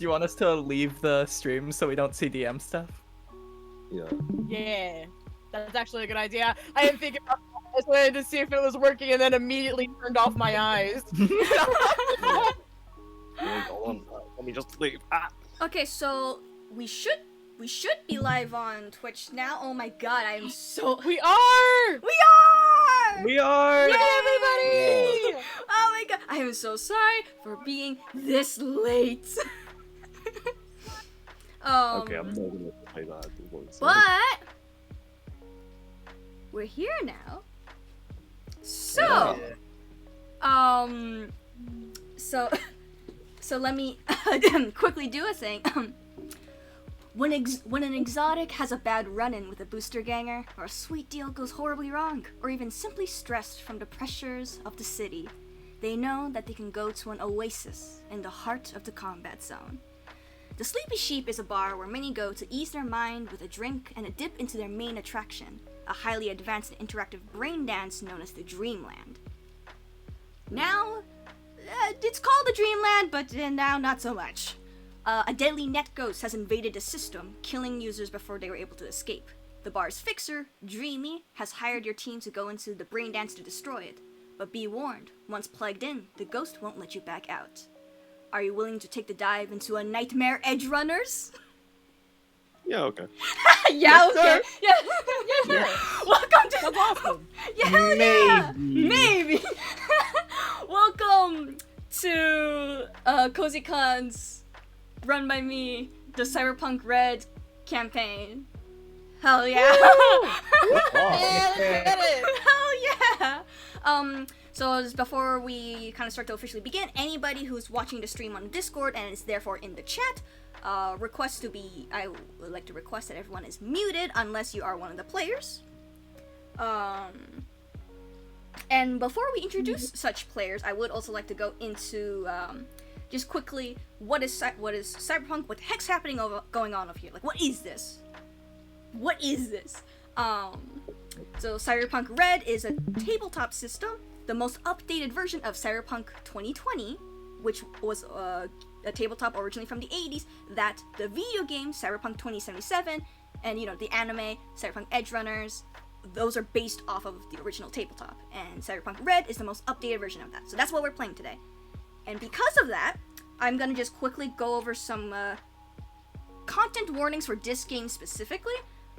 you want us to leave the stream so we don't see DM stuff? Yeah. Yeah, that's actually a good idea. I didn't figure out. I just wanted to see if it was working, and then immediately turned off my eyes. Let me just leave. Ah. Okay, so we should be live on Twitch now. Oh my god, I am so. We are. We are. Yay, everybody! Oh my god, I am so sorry for being this late. Okay, I'm not gonna play that. But we're here now. So, so let me quickly do a thing. When an exotic has a bad run-in with a booster ganger, or a sweet deal goes horribly wrong, or even simply stressed from the pressures of the city, they know that they can go to an oasis in the heart of the combat zone. The Sleepy Sheep is a bar where many go to ease their mind with a drink and a dip into their main attraction, a highly advanced and interactive brain dance known as the Dreamland. Now, it's called the Dreamland, but now not so much. A deadly net ghost has invaded the system, killing users before they were able to escape. The bar's fixer, Dreamy, has hired your team to go into the brain dance to destroy it. But be warned, once plugged in, the ghost won't let you back out. Are you willing to take the dive into a nightmare edge runners? Yeah, okay. Yeah, Yes, okay. sir. Yeah. Welcome to That's awesome. Yeah, hell yeah. Maybe. Welcome to Cozycon's Run by Me, the Cyberpunk Red campaign. Hell yeah. Yeah, let's get it. Hell yeah. So just before we kind of start to officially begin, anybody who's watching the stream on Discord and is therefore in the chat, I would like to request that everyone is muted unless you are one of the players. And before we introduce such players, I would also like to go into just quickly what is Cyberpunk? What the heck's happening going on over here? Like, what is this? What is this? So Cyberpunk Red is a tabletop system, the most updated version of Cyberpunk 2020, which was a tabletop originally from the 80s, that the video game Cyberpunk 2077 and the anime Cyberpunk Edge Runners, those are based off of the original tabletop, and Cyberpunk Red is the most updated version of that. So that's what we're playing today. And because of that, I'm gonna just quickly go over some content warnings for this game specifically,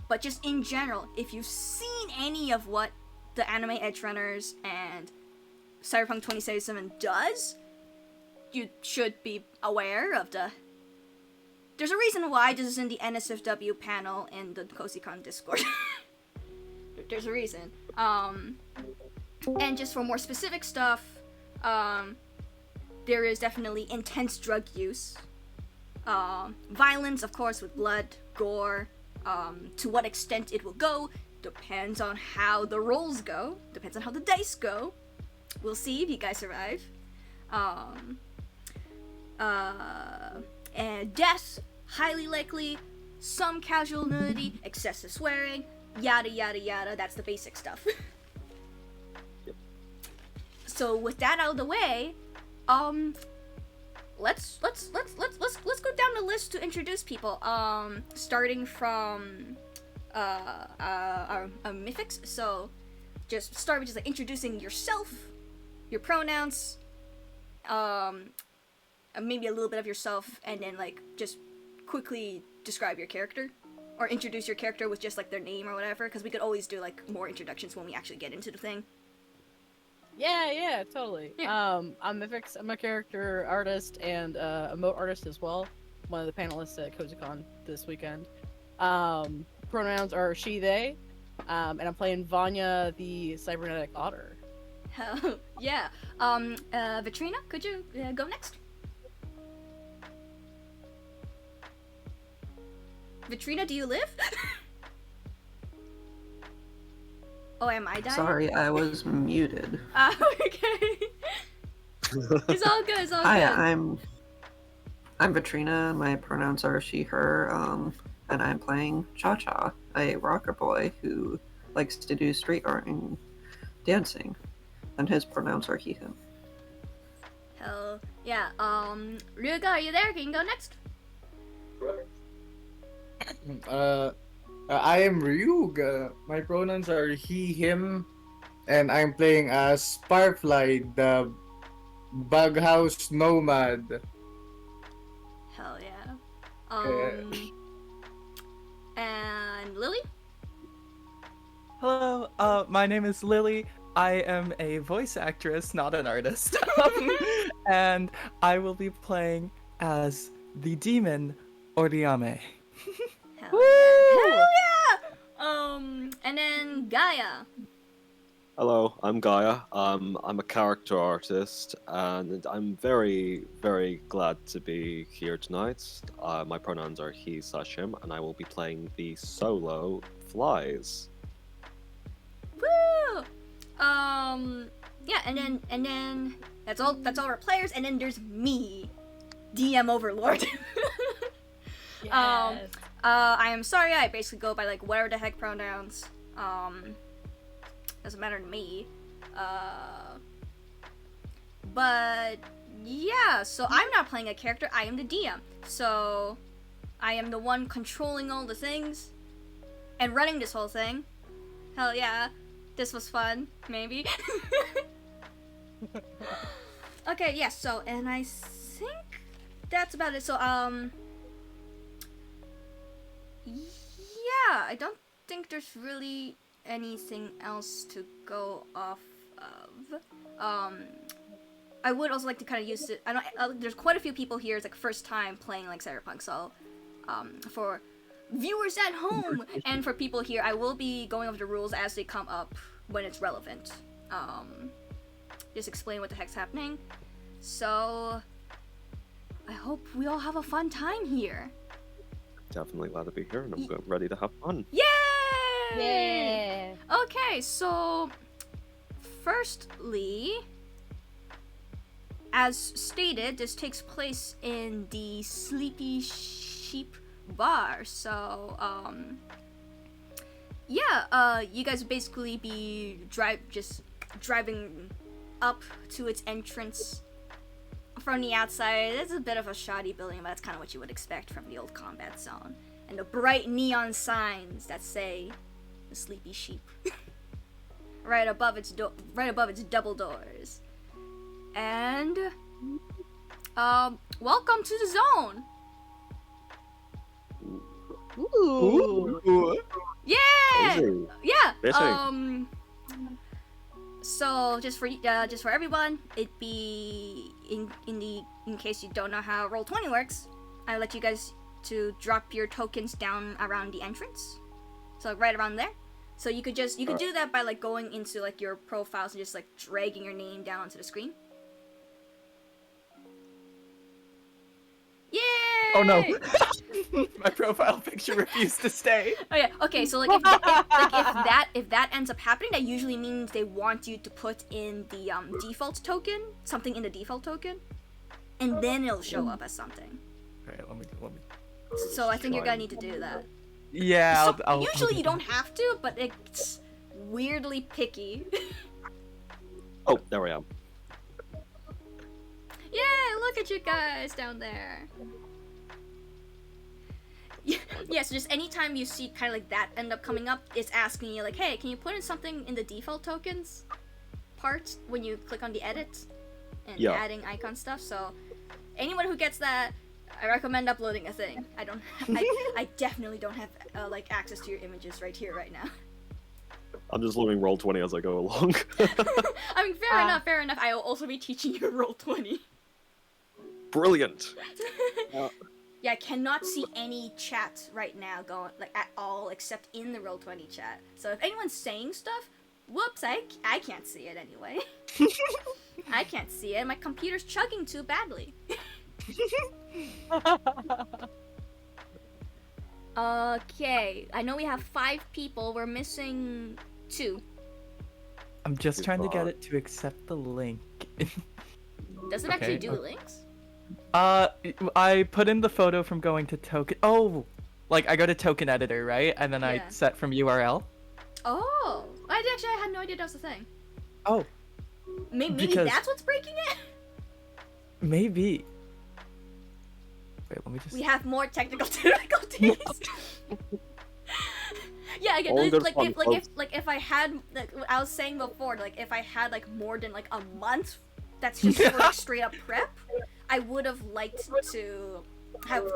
but just in general, if you've seen any of what the anime Edge Runners and Cyberpunk 2077 does, you should be aware of there's a reason why this is in the NSFW panel in the Cozycon Discord. There's a reason. And just for more specific stuff, there is definitely intense drug use. Violence, of course, with blood, gore. To what extent it will go depends on how the rolls go. Depends on how the dice go. We'll see if you guys survive. And death, highly likely. Some casual nudity, excessive swearing, yada yada yada. That's the basic stuff. Yep. So with that out of the way, let's go down the list to introduce people. Starting from Miffix. So just start with just like introducing yourself, your pronouns, maybe a little bit of yourself, and then like just quickly describe your character, or introduce your character with just like their name or whatever, because we could always do like more introductions when we actually get into the thing. Yeah, totally. Yeah. I'm Miffix. I'm a character artist and emote artist as well. One of the panelists at Cozycon this weekend. Pronouns are she, they, and I'm playing Vanya, the cybernetic otter. Hell yeah. Vetrina, could you go next? Vetrina, do you live? Oh, am I dying? Sorry, I was muted. Okay. It's all good, it's all Hi, good. I'm Vetrina. My pronouns are she, her, and I'm playing Cha-Cha, a rocker boy who likes to do street art and dancing, and his pronouns are he, him. Hell yeah. Ryuga, are you there? Can you go next? I am Ryuga. My pronouns are he, him, and I'm playing as Sparfly, the Bughouse Nomad. Hell yeah. Yeah. And Lily? Hello, my name is Lily. I am a voice actress, not an artist. And I will be playing as the demon Oriame. Hell yeah. Hell yeah! And then Gaia. Hello, I'm Gaia. I'm a character artist, and I'm very, very glad to be here tonight. My pronouns are he/him, and I will be playing the solo Flies. Woo! Yeah, and then that's all our players, and then there's me, DM Overlord. Yes. I am sorry, I basically go by like whatever the heck pronouns. Doesn't matter to me. But yeah, so I'm not playing a character, I am the DM. So I am the one controlling all the things and running this whole thing. Hell yeah. This was fun, maybe. Okay, yeah, so, and I think that's about it. So, yeah, I don't think there's really anything else to go off of. I would also like to kind of use it. I don't. There's quite a few people here. It's like first time playing like Cyberpunk. So, for viewers at home and for people here, I will be going over the rules as they come up when it's relevant. Just explain what the heck's happening. So, I hope we all have a fun time here. Definitely glad to be here, and I'm ready to have fun. Yay! Yeah. Okay, so firstly, as stated, this takes place in the Sleepy Sheep bar. So, yeah, you guys basically be just driving up to its entrance from the outside. It's a bit of a shoddy building, but that's kind of what you would expect from the old combat zone. And the bright neon signs that say the Sleepy Sheep right above its double doors. And welcome to the zone. Ooh. Yeah. Busy. Yeah. Busy. So just for everyone, it'd be in case you don't know how Roll20 works, I let you guys to drop your tokens down around the entrance. So right around there. So you could do that by like going into like your profiles and just like dragging your name down onto the screen. Yay! Oh no. My profile picture refused to stay. Oh yeah. Okay. So like if that ends up happening, that usually means they want you to put in the default token, something in the default token, and then it'll show up as something. Alright, let me. So I think you're gonna need to do that. Yeah, So I'll usually you don't have to, but it's weirdly picky. Oh, there I am. Yay! Look at you guys down there. Yeah, so just anytime you see kind of like that end up coming up, it's asking you like, hey, can you put in something in the default tokens part when you click on the edit and Yeah. adding icon stuff. So anyone who gets that, I recommend uploading a thing. I definitely don't have like access to your images right here, right now. I'm just learning Roll20 as I go along. I mean, fair enough. I will also be teaching you Roll20. Brilliant. Yeah, I cannot see any chat right now going like at all except in the Roll20 chat. So if anyone's saying stuff, whoops, I can't see it anyway. I can't see it. My computer's chugging too badly. Okay, I know we have 5 people. We're missing 2. I'm just trying to get it to accept the link. Does it actually do links? I put in the photo from going to token. Oh, like I go to token editor, right? And then I Yeah. set from URL. Oh, I had no idea that was a thing. Oh, Maybe Because- that's what's breaking it. maybe. Wait, let me just. We have more technical difficulties. Yeah, again, All good like fun, if I had, like what I was saying before, like if I had like more than like a month, that's just for like straight up prep, I would have liked to have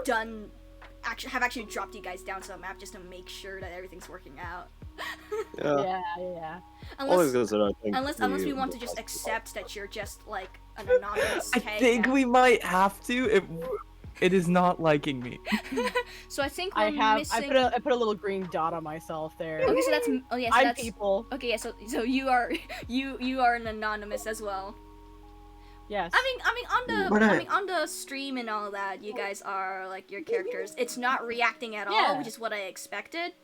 actually dropped you guys down to the map just to make sure that everything's working out. Yeah. Yeah. All Unless is good, I think unless we want to just accept that you're just like an anonymous I tag think now. we might have to. It is not liking me. So I think we're I missing. put a little green dot on myself there. Okay, so that's so I'm that's people. okay. Yeah, so you are you are an anonymous as well. Yes. What on the stream and all that, you guys are like your characters. It's not reacting at all, Yeah. which is what I expected,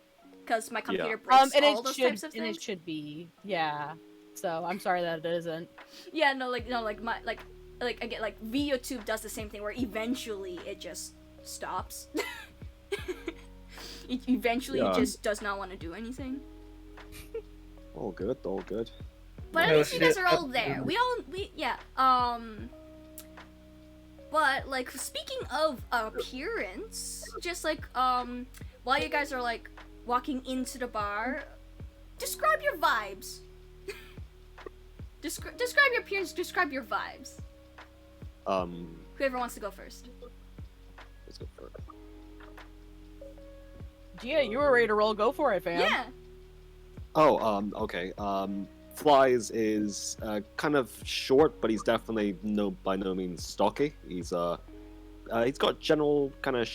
because my computer Yeah. breaks and all it those should types of and things. it should be. Yeah. So I'm sorry that it isn't. Yeah, no, like my like I get like VideoTube does the same thing where eventually it just stops. It eventually Yeah. just does not want to do anything. all good, all good. But at No least you guys shit. are all there. Yeah. But like speaking of appearance, just like while you guys are like walking into the bar, describe your vibes. Describe your appearance. Describe your vibes. Whoever wants to go first. Let's go for it. Gia, you were ready to roll. Go for it, fam. Yeah. Oh, okay. Flies is kind of short, but he's definitely by no means stocky. He's got general kind of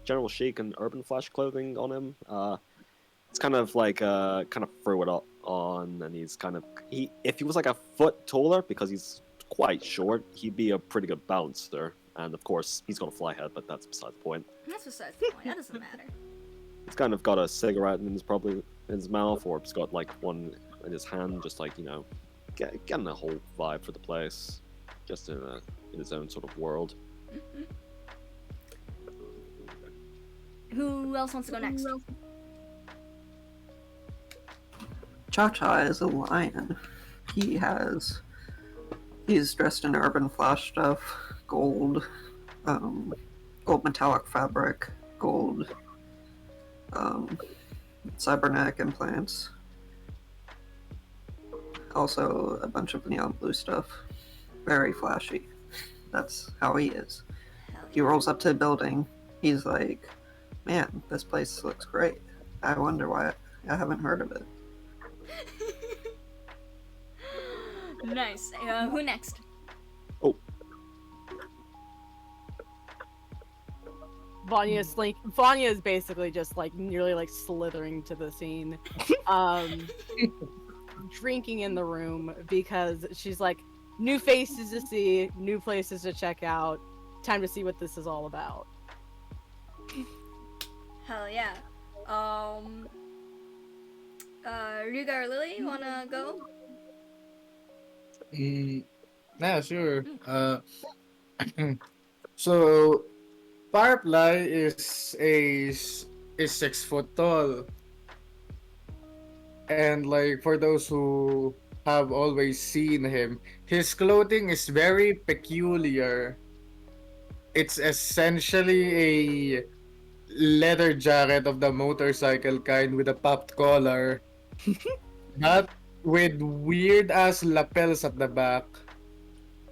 general chic and urban flash clothing on him. It's kind of like kind of threw it up on, and he's if he was like a foot taller, because he's quite short, he'd be a pretty good bouncer. And of course, he's got a fly head, but that's beside the point. That's besides the point. That doesn't matter. He's kind of got a cigarette in his mouth, or he's got like one in his hand, just like, getting a whole vibe for the place, just in his own sort of world. Who else wants to go next? Cha-Cha is a lion. He's dressed in urban flash stuff, gold metallic fabric, gold cybernetic implants. Also a bunch of neon blue stuff. Very flashy. That's how he is. He rolls up to the building. He's like, man, this place looks great. I wonder why I haven't heard of it. Nice. Who next? Vanya is basically just like nearly like slithering to the scene, drinking in the room because she's like, new faces to see, new places to check out. Time to see what this is all about. Hell yeah. Ryuga or Lily, you wanna go? Yeah, sure. So Firefly is 6 foot tall, and like for those who have always seen him, his clothing is very peculiar. It's essentially a leather jacket of the motorcycle kind with a popped collar, but with weird ass lapels at the back,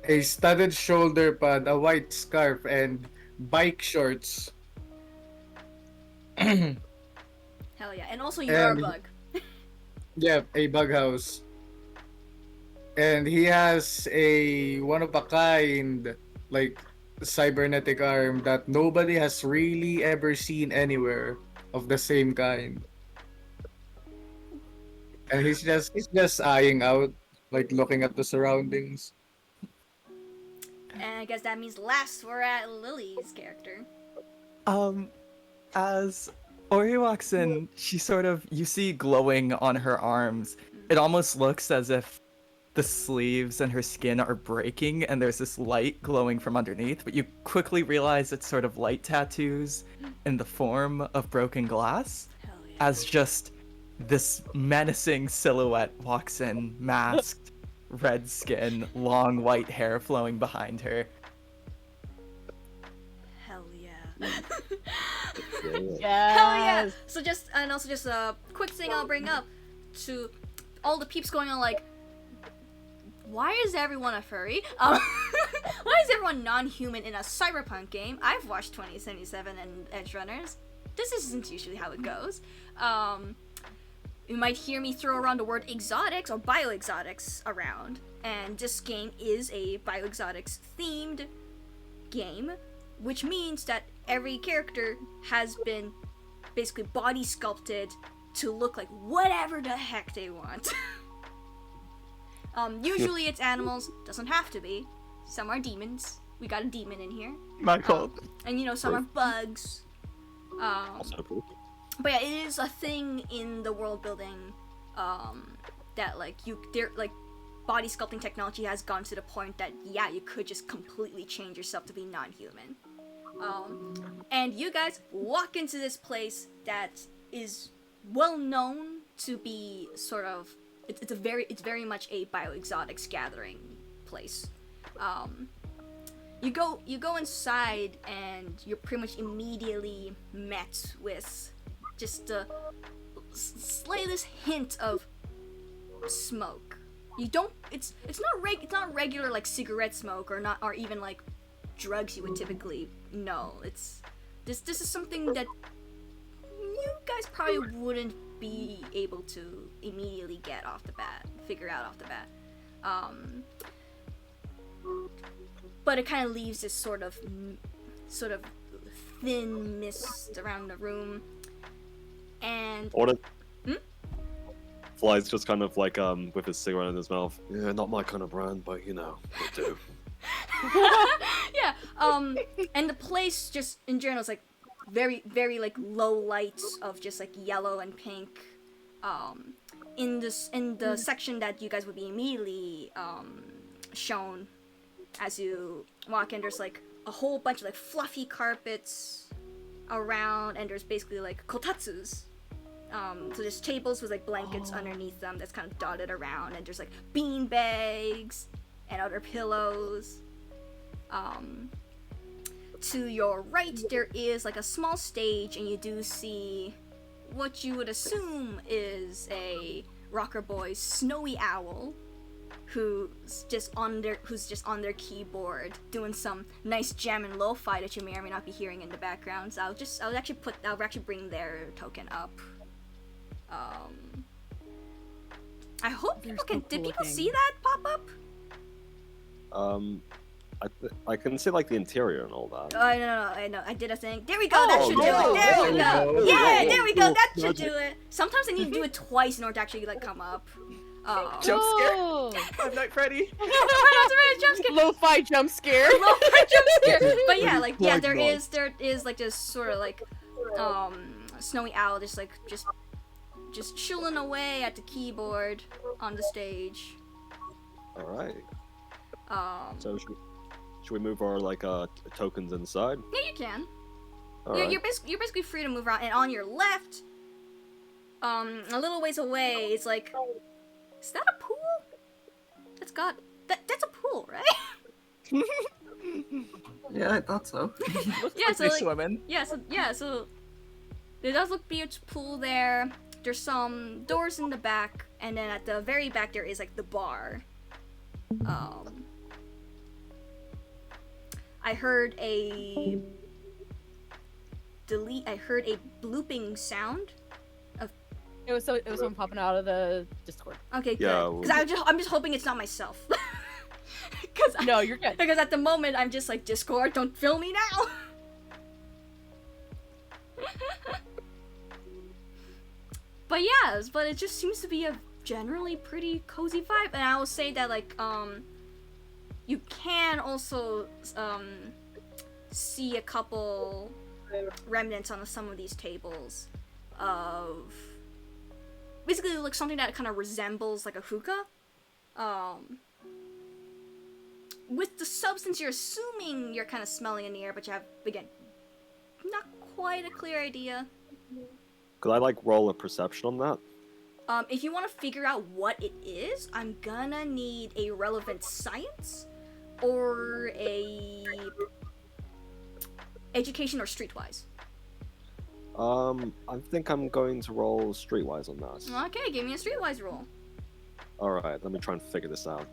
a studded shoulder pad, a white scarf, and bike shorts. Hell yeah. And also you're a And- bug. Yeah, a bug house. And he has a one of a kind, like, cybernetic arm that nobody has really ever seen anywhere of the same kind. And he's just eyeing out, like looking at the surroundings. And I guess that means last we're at Lily's character. As Ori walks in, you see glowing on her arms. It almost looks as if the sleeves and her skin are breaking and there's this light glowing from underneath, but you quickly realize it's sort of light tattoos in the form of broken glass, Hell yeah. as just this menacing silhouette walks in, masked, red skin, long white hair flowing behind her. Hell yeah. Yes. Hell yeah! So just and also just a quick thing I'll bring up to all the peeps going on like, why is everyone a furry? Why is everyone non-human in a cyberpunk game? I've watched 2077 and Edge Runners. This isn't usually how it goes. You might hear me throw around the word exotics or bioexotics around, and this game is a bioexotics themed game, which means that every character has been basically body sculpted to look like whatever the heck they want. Usually it's animals, doesn't have to be. Some are demons. We got a demon in here. Michael. And you know, some are bugs. Also proof. But yeah, it is a thing in the world building that like body sculpting technology has gone to the point that yeah, you could just completely change yourself to be non-human. And you guys walk into this place that is well known to be sort of it's very much a bioexotics gathering place. You go inside and you're pretty much immediately met with just the slightest hint of smoke. You don't. It's not regular like cigarette smoke or even like drugs you would typically know. It's this is something that you guys probably wouldn't be able to immediately figure out off the bat. But it kind of leaves this sort of thin mist around the room, and Fly's just kind of like with his cigarette in his mouth. Yeah, not my kind of brand, but you know, they do. yeah. And the place just in general is like very, very like low lights of just like yellow and pink. In the section that you guys would be immediately shown as you walk in, there's like a whole bunch of like fluffy carpets around, and there's basically like kotatsus. So there's tables with like blankets underneath them that's kind of dotted around, and there's like bean bags and other pillows. To your right, there is like a small stage, and you do see what you would assume is a rocker boy's snowy owl, who's just on their keyboard doing some nice jam and lo-fi that you may or may not be hearing in the background. So I'll actually bring their token up. I hope people can. Did people see that pop up? I can see like the interior and all that. Oh, I know. I did a thing. There we go. That should do it. There we go. Yeah, there we go. That should do it. Sometimes I need to do it twice in order to actually like come up. Jump scare. Five Night Freddy. Jump scare. Lo-fi jump scare. Lo-fi jump scare. But yeah, like yeah, there is like this sort of like snowy owl just chilling away at the keyboard on the stage. All right. So should we move our like tokens inside? Yeah, you can. All You're, right. you're basically free to move around, and on your left, a little ways away, it's like, is that a pool? That's a pool, right? Yeah, I thought so. Yeah, so They like, swimming. so there does look to be a pool there. There's some doors in the back, and then at the very back there is like the bar. I heard a blooping sound. It was someone popping out of the Discord. Okay, Yeah, good. Because I'm just hoping it's not myself. No, you're good. Because at the moment I'm just like, Discord, don't film me now. But yeah, but it just seems to be a generally pretty cozy vibe, and I will say that like you can also see a couple remnants on some of these tables of basically like something that kind of resembles like a hookah. With the substance you're assuming you're kind of smelling in the air, but you have, again, not quite a clear idea. Could I like roll a perception on that? If you want to figure out what it is, I'm gonna need a relevant science or a education or streetwise? I think I'm going to roll streetwise on that. Okay, give me a streetwise roll. Alright, let me try and figure this out.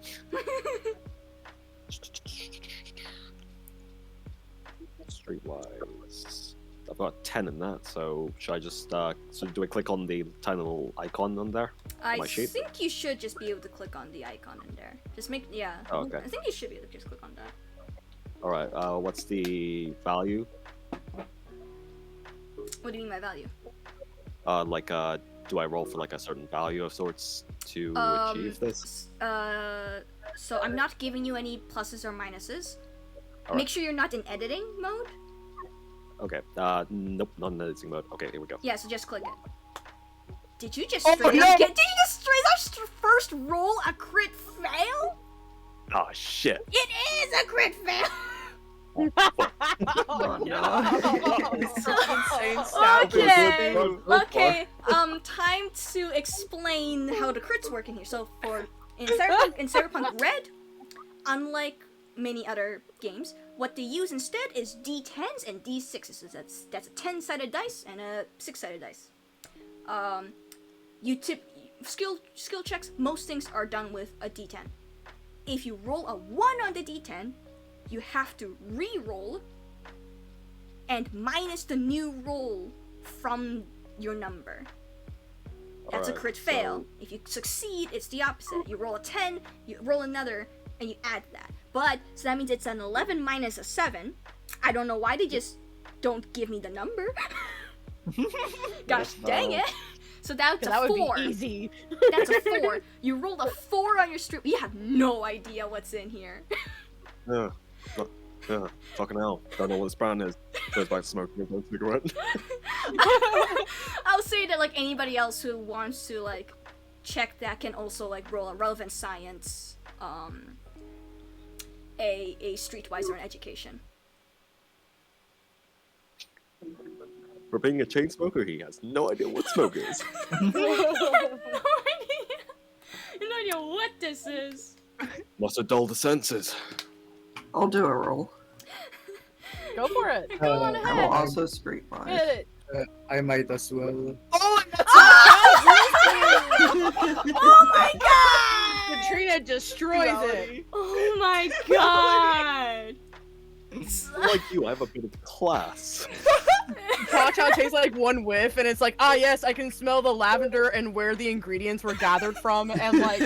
Streetwise. I've got 10 in that, so should I just, so do I click on the tiny little icon on there? I my sheet? think you should just be able to click on the icon in there. Just make, yeah. Oh, okay. I think you should be able to just click on that. Alright, what's the value? What do you mean by value? Do I roll for like a certain value of sorts to achieve this? So I'm not giving you any pluses or minuses. Alright. Make sure you're not in editing mode. Okay, nope, not in editing mode. Okay, here we go. Yeah, so just click it. Did you just Oh, straight no! up get? Did you just straight up first roll a crit fail? Ah, shit. It is a crit fail. Oh no! It's such an insane stat. Okay. Go Okay. Time to explain how the crits work in here. So in Cyberpunk Red, unlike many other games, what they use instead is D10s and D6s. So that's a 10-sided dice and a 6-sided dice. You tip skill checks. Most things are done with a D10. If you roll a 1 on the D10, you have to re-roll and minus the new roll from your number. That's a Alright, crit fail. If you succeed, it's the opposite. You roll a 10, you roll another, and you add that. But, so that means it's an 11 minus a 7. I don't know why they just don't give me the number. Gosh dang it. So that's a That would 4. be easy. That's a 4. You rolled a 4 on your street. You have no idea what's in here. Fucking hell. Don't know what this brand is. Goes back to smoking a cigarette. I'll say that like anybody else who wants to like check that can also like roll a relevant science, a streetwise or an education. For being a chain smoker, he has no idea what smoke is. No idea. No idea what this is. Must have dulled the senses. I'll do a roll. Go for it. Go on I will ahead. also streetwise. Hit it. I might as well. Oh, Oh my god! Vetrina destroys it. Reality. Oh my god! Like you, I have a bit of class. Cha-Cha tastes like one whiff, and it's like, ah, yes, I can smell the lavender and where the ingredients were gathered from, and like.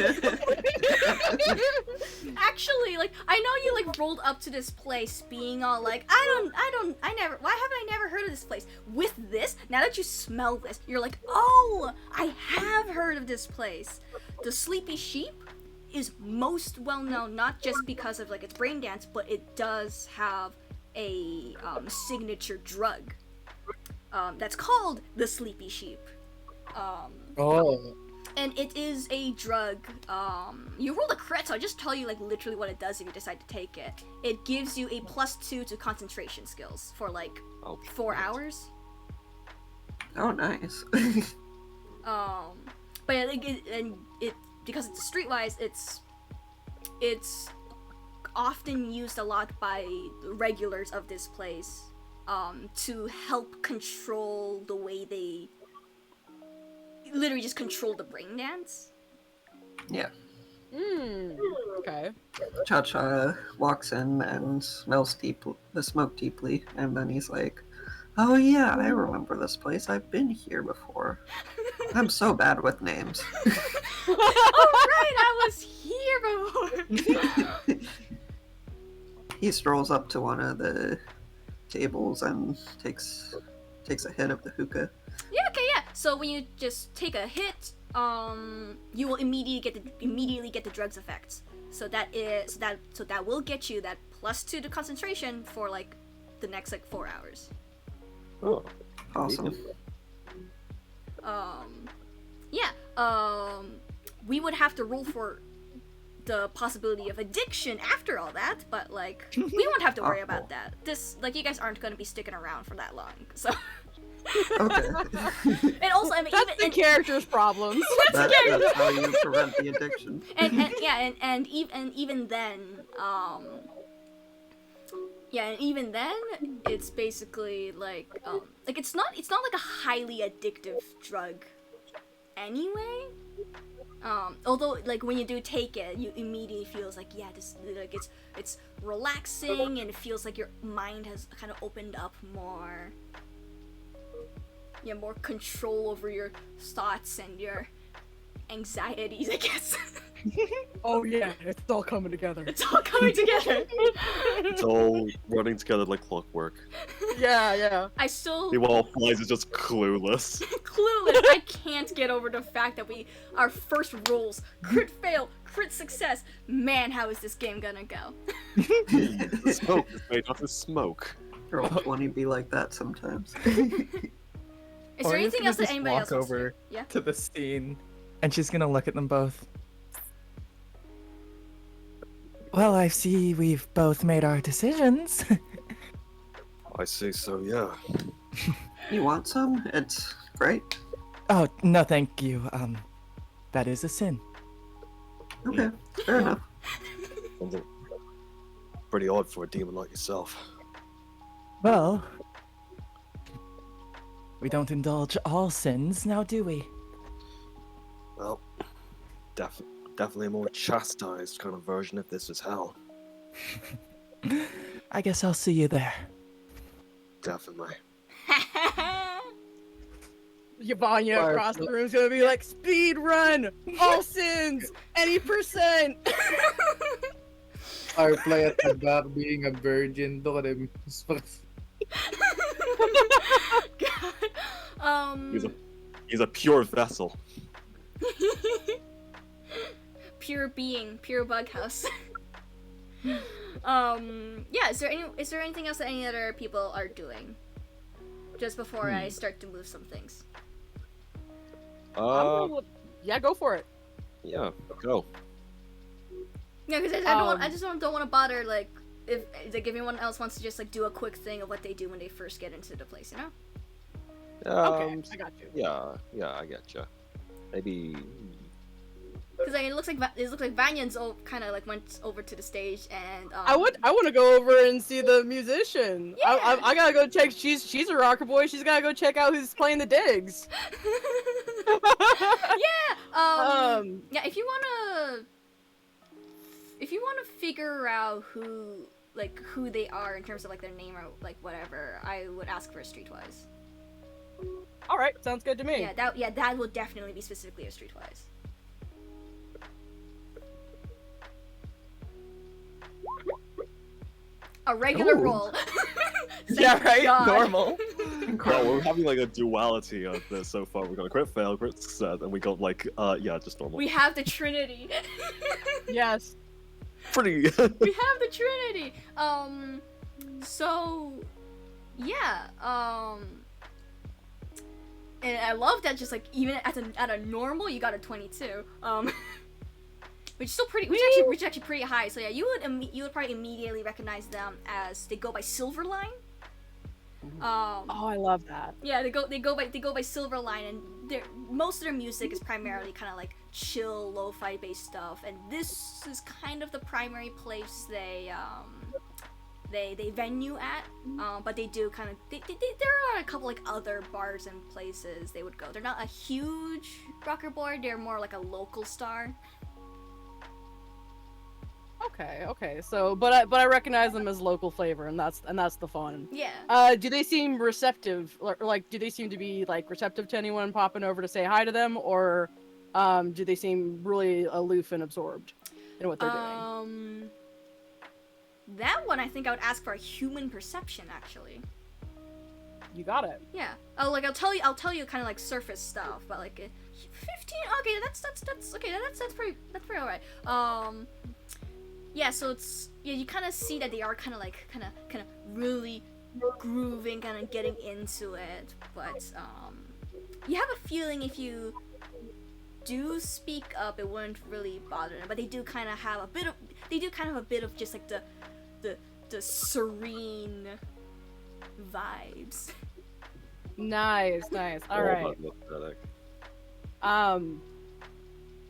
Actually, like, I know you like rolled up to this place being all like, why haven't I never heard of this place? With this, now that you smell this, you're like, oh, I have heard of this place. The Sleepy Sheep is most well known, not just because of like its brain dance, but it does have a signature drug that's called the Sleepy Sheep. Oh. And it is a drug. You rolled a crit, so I'll just tell you like literally what it does if you decide to take it. It gives you a +2 to concentration skills for like Oh, 4 hours. Oh, nice. But yeah, like, it because it's streetwise, it's often used a lot by the regulars of this place to help control the way they literally just control the brain dance. Yeah. Okay. Cha-Cha walks in and smells the smoke deeply, and then he's like, oh yeah, I remember this place. I've been here before. I'm so bad with names. Oh right, I was here before. He strolls up to one of the tables and takes a hit of the hookah. Yeah, okay, yeah. So when you just take a hit, you will immediately get the drug's effects. So that will get you that +2 to concentration for like the next like 4 hours. Oh, Awesome. We would have to roll for the possibility of addiction after all that, but like we won't have to worry about that. This like you guys aren't going to be sticking around for that long, so. Okay. And also, I mean, That's the character's problems. That's how you prevent the addiction. and even then, Yeah, and even then, it's basically like it's not like a highly addictive drug anyway. Although like when you do take it, you immediately feels like yeah, this like it's relaxing and it feels like your mind has kind of opened up more. Yeah, more control over your thoughts and your anxieties, I guess. Oh yeah, it's all coming together. It's all coming together. It's all running together like clockwork. Yeah. I still Meanwhile, Flies is just clueless. clueless. I can't get over the fact that our first rolls crit fail, crit success. Man, how is this game gonna go? The smoke is made off of smoke. Roll 20 be like that sometimes. Is there Oria's anything gonna else that just anybody else walk wants to do? over Yeah. to the scene, and she's gonna look at them both. Well, I see we've both made our decisions. I see, so yeah. You want some? It's great. Oh, no, thank you. That is a sin. Okay, fair enough. Something pretty odd for a demon like yourself. Well, we don't indulge all sins, now do we? Well, definitely a more chastised kind of version if this is hell. I guess I'll see you there. Definitely. Yvonnya Fire. across the room's gonna be like, speed run! All sins! Any percent! I play at the back being a virgin. Look at him. God. He's a pure vessel. Pure being, pure bug house. Yeah, is there anything else that any other people are doing? Just before I start to move some things. Yeah, go for it. Yeah, go. Yeah, because I just don't want to bother if anyone else wants to just do a quick thing of what they do when they first get into the place, you know? Okay, I got you. Yeah, I getcha. Maybe. Because it looks like Vanyan's kind of went over to the stage and I want to go over and see the musician. Yeah. I gotta go check. She's a rocker boy. She's gotta go check out who's playing the digs. yeah. Yeah. If you wanna figure out who they are in terms of their name or whatever, I would ask for a streetwise. All right, sounds good to me. Yeah, that will definitely be specifically a streetwise. A regular Ooh. roll. Yeah, Thank right? God. Normal. Well, we're having a duality of this so far. We got a crit fail, crit success, and we got just normal. We have the Trinity. Yes. Pretty. We have the Trinity. So, yeah. And I love that just even at a normal, you got a 22. Which is still pretty, which is actually pretty high. So yeah, you would probably immediately recognize them as they go by Silverline. Oh, I love that. Yeah, they go by Silverline, and most of their music is primarily kind of chill, lo-fi based stuff. And this is kind of the primary place they venue at. But they do kind of there are a couple other bars and places they would go. They're not a huge rocker board. They're more like a local star. Okay. So, but I recognize them as local flavor, and that's the fun. Yeah. Do they seem receptive? Do they seem to be receptive to anyone popping over to say hi to them, or do they seem really aloof and absorbed in what they're doing? That one I think I would ask for a human perception actually. You got it. Yeah. Oh, I'll tell you kind of surface stuff, but 15. Okay, that's okay. That's pretty alright. Yeah. So you kind of see that they are kind of really grooving, kind of getting into it, but you have a feeling if you do speak up, it wouldn't really bother them. But they do kind of have a bit of just the serene vibes. Nice. All right.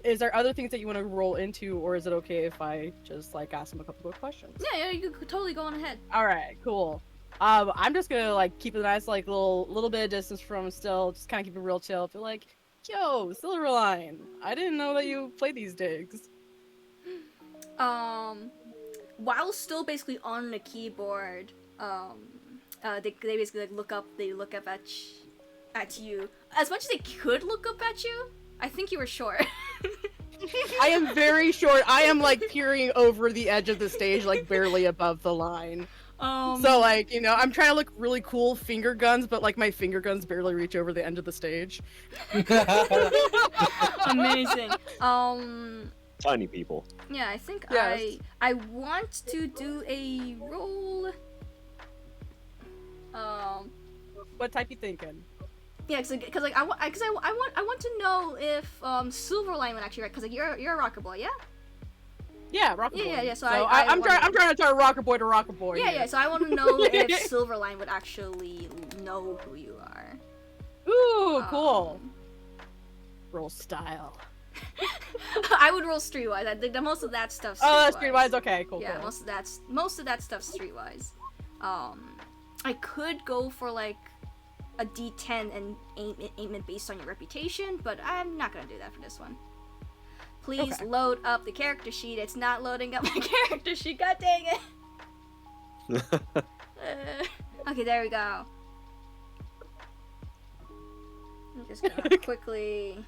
is there other things that you want to roll into, or is it okay if I just like ask him a couple of questions? Yeah, you could totally go on ahead. All right, cool. I'm just gonna like keep a nice like little bit of distance from him still, just kind of keep it real chill. Feel like, yo, Silverline, I didn't know that you play these digs. While still basically on the keyboard, they basically like look up at you. As much as they could look up at you, I think you were short. I am very short. I am like peering over the edge of the stage, like barely above the line. So like, you know, I'm trying to look really cool finger guns, but like my finger guns barely reach over the end of the stage. Amazing. Tiny people. Yeah, I think Yes. I want to do a roll. What type you thinking? Yeah, because I want to know if Silverline would actually, because like you're a rocker boy, yeah? Yeah, Rocker Boy. Yeah. So I'm trying to turn Rocker Boy to Rocker Boy. Yeah, here. yeah. So I want to know if Silverline would actually know who you are. Ooh, cool. Roll style. I would roll streetwise. I think that most of that stuff's Oh, that's streetwise. Okay, cool. Yeah, cool. most of that stuff's streetwise. I could go for like a D10 and aim it based on your reputation, but I'm not gonna do that for this one. Please Okay. load up the character sheet. It's not loading up my character sheet. God dang it. Okay, there we go. I'm just gonna quickly.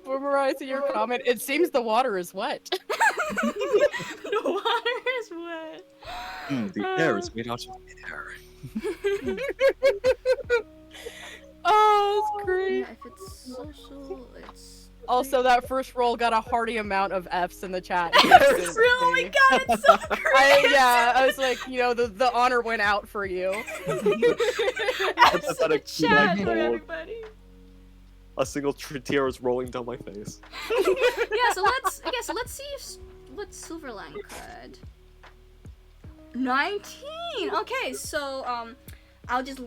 Boomerang to your comment. It seems the water is wet. The water is wet. The air is made out of air. Oh, that's great. Yeah, if it's social, it's. Also, that first roll got a hearty amount of Fs in the chat. Really? Oh my god, it's so great! I was like, you know, the honor went out for you. F's in the chat for everybody. A single tear is rolling down my face. Yeah, so let's see what Silverline could. 19. Okay, so I'll just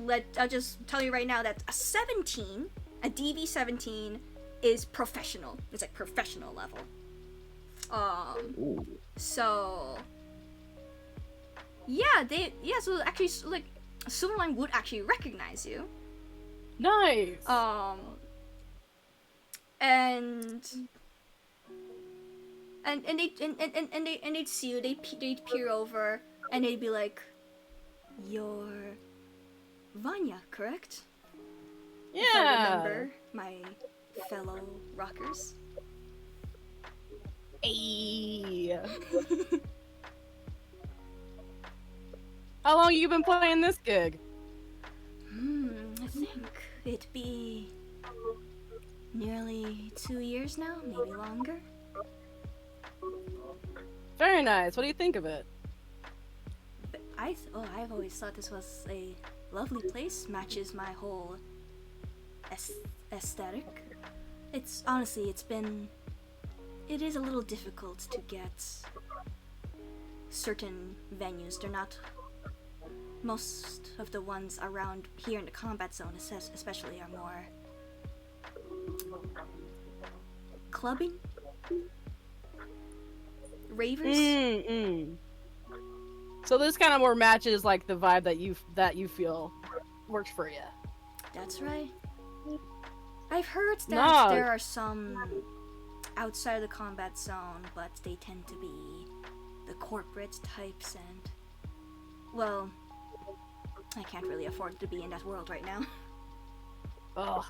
tell you right now that a 17, a DV 17 is professional. It's like professional level. Ooh. So so actually like Silverline would actually recognize you. Nice. And they'd see you. They'd peer over, and they'd be like, "You're Vanya, correct? If I Yeah. remember my fellow rockers." Hey. How long you been playing this gig? I think it'd be nearly 2 years now, maybe longer. Very nice. What do you think of it? But I've always thought this was a lovely place. Matches my whole aesthetic. It's honestly, it is a little difficult to get certain venues. They're not. Most of the ones around here in the combat zone, especially, are more clubbing, ravers. So this kind of more matches like the vibe that you feel works for you. That's right. I've heard that Nah. there are some outside of the combat zone, but they tend to be the corporate types, and well, I can't really afford to be in that world right now. Ugh.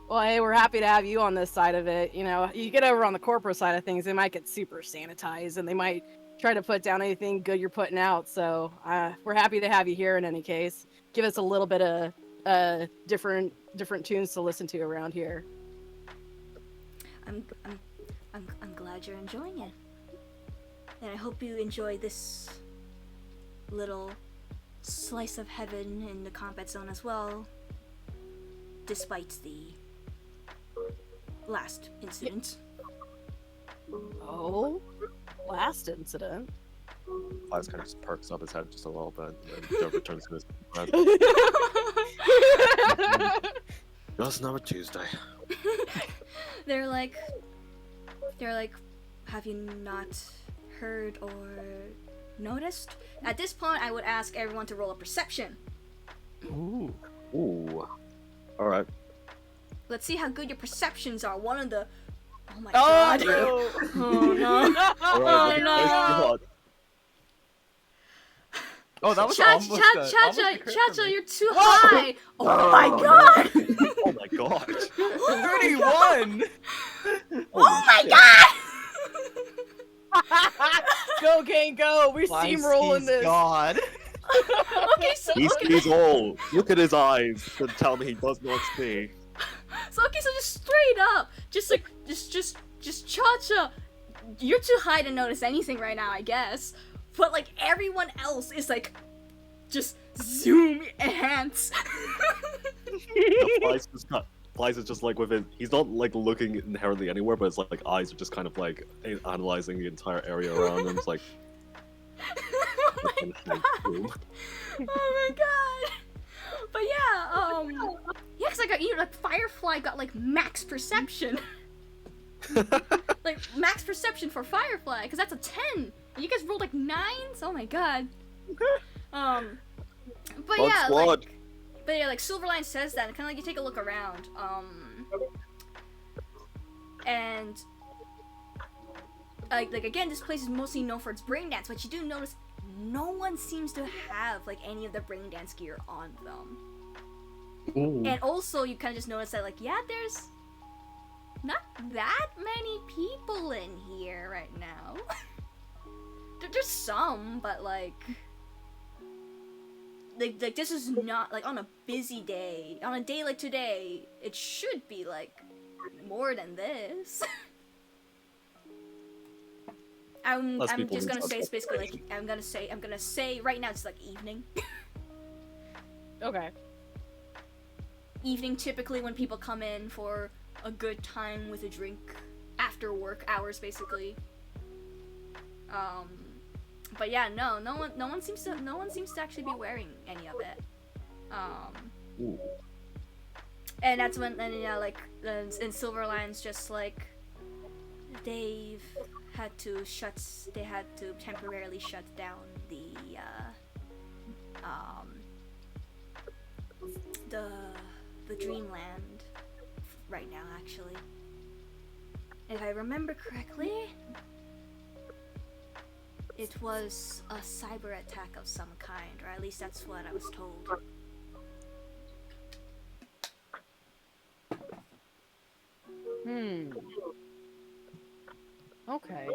Well, hey, we're happy to have you on this side of it. You know, you get over on the corporate side of things, they might get super sanitized, and they might try to put down anything good you're putting out. So we're happy to have you here in any case. Give us a little bit of different tunes to listen to around here. I'm glad you're enjoying it, and I hope you enjoy this little slice of heaven in the combat zone as well, despite the last incident. Oh, last incident. Fives kind of just perks up his head just a little bit and returns to his breath. Just another Tuesday. they're like, have you not heard or noticed? At this point, I would ask everyone to roll a perception. Ooh. Ooh. Alright. Let's see how good your perceptions are. One of the. Oh my Oh god. no! Oh no. Alright, no. Oh, that was Cha-cha, almost a crit for Cha-cha, me. you're too high. Oh my god. Oh my god. 31! Oh my shit. god. Go, Kane, go! We're steamrolling Feisty's this. God. Okay, so He's old. Look at his eyes and tell me he does not see. So just straight up, just Cha-cha. You're too high to notice anything right now, I guess. But like everyone else is like, just zoom enhance. Flies is just like within. He's not like looking inherently anywhere, but it's like eyes are just kind of like analyzing the entire area around him. It's like. Oh my god. But yeah, cause like Firefly got like max perception. Like max perception for Firefly, because that's a 10. And you guys rolled like 9s. Oh my god. But Bug yeah, squad. like Silverline says that, and kind of like you take a look around, and like again, this place is mostly known for its brain dance, but you do notice no one seems to have like any of the brain dance gear on them. Ooh. And also, you kind of just notice that, like, yeah, there's not that many people in here right now. There's some, but like this is not like on a busy day. On a day like today, it should be like more than this. I'm Less people just means gonna say it's less basically like I'm gonna say right now it's like evening. Okay. Evening typically when people come in for a good time with a drink after work hours basically. But yeah, no one seems to actually be wearing any of it. Ooh. And that's when and Silverline's just like they had to temporarily shut down the Dreamland right now, actually. If I remember correctly, it was a cyber attack of some kind, or at least that's what I was told. Okay.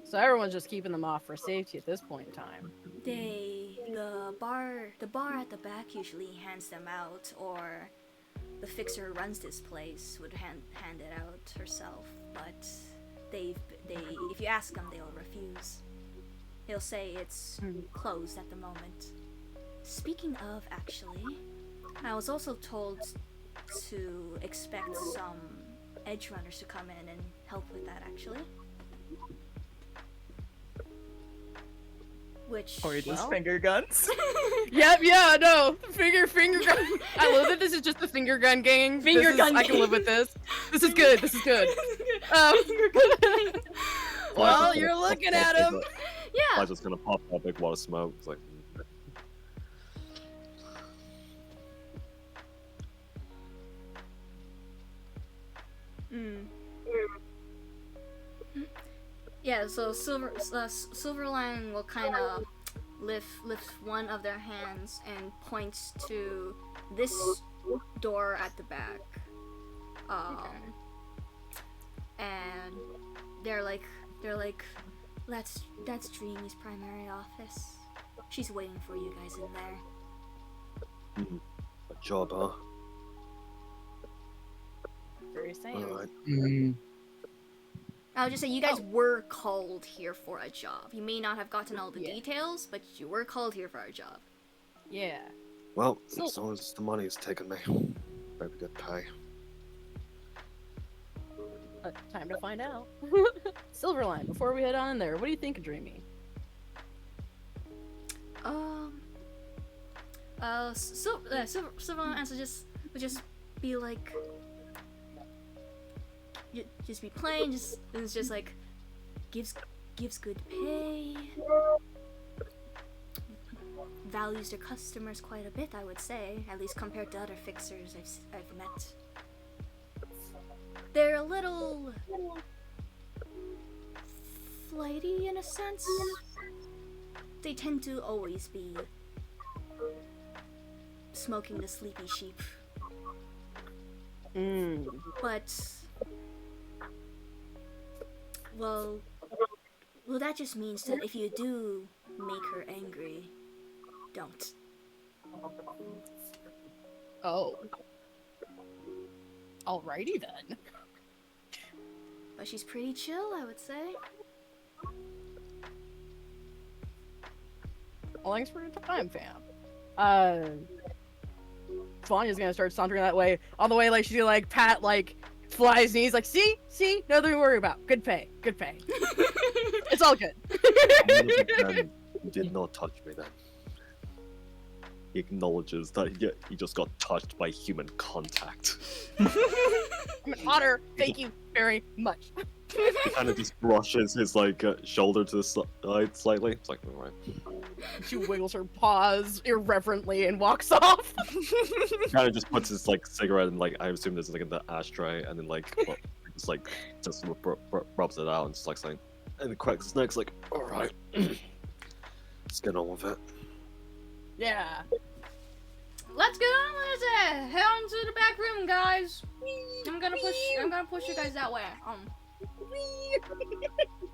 So everyone's just keeping them off for safety at this point in time. The bar at the back usually hands them out, or the fixer who runs this place would hand it out herself. But if you ask them, they'll refuse. They'll say it's closed at the moment. Speaking of, actually, I was also told to expect some edge runners to come in and help with that, actually. Which Or just finger guns. Yep, yeah, no. Finger gun. I love that this is just the finger gun gang. Finger gun I can gang. live with this. This is good. Well, you're looking at him. Yeah. Flies just gonna pop a big wad of smoke. It's like. Yeah, so Silverline will kind of lift one of their hands and points to this door at the back. And they're like, that's Dreamy's primary office. She's waiting for you guys in there. A job, huh? Very same. Alright. I'll just say you guys were called here for a job. You may not have gotten all the details, but you were called here for a job. Yeah. Well, So- as long as the money's taken me, maybe good pay. Time to find out. Silverline, before we head on in there, what do you think of Dreamy? Silver's answer would just be like, just be plain. It's just like gives good pay. Values their customers quite a bit, I would say, at least compared to other fixers I've met. They're a little flighty in a sense. They tend to always be smoking the sleepy sheep. But well, that just means that if you do make her angry, don't. Oh. Alrighty then. But she's pretty chill, I would say. Well, thanks for your time, fam. Vanya's gonna start sauntering that way, all the way, like she's gonna like pat like Fly's knees, like see, nothing to worry about. Good pay. It's all good. He did not touch me then. He acknowledges that he just got touched by human contact. I'm an otter. Thank you very much. He kind of just brushes his like shoulder to the side slightly. It's like, alright. She wiggles her paws irreverently and walks off. Kind of just puts his like cigarette and like I assume there's like in the ashtray and then like just rubs it out and just like saying, and cracks his neck. Like, alright, let's get on with it. Yeah. Let's get on with it. Head on to the back room, guys. I'm gonna push you guys that way.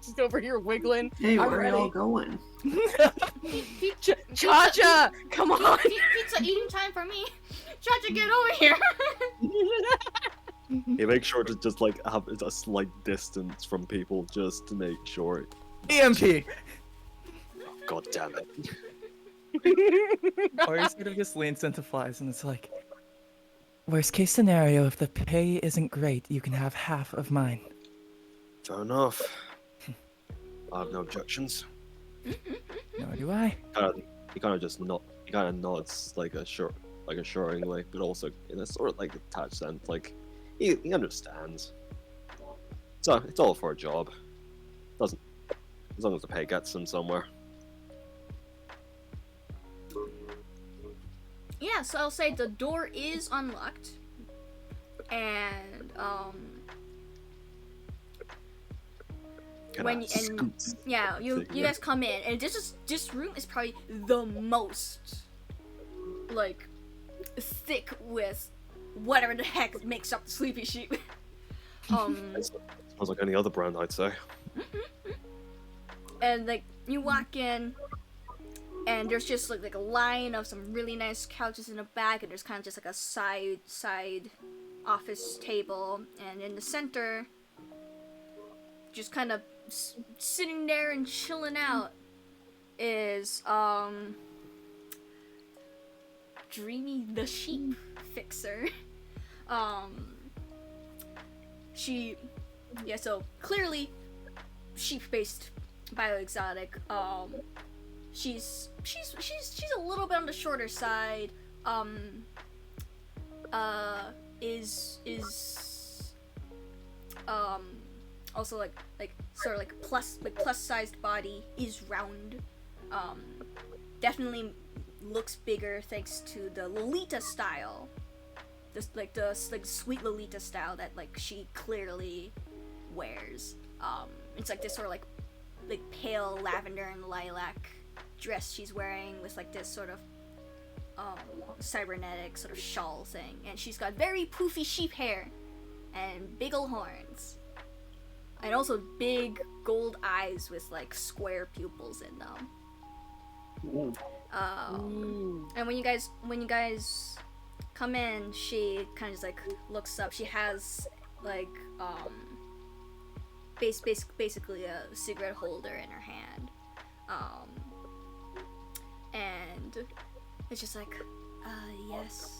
Just over here wiggling. Hey, I'm where are ready. y'all going? Cha-cha! Come on! Pizza eating time for me. Cha-cha, get over here. You make sure to just like have a slight distance from people just to make sure. EMP! God damn it. Or he sort of just leans into Flies and it's like, worst case scenario, if the pay isn't great, you can have half of mine. Fair enough. I have no objections. Nor do I. He kind of nods like assuringly, but also in a sort of like attached sense, like he understands. So it's all for a job. Doesn't, as long as the pay gets him somewhere. Yeah, so I'll say the door is unlocked, and when you guys come in, and this room is probably the most like thick with whatever the heck makes up the sleepy sheep. Smells like any other brand, I'd say. And like you walk in, and there's just like a line of some really nice couches in the back, and there's kind of just like a side office table, and in the center, just kind of sitting there and chilling out, is Dreamy the sheep fixer. So clearly sheep-based bioexotic. She's a little bit on the shorter side. Also like sort of like plus sized body, is round. Definitely looks bigger thanks to the Lolita style. The sweet Lolita style that like she clearly wears. It's like this sort of like pale lavender and lilac dress she's wearing with like this sort of cybernetic sort of shawl thing, and she's got very poofy sheep hair and big ol' horns, and also big gold eyes with like square pupils in them. And when you guys come in, she kind of just like looks up. She has like basically a cigarette holder in her hand, and it's just like, yes,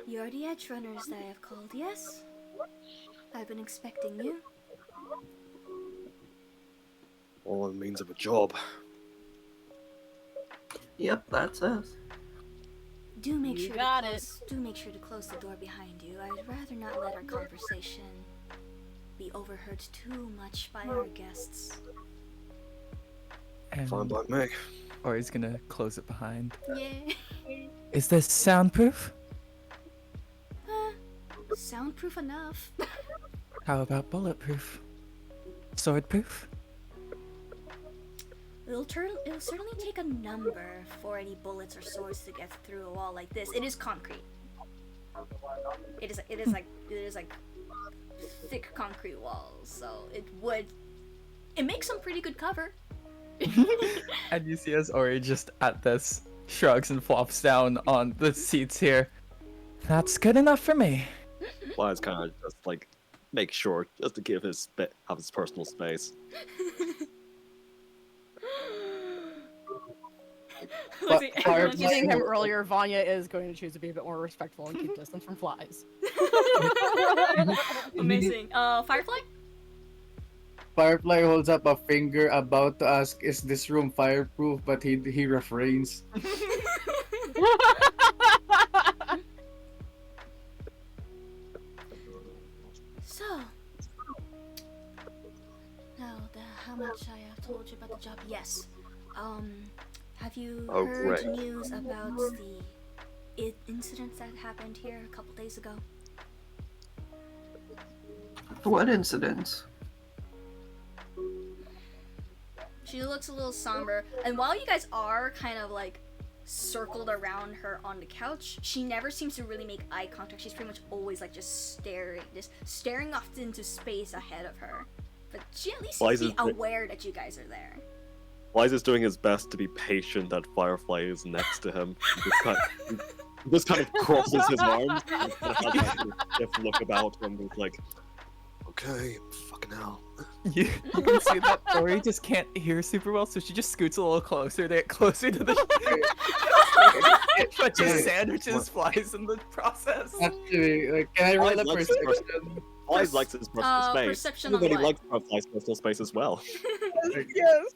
you're the edge runners that I have called. Yes, I've been expecting you. All in means of a job. Yep, that's us. Do make You sure got to it. close, do make sure to close the door behind you. I'd rather not let our conversation be overheard too much by our guests. And Fine by me. Ori's gonna close it behind. Yeah. Is this soundproof? Soundproof enough. How about bulletproof? Swordproof? It'll certainly take a number for any bullets or swords to get through a wall like this. It is concrete. It is like thick concrete walls, so it makes some pretty good cover. And you see as Ori just at this shrugs and flops down on the seats here. That's good enough for me. Fly's kind of just like make sure just to give have his personal space. Using him earlier, Vanya is going to choose to be a bit more respectful and keep distance from flies. Amazing. Firefly? Firefly holds up a finger, about to ask, "Is this room fireproof?" But he refrains. So, now how much I have told you about the job? Yes. Have you Oh, heard great. news about the incidents that happened here a couple days ago? What incidents? She looks a little somber, and while you guys are kind of like circled around her on the couch, she never seems to really make eye contact. She's pretty much always like just staring off into space ahead of her. But she at least seems to be aware that you guys are there. Fly's is doing his best to be patient that Firefly is next to him. He just kind of crosses his arms and kind of has like a stiff look about him. He's like, okay, fucking hell. You can see that Ori just can't hear super well, so she just scoots a little closer to get closer to the but just sandwiches flies in the process. Actually, like, can I roll a perception? Fly likes his personal space. Perception on Everybody what? likes Fly's personal space as well. Yes.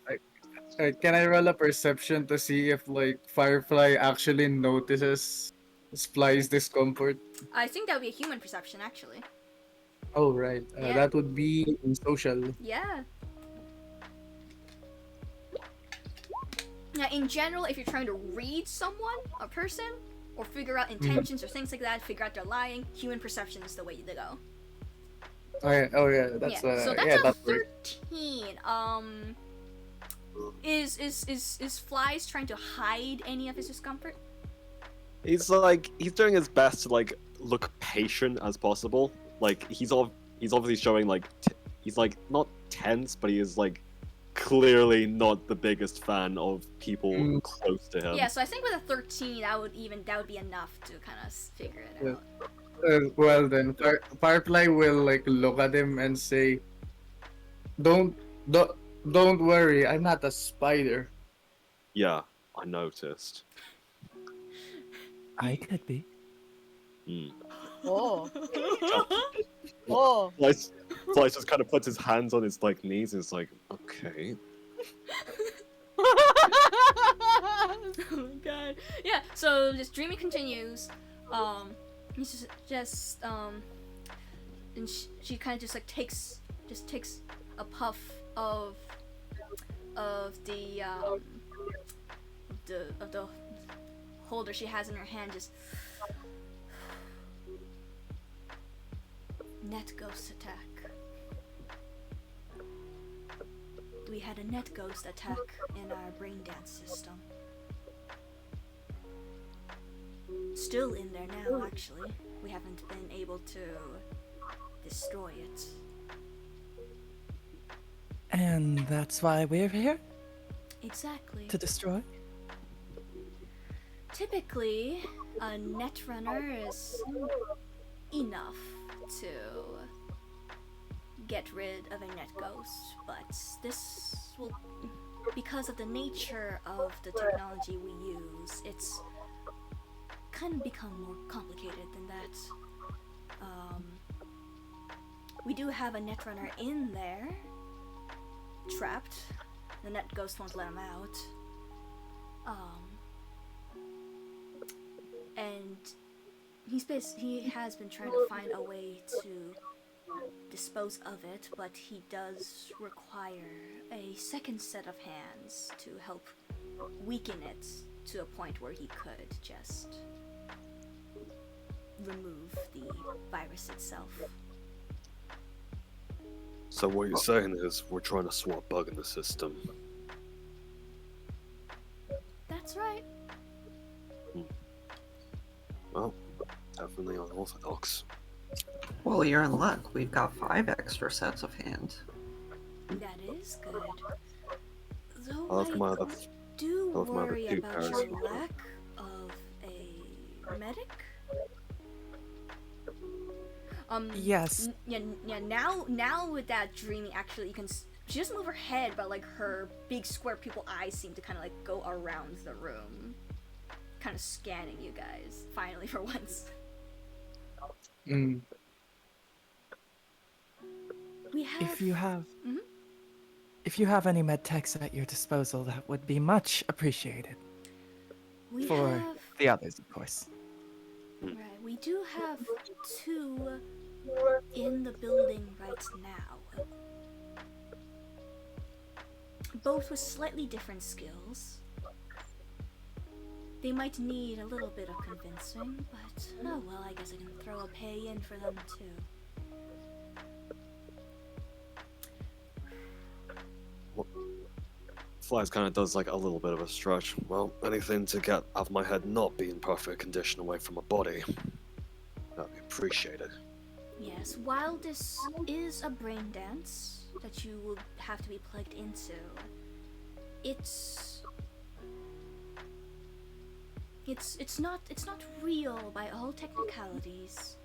Can I roll a perception to see if like Firefly actually notices Fly's discomfort? I think that would be a human perception, actually. Oh right, Yeah. that would be in social. Yeah. Now, in general, if you're trying to read someone, a person, or figure out intentions or things like that, figure out they're lying, human perception is the way to go. Oh yeah, that's yeah. So that's yeah, a that works. 13. Is Flies trying to hide any of his discomfort? He's doing his best to like look patient as possible. Like he's obviously showing like he's like not tense, but he is like clearly not the biggest fan of people close to him. Yeah, so I think with a 13, that would be enough to kind of figure it out. Well then, Firefly will like look at him and say, "Don't worry, I'm not a spider." Yeah, I noticed. I could be. Oh. Oh. Flies just kind of puts his hands on his like knees and is like, okay. Oh my god. Yeah, so this dreaming continues. He's just and she kind of just like takes a puff of the holder she has in her hand, just net ghost attack. We had a net ghost attack in our brain dance system. Still in there now, actually. We haven't been able to destroy it. And that's why we're here? Exactly. To destroy? Typically, a netrunner is enough to get rid of a net ghost, but this will, because of the nature of the technology we use, it's kind of become more complicated than that. We do have a netrunner in there, trapped. The net ghost won't let him out. and he has been trying to find a way to dispose of it, but he does require a second set of hands to help weaken it to a point where he could just remove the virus itself. So what you're saying is we're trying to swap a bug in the system. That's right. Well, definitely unorthodox. Well, you're in luck. We've got 5 extra sets of hands. That is good. Though I'll have to I mind do both my other worry two about pairs. your lack of a medic. Yes. Yeah. Now with that dreaming, actually, you can. She doesn't move her head, but like her big square pupil eyes seem to kind of like go around the room, kind of scanning you guys. Finally, for once. Mm. We have. If you have, Mhm. if you have any med techs at your disposal, that would be much appreciated. We For have. the others, of course. Right. We do have 2 in the building right now. Both with slightly different skills. They might need a little bit of convincing, but oh well, I guess I can throw a pay in for them too. Flies kind of does like a little bit of a stretch. Well, anything to get out of my head not be in perfect condition away from my body. That'd be appreciated. Yes, while this is a brain dance that you will have to be plugged into, it's not real by all technicalities,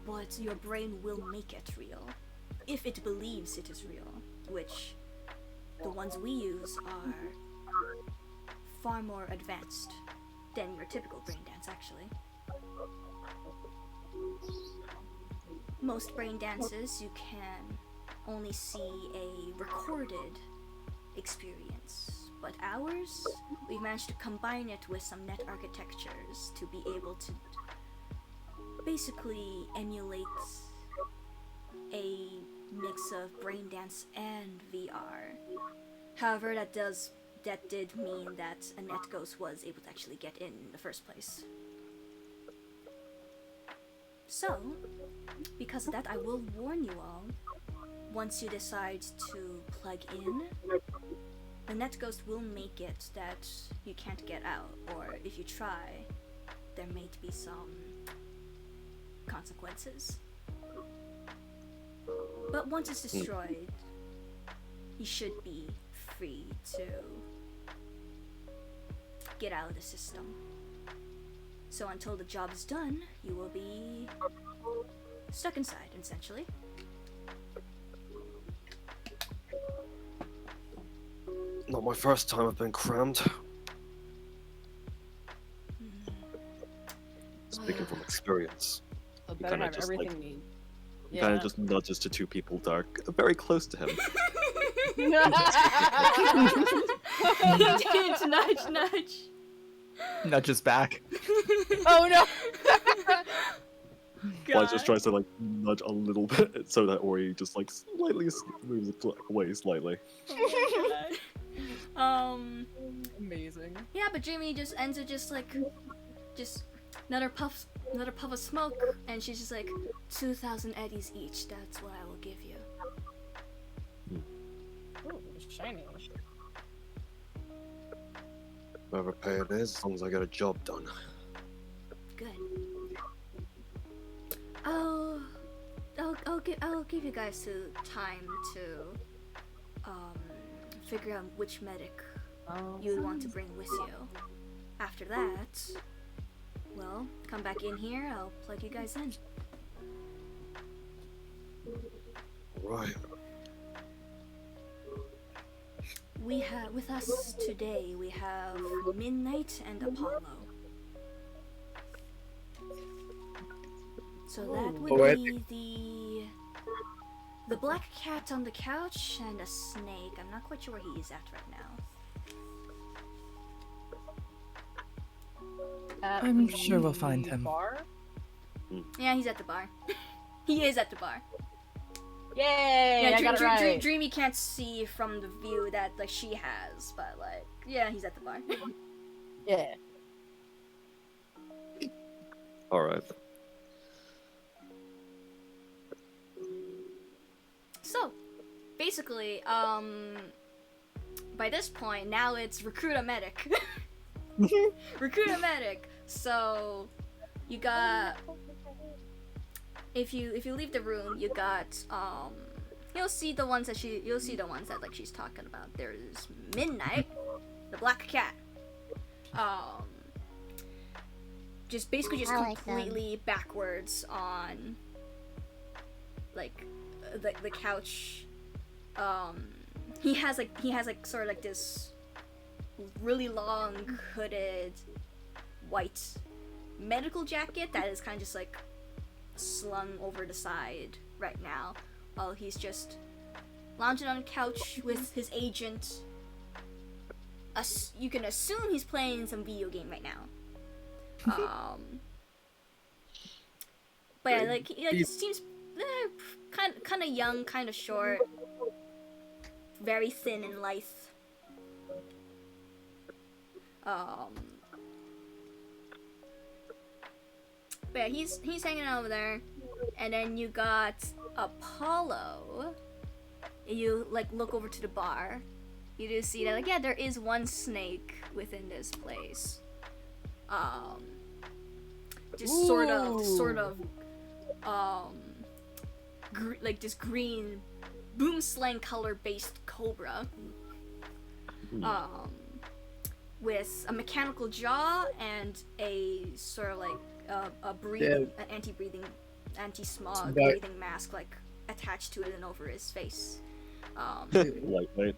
but your brain will make it real if it believes it is real, which the ones we use are far more advanced than your typical brain dance, actually. Most brain dances you can only see a recorded experience, but ours, we've managed to combine it with some net architectures to be able to basically emulate a mix of brain dance and VR. However, that did mean that a net ghost was able to actually get in the first place. So, because of that, I will warn you all, once you decide to plug in, the net ghost will make it that you can't get out, or if you try, there may be some consequences. But once it's destroyed, you should be free to get out of the system. So until the job is done, you will be stuck inside, essentially. Not my first time I've been crammed. Speaking from experience. So You better kinda have just, everything like, we need. He kind of just nudges to 2 people that are very close to him. Nudge, nudge. Nudges back. Oh no! Flies just tries to like nudge a little bit so that Ori just like slightly moves away slightly. Amazing. Yeah, but Jamie just ends it just another puff of smoke, and she's just like, 2,000 eddies each, that's what I will give you. Ooh, shiny. Whatever pay it is, as long as I get a job done. Good. I'll give you guys some time to figure out which medic you would want to bring with you. After that, well, come back in here, I'll plug you guys in. Right. We have, with us today, we have Midnight and Apollo. So that would be the black cat on the couch and a snake. I'm not quite sure where he is at right now. At I'm sure we'll the find him. Bar? Yeah, he's at the bar. He is at the bar. Yay! Yeah, I got it right. Dreamy can't see from the view that like she has, but like, yeah, he's at the bar. Yeah. All right. So, basically, by this point, now it's recruit a medic. Recruit a medic. So, you got. If you leave the room, you got you'll see the ones that like she's talking about. There's Midnight, the black cat. Just basically just I like completely backwards on like the couch. He has like sort of like this really long hooded white medical jacket that is kind of just like slung over the side right now, while he's just lounging on a couch with his agent. You can assume he's playing some video game right now. But yeah, like he seems kind of young, kind of short, very thin and lithe. But yeah, he's hanging out over there, and then you got Apollo. You like look over to the bar. You do see that like, yeah, there is one snake within this place. Just sort of like this green boom slang color based cobra. With a mechanical jaw and a sort of like a breathing, an anti-smog breathing mask like attached to it and over his face. Lightweight.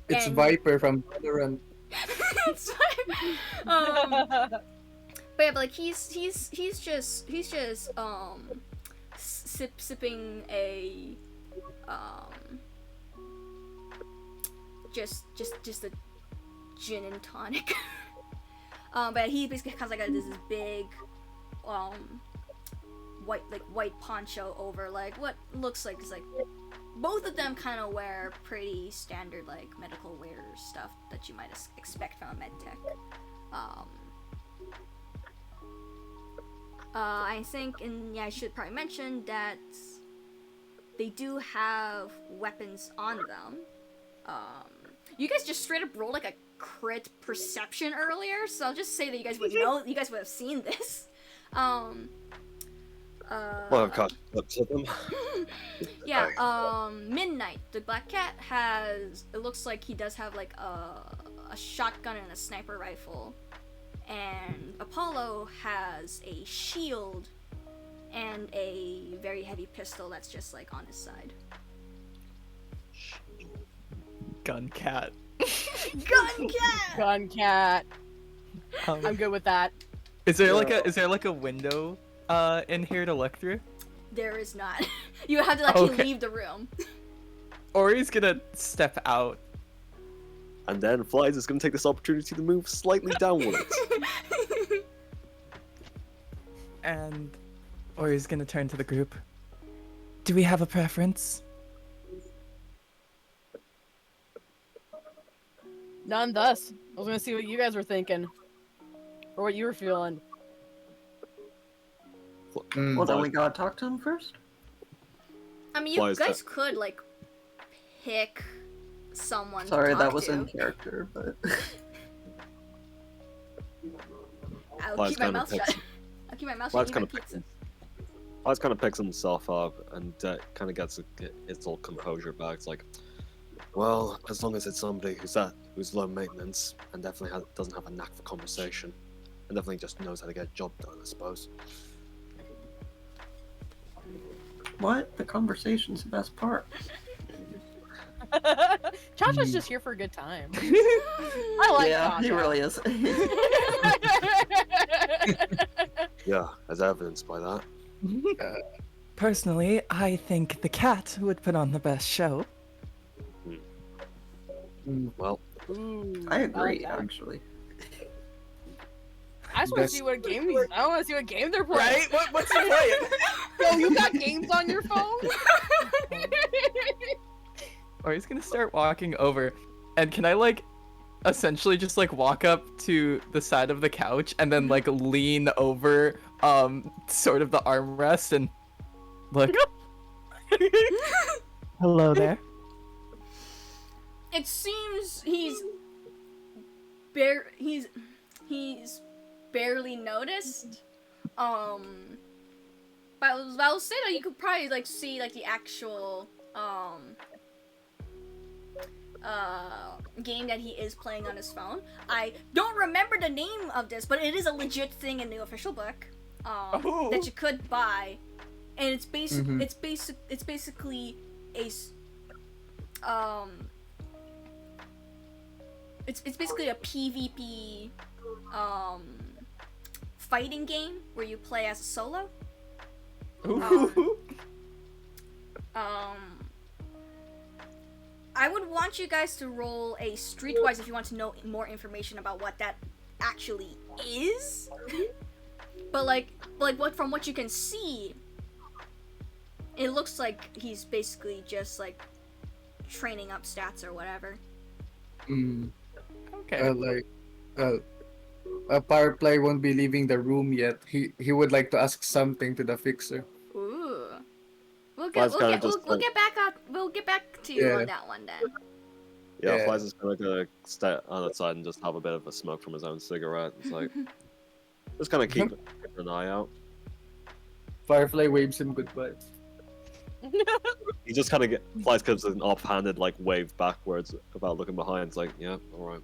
It's Viper from Valorant. It's Viper. But yeah, but like he's just sipping a just a gin and tonic. But he basically has like this big white poncho over like what looks like is like both of them kind of wear pretty standard like medical wear stuff that you might expect from a med tech. I think, and yeah, I should probably mention that they do have weapons on them. You guys just straight up rolled like a crit perception earlier, so I'll just say that you guys would know, you guys would have seen this. Well, I've caught clips of them. Yeah, Midnight, the black cat, has, it looks like he does have like a shotgun and a sniper rifle. And Apollo has a shield and a very heavy pistol that's just like on his side. Gun cat. Gun cat! Gun cat. I'm good with that. Is there like a window in here to look through? There is not. You have to actually leave the room. Ori's gonna step out. And then Flies is going to take this opportunity to move slightly downwards. And Ori's gonna turn to the group. Do we have a preference? None thus. I was gonna see what you guys were thinking. Or what you were feeling. Well, then we gotta talk to him first. I mean, you guys could like pick someone. Sorry, to talk that was to. in character, but I'll keep my mouth shut. I'll keep my mouth shut. Eat my pizza. Flies kind of picks himself up and kind of gets its old composure back. It's like, well, as long as it's somebody who's low maintenance and definitely doesn't have a knack for conversation, and definitely just knows how to get a job done, I suppose. what? The conversation's the best part. Cha-Cha's just here for a good time. I like Yeah, he Cha-Cha. really is. Yeah, as evidenced by that. Personally, I think the cat would put on the best show. Well, Ooh, I agree, like that. actually. I just want to That's- see what game these. I want to see what game they're playing. Right? What's he playing? Yo, you got games on your phone? Or he's gonna start walking over, and can I like essentially just like walk up to the side of the couch and then like lean over sort of the armrest and look. Hello there. It seems he's barely noticed. But I'll say that you could probably like see like the actual game that he is playing on his phone. I don't remember the name of this, but it is a legit thing in the official book that you could buy, and it's basically a it's basically a PvP fighting game where you play as a solo. I would want you guys to roll a Streetwise if you want to know more information about what that actually is. But from what you can see, it looks like he's basically just like training up stats or whatever. Okay. Power Play won't be leaving the room yet. He would like to ask something to the fixer. Ooh. We'll Fly's kinda just like- get back up. We'll get back to you Yeah. on that one then. Yeah, Yeah. Fly's just gonna stay on the side and just have a bit of a smoke from his own cigarette. It's like, just kind of keep an eye out. Firefly waves him goodbye. He just kind of Fly's gives an offhanded like wave backwards about looking behind. It's like, yeah, all right.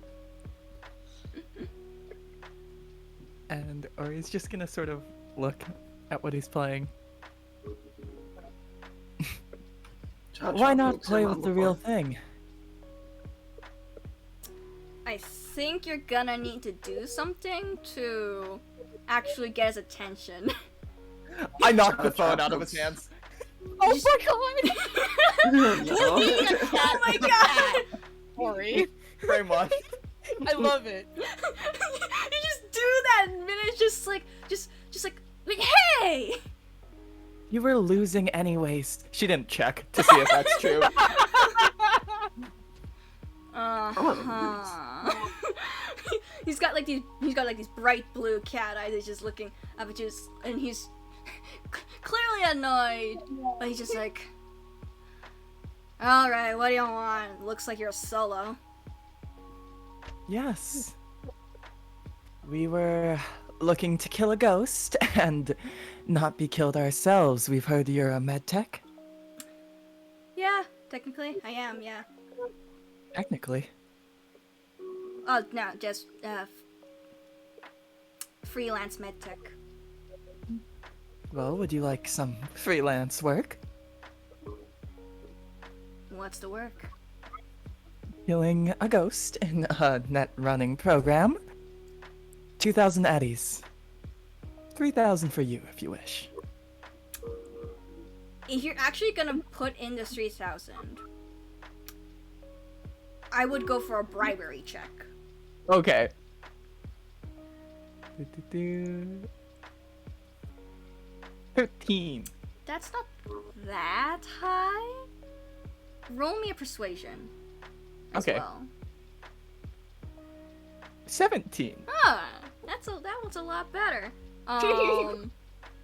And Ori's just gonna sort of look at what he's playing. Why not play with the real thing? I think you're gonna need to do something to actually get his attention. I knocked the phone out of his hands. Oh my god! Oh my god! Sorry. Very much. I love it. You just do that and it's just like hey! You were losing anyways. She didn't check to see if that's true. He's got like these bright blue cat eyes. He's just looking up at you, and he's clearly annoyed. But he's just like, all right, what do you want? Looks like you're a solo. Yes. We were looking to kill a ghost and not be killed ourselves. We've heard you're a medtech. Yeah, technically, I am. Yeah. Technically. Oh no, just freelance medtech. Well, would you like some freelance work? What's the work? Killing a ghost in a net running program. 2,000 eddies. 3,000 for you if you wish. If you're actually gonna put in the 3,000, I would go for a bribery check. Okay. 13. That's not that high. Roll me a persuasion. As Okay. Well. 17. Ah, that one's a lot better.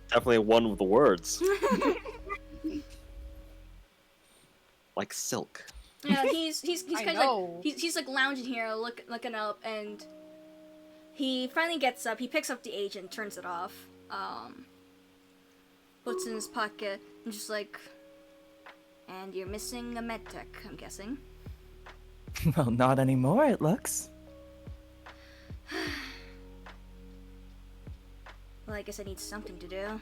Definitely one of the words. Like silk. Yeah, he's I kind of know. like he's like lounging here, looking up, and he finally gets up. He picks up the agent, turns it off. Puts it in his pocket, and just like, and you're missing a medtech, I'm guessing. Well, not anymore, it looks. Well, I guess I need something to do.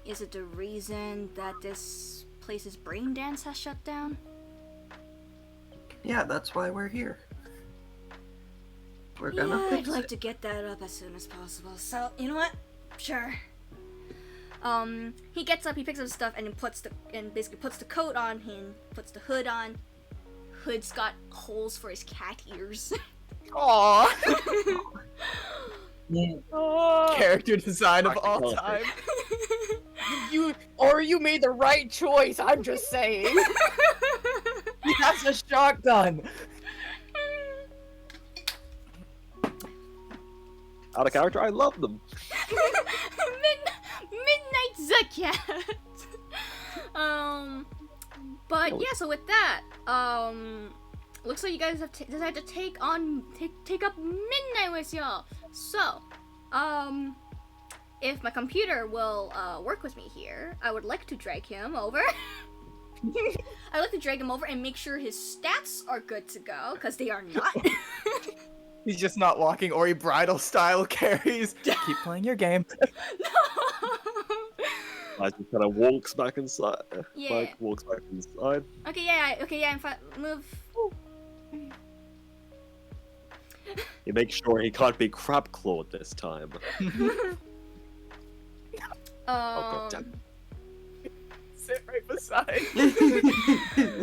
Is it the reason that this place's brain dance has shut down? Yeah, that's why we're here. We're gonna Yeah, I'd fix like it. to get that up as soon as possible. So, you know what? Sure. He gets up, he picks up his stuff, and basically puts the coat on him, puts the hood on. Hood's got holes for his cat ears. Aww. Character design of all Practicality. time. You made the right choice. I'm just saying. He has a shotgun. Out of character, I love them. Midnight Zakat. But yeah, so with that, looks like you guys have decided to take up Midnight with y'all. So, if my computer will work with me here, I would like to drag him over. I'd like to drag him over and make sure his stats are good to go, because they are not. He's just not walking Ori Bridal style carries. Keep playing your game. I just kind of walks back inside. Yeah. Mike walks back inside. Okay, yeah, I'm fine. Move. He makes sure he can't be crab clawed this time. God damn. Sit right beside.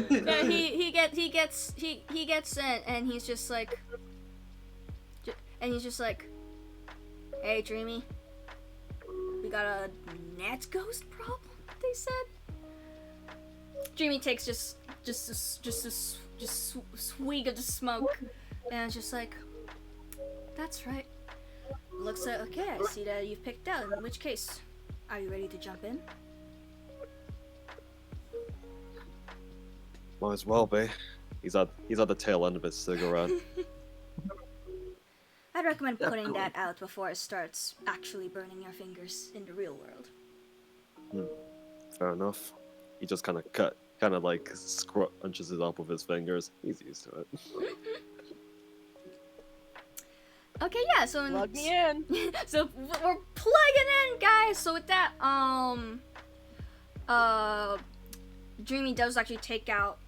Yeah, he gets in, and he's just like, hey, Dreamy, we got a net ghost problem. They said. Dreamy takes just a swig of the smoke, and it's just like, that's right. Looks like okay. I see that you've picked out. In which case, are you ready to jump in? Might as well be. He's at the tail end of his cigarette. I'd recommend putting that out before it starts actually burning your fingers in the real world. Fair enough. He just kind of like scrunches it up with his fingers. He's used to it. Okay, yeah. So Plug me in. so we're plugging in, guys. So with that, Dreamy does actually take out,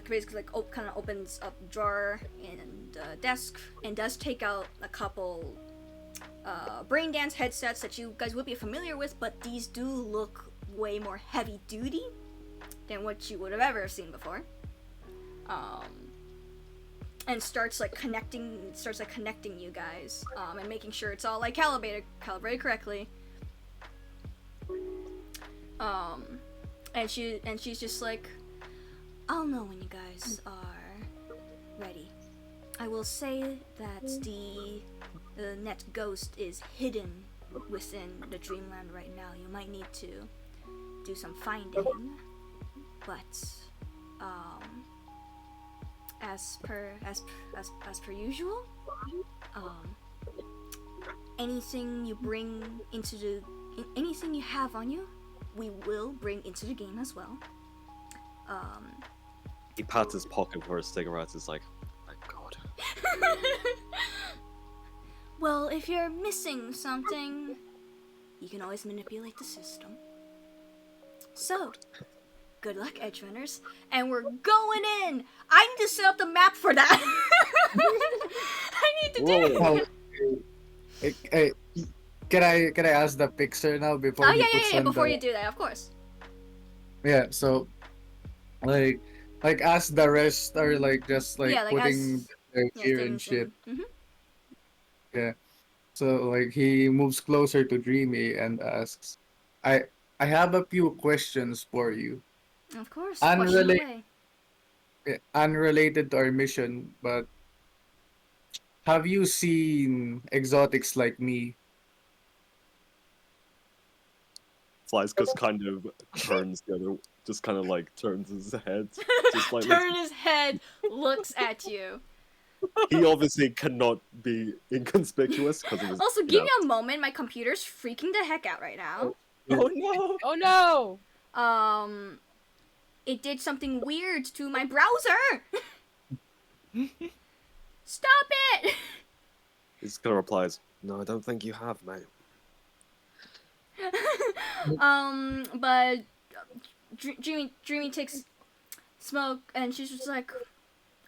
basically like kind of opens up a drawer and desk and does take out a couple brain dance headsets that you guys would be familiar with, but these do look way more heavy duty than what you would have ever seen before. And starts connecting you guys, and making sure it's all like calibrated correctly. And she's just like, I'll know when you guys are ready. I will say that the net ghost is hidden within the dreamland right now. You might need to do some finding, but as per usual, anything you bring into anything you have on you, we will bring into the game as well. He pats his pocket for his cigarettes. It's like, thank God. Well, if you're missing something, you can always manipulate the system. So, good luck, edge runners, and we're going in. I need to set up the map for that. I need to do it. Hey, can I ask the picture now before Oh he yeah, puts yeah. on Before the... you do that, of course. Yeah, so like as the rest are just Yeah, like putting as- their Yeah, gear and things shit. and- Yeah. So he moves closer to Dreamy and asks, I have a few questions for you. Of course. Unrelated- Question away. Unrelated to our mission, but have you seen exotics like me? Flies just kind of turns the other, just kind of like turns his head. Just like Turn his head, looks at you. he obviously cannot be inconspicuous because of his. Also, you give know. me a moment. My computer's freaking the heck out right now. Oh no. Oh no! It did something weird to my browser. Stop it! He's gonna replies, "No, I don't think you have, mate." But Dreamy takes smoke, and she's just like,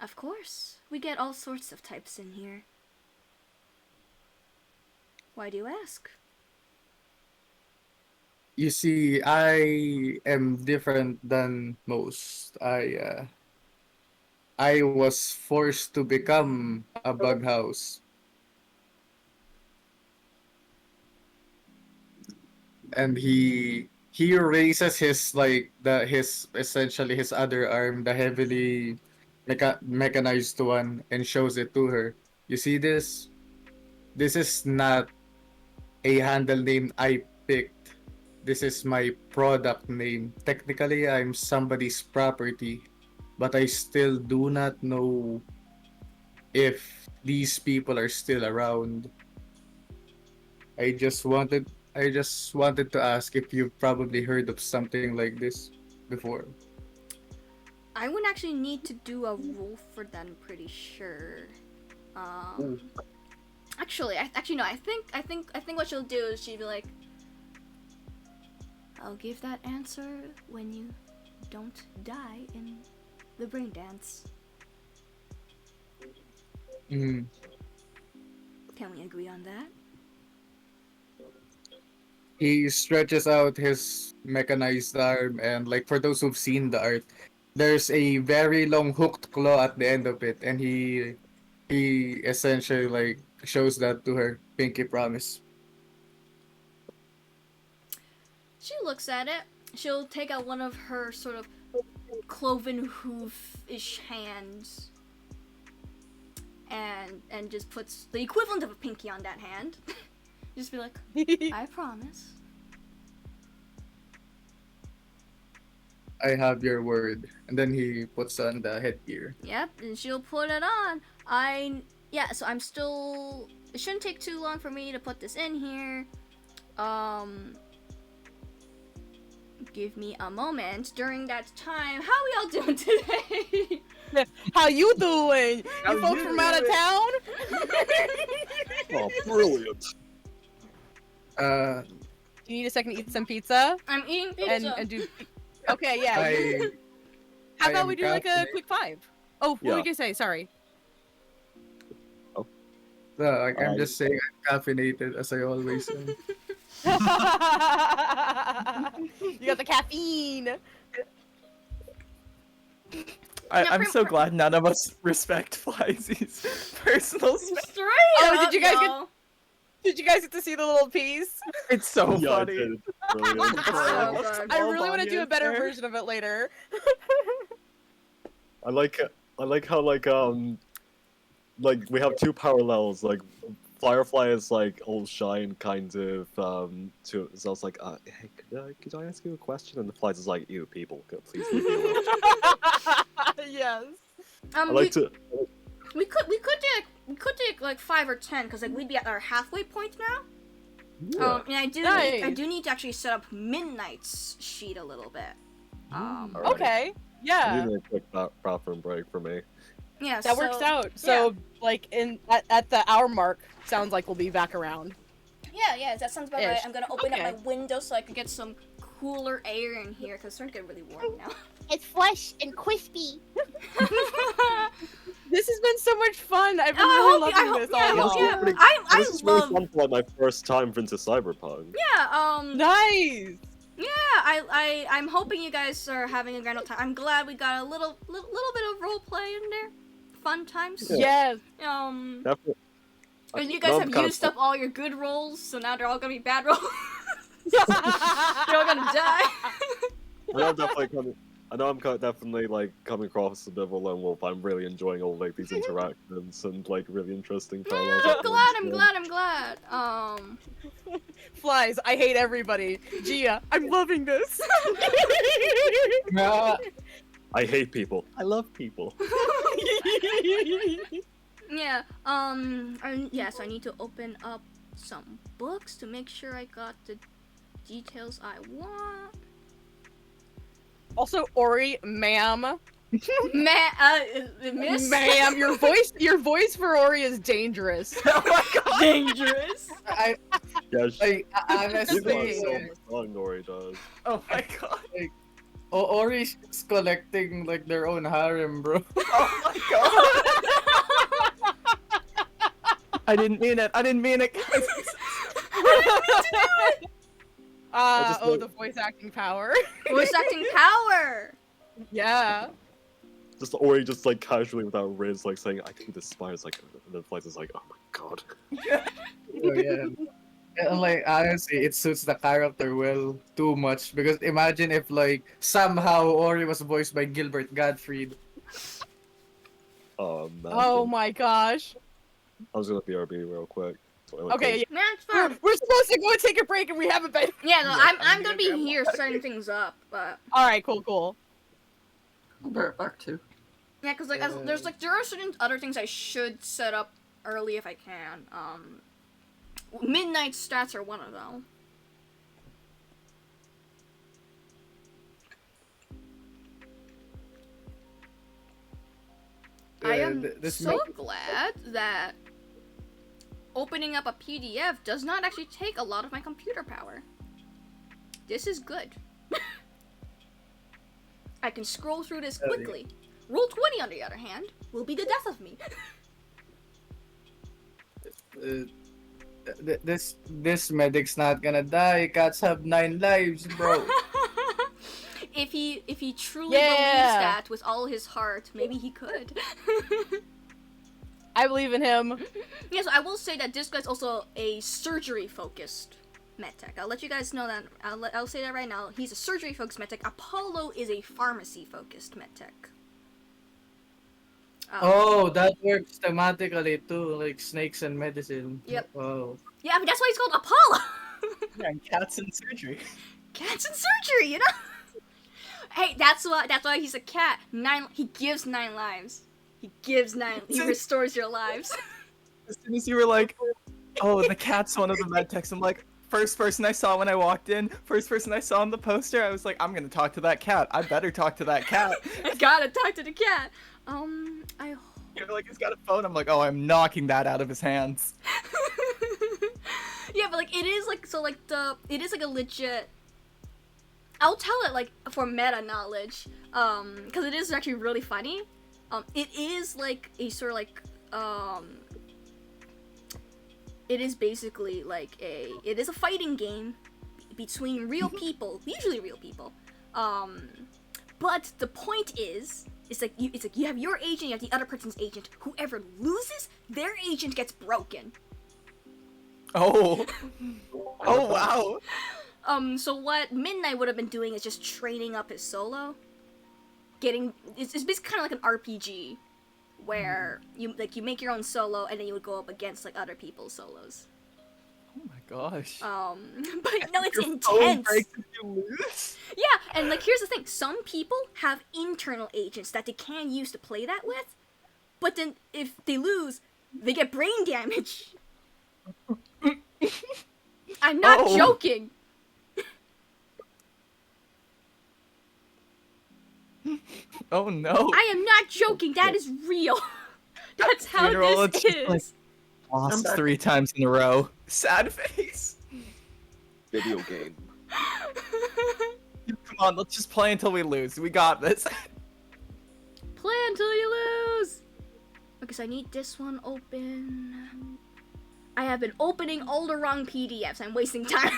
of course, we get all sorts of types in here. Why do you ask? You see, I am different than most. I was forced to become a bug house. and he raises his like his essentially his other arm, the heavily mechanized one, and shows it to her. You see this? This is not a handle name I picked. This is my product name. Technically, I'm somebody's property, but I still do not know if these people are still around. I just wanted to ask if you've probably heard of something like this before. I would actually need to do a roll for that. I'm pretty sure. Actually, no. I think what she'll do is she'll be like, "I'll give that answer when you don't die in the brain dance." Mm. Can we agree on that? He stretches out his mechanized arm, and like for those who've seen the art, there's a very long hooked claw at the end of it, and he essentially like shows that to her. Pinky promise. She looks at it. She'll take out one of her sort of cloven hoof-ish hands and just puts the equivalent of a pinky on that hand. Just be like, I promise. I have your word. And then he puts on the headgear. Yep, and she'll put it on. So I'm still. It shouldn't take too long for me to put this in here. Give me a moment. During that time, how we all doing today? How you doing? How You folks you from out of doing? town? Oh, brilliant! Uh, Do you need a second to eat some pizza? I'm eating pizza. And do. Okay, yeah. How I about am we do like a caffeinated. quick 5? Oh, what Yeah. did you say? Sorry. I'm just saying I'm caffeinated as I always am. You got the caffeine. I'm so glad none of us respect Flyzy's personal space. Straight Oh, up, did you guys get- y'all. Did you guys get to see the little piece? It's so Yeah, I funny. did. Brilliant. So good. I All really want to do a Vanya's better there. version of it later. I like how like we have two parallels. Like Firefly is like all shy and kind of to so I was like, hey, could I ask you a question? And the Flies is like, you people, please leave me alone. Yes. I like to. We could do like 5 or 10 because like we'd be at our halfway point now. Yeah. And I Nice. do need to actually set up Midnight's sheet a little bit. Alright. Okay. I Yeah. need a quick bathroom break for me. Yeah, That works out. So, like, at the hour mark, sounds like we'll be back around. Yeah, that sounds about right. Ish. I'm gonna open up Okay. my window so I can get some cooler air in here because it's starting to get really warm now. It's fresh and crispy. This has been so much fun. I've been I really hope- loving this. yeah, all I hope- y'all. yeah. I This is really love. fun for like my first time into Cyberpunk. Yeah. Nice. Yeah. I'm hoping you guys are having a grand old time. I'm glad we got a little bit of role play in there. Fun times. Yeah. Yes. Definitely. And you guys No, I'm have kinda used up all your good rolls, so now they're all gonna be bad rolls. You're all gonna die. I know I'm definitely like coming across a bit of a lone wolf. I'm really enjoying all like these interactions and like really interesting parallels. I'm glad. Flies. I hate everybody. Gia, I'm loving this. I hate people. I love people. Yeah. So I need to open up some books to make sure I got the details I want. Also, Ori, ma'am. Miss? Ma'am, your voice for Ori is dangerous. Oh my god. Dangerous. Yeah, Like she's got honestly, so much fun, Nori does. Oh my god. Ori's collecting like their own harem, bro. Oh my god. I didn't mean it. Guys. just like- The voice acting power. Voice acting power. Yeah. Just Ori just like casually without Riz like saying, I think this spider's like, and then Flies is like, oh my god. Oh, yeah. And like honestly, it suits the character well too much because imagine if like somehow Ori was voiced by Gilbert Gottfried. Oh man. Oh my gosh. I was gonna BRB real quick. So I went Okay, crazy. Man, it's we're, fine. we're supposed to go and take a break and we haven't been. Yeah, no, Yes, I'm I'm gonna gonna be grab here water. setting things up, but Alright, cool. I'll be right back too. yeah, because like there's like there are certain other things I should set up early if I can. Midnight stats are one of them. I am this so glad that opening up a PDF does not actually take a lot of my computer power. This is good. I can scroll through this Oh, yeah. quickly. Roll 20, on the other hand, will be the death of me. This medic's not gonna die. Cats have 9 lives, bro. If he truly believes Yeah. that with all his heart, maybe he could. I believe in him. Yes, I will say that this guy's also a surgery-focused medtech. I'll let you guys know that. I'll say that right now. He's a surgery-focused medtech. Apollo is a pharmacy-focused medtech. Oh, that works thematically too, like snakes and medicine. Yep. Wow. Yeah, I mean, that's why he's called Apollo. Yeah, and cats in surgery. Cats in surgery, you know. Hey, that's why he's a cat. He gives 9 lives. He gives 9. He restores your lives. As soon as you were like, oh, the cat's one of the med techs, I'm like, first person I saw when I walked in, first person I saw on the poster, I was like, I'm gonna talk to that cat. I better talk to that cat. I gotta talk to the cat. I. You're like, he's got a phone. I'm like, oh, I'm knocking that out of his hands. Yeah, but like it is like so like it is like a legit. I'll tell it like for meta knowledge, because it is actually really funny. It is like a sort of like it is basically like it is a fighting game between real people, usually real people. But the point is like you have your agent, you have the other person's agent. Whoever loses, their agent gets broken. Oh. Oh, wow. So what Midnight would have been doing is just training up his solo. It's basically kind of like an RPG, where you make your own solo and then you would go up against like other people's solos. Oh my gosh. But no, it's Your phone intense. breaks if you lose? Yeah, and like here's the thing: some people have internal agents that they can use to play that with, but then if they lose, they get brain damage. I'm not Oh. joking. Oh no. I am not joking. That is real. That's how Funeral, this it's just like- is. Lost back. 3 times in a row. Sad face. Video game. Come on, let's just play until we lose. We got this. Play until you lose. Okay, so I need this one open. I have been opening all the wrong PDFs. I'm wasting time.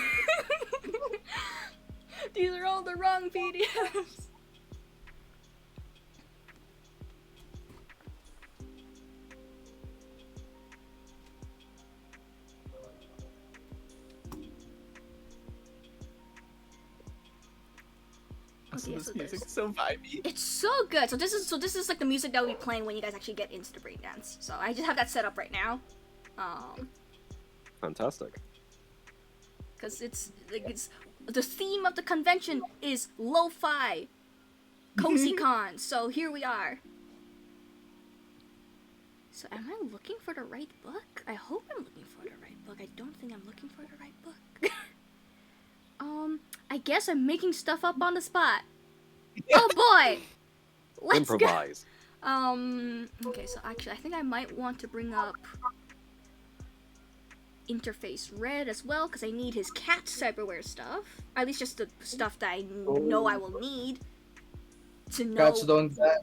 These are all the wrong PDFs. Listen, Okay, this so music there's- is so vibey. It's so good. So this is like the music that will be playing when you guys actually get into the breakdance. So I just have that set up right now. Fantastic. Because it's the theme of the convention is lo-fi, Cozycon. So here we are. So am I looking for the right book? I hope I'm looking for the right book. I don't think I'm looking for the right book. I guess I'm making stuff up on the spot. Oh boy! Let's go. Improvise. Okay, so actually I think I might want to bring up Interface Red as well, because I need his cat cyberware stuff. At least just the stuff that I know I will need to know. Cats don't die.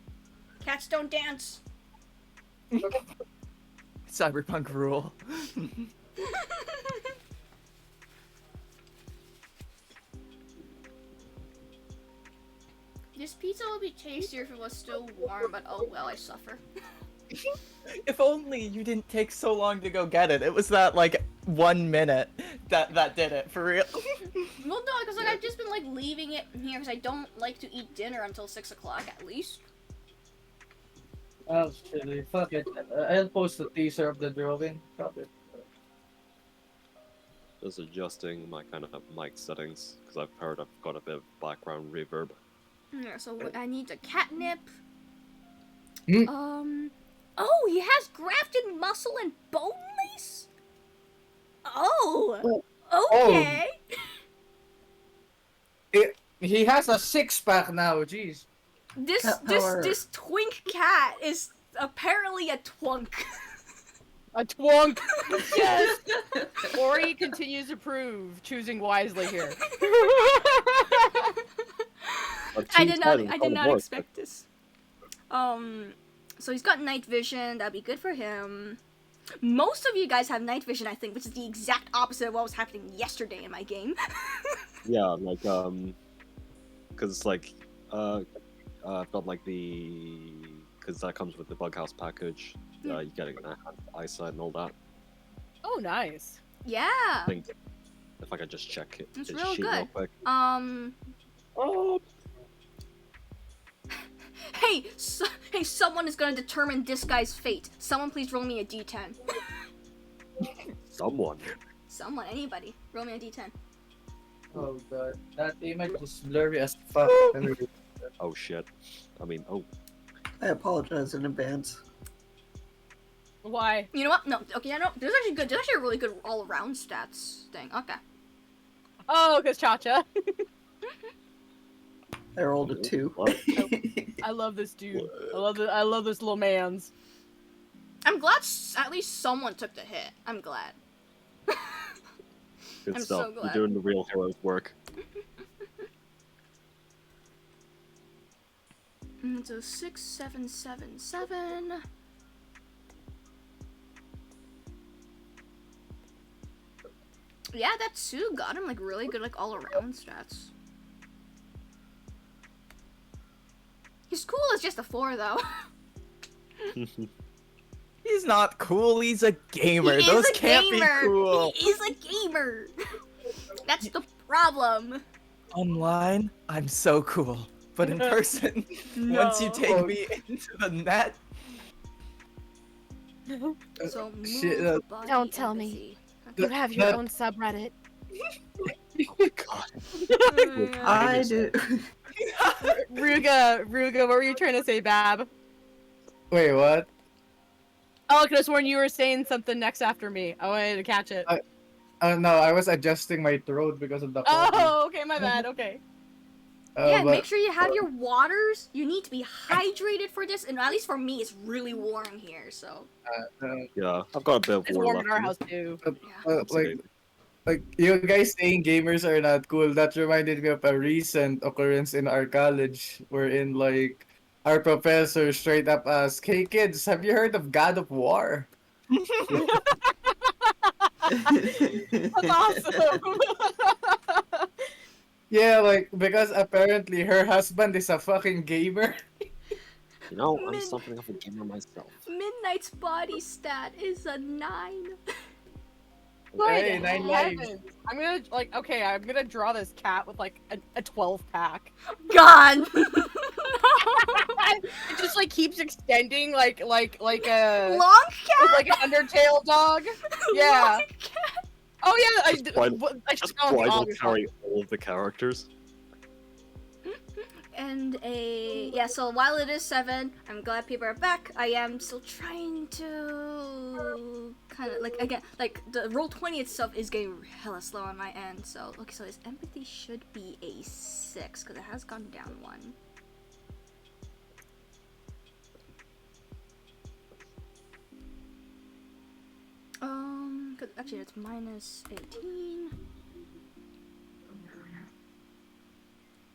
Cats don't dance. Cyberpunk rule. This pizza would be tastier if it was still warm, but oh well, I suffer. If only you didn't take so long to go get it. It was that like 1 minute that did it for real. Well, no, because like I've just been like leaving it here because I don't like to eat dinner until 6 o'clock at least. Actually, fuck it. I'll post a teaser of the drawing. Fuck it. Just adjusting my kind of mic settings because I've heard I've got a bit of background reverb. Yeah, so I need the catnip. Hmm. Oh, he has grafted muscle and bone lace? Oh, okay. He has a 6-pack now, jeez. Cat power. This twink cat is apparently a twunk. A twunk. Yes. Ori continues to prove, choosing wisely here. I did not expect this. So he's got night vision. That'd be good for him. Most of you guys have night vision, I think, which is the exact opposite of what was happening yesterday in my game. Yeah, like because like I've got like because that comes with the bug house package. You get enhanced eyesight and all that. Oh, nice. Yeah. I think if I could just check it, It's his real sheet good. real quick. Oh, Hey, hey, someone is gonna determine this guy's fate. Someone please roll me a d10. Someone. Someone, anybody. Roll me a d10. oh god. That image is blurry as fuck. Oh shit. I mean, oh. I apologize in advance. Why? You know what? No, okay, yeah, no. There's actually good. There's actually a really good all-around stats thing. Okay. Oh, because Cha-Cha. I rolled a 2. What? I love this dude. I love this little man's. I'm glad at least someone took the hit. I'm glad. Good I'm stuff. so glad. You're doing the real hero's work. So 6, 7, 7, 7. Yeah, that Sue got him like really good like all-around stats. He's cool as just a 4 though. He's not cool, he's a gamer. He Those is a can't gamer. be cool. He is a gamer. That's the problem. Online, I'm so cool. But in person, once you No. take me into the net, So move Shit, the body Don't tell me. empathy. You have your That- own subreddit. God. I do. Ryuga, what were you trying to say, Bab? Wait, what? Oh, I could have sworn you were saying something next after me. I wanted to catch it. No, I was adjusting my throat because of the coffee. Oh, okay, my bad. Okay. Yeah, but- make sure you have your waters. You need to be hydrated for this, and at least for me, it's really warm here. So Yeah, I've got a bit of It's war warm left. in our in me. house too. yeah. Like you guys saying gamers are not cool. That reminded me of a recent occurrence in our college, wherein like our professor straight up asked, "Hey kids, have you heard of God of War?" That's awesome. Yeah, like because apparently her husband is a fucking gamer. You know, I'm Min- something of a gamer myself. Midnight's body stat is a 9. Hey, 9 lives. Heavens. I'm gonna draw this cat with like a 12 pack. God. It just like keeps extending like a Long cat. like an Undertale dog. Yeah. Long cat. Oh yeah. I Just found the Pride will obvious carry all of the characters. And so while it is 7, I'm glad people are back. I am still trying to kind of like again like the roll 20 itself is getting hella slow on my end. So okay, so his empathy should be a 6 because it has gone down 1. Cause actually it's minus 18.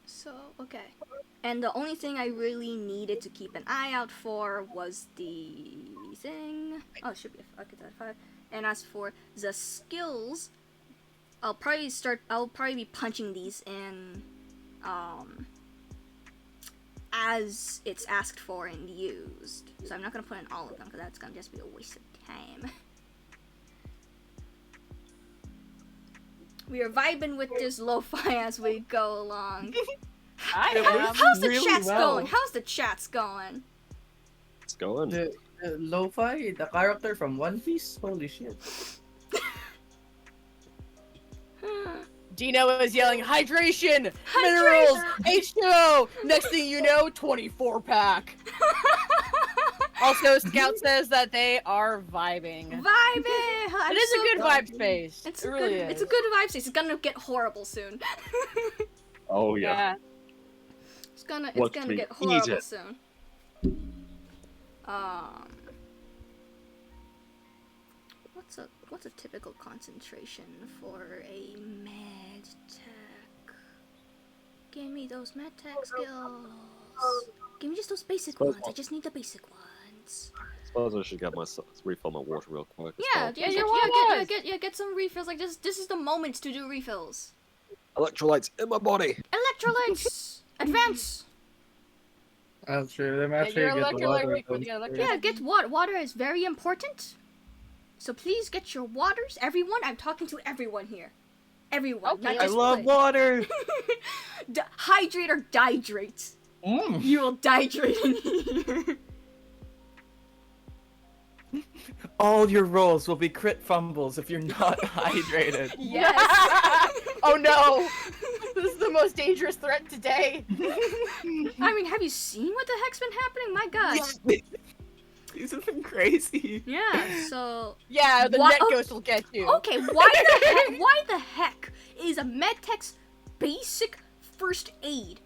So, okay. And the only thing I really needed to keep an eye out for was the thing. Oh, it should be a 5. And as for the skills, I'll probably be punching these in as it's asked for and used. So I'm not gonna put in all of them because that's gonna just be a waste of time. We are vibing with this lo-fi as we go along. How's the really chats well. going? How's the chats going? It's going. The lo-fi, the character from One Piece. Holy shit! Dino is yelling, hydration! Minerals! H2O! Next thing you know, 24-pack. Also, Scout says that they are vibing. Vibing! It is a good vibe space. It's It a really good, is. it's a good vibe space. It's gonna get horrible soon. Oh yeah. It's gonna Watch me get eat horrible it. soon. What's a typical concentration for a med tech? Give me those med tech skills. Give me just those basic Suppose ones. I just need the basic ones. Suppose I should get refill my water real quick. Yeah, Yeah, your water get some refills. Like this is the moment to do refills. Electrolytes in my body. Electrolytes, advance. Actually, I'm Yeah, actually your get electrolyte water. liquid, yeah, electrolyte. Yeah, get water. Water is very important. So please get your waters, everyone. I'm talking to everyone here. Everyone, Okay. not I just love play. water. Hydrate or dihydrate. You will dihydrate in here. All your rolls will be crit fumbles if you're not hydrated. Yes. Oh no! This is the most dangerous threat today. I mean, have you seen what the heck's been happening? My God. These have been crazy. Yeah. So. Yeah, the What- net oh, ghost will get you. Okay. Why the heck is a medtech's basic first aid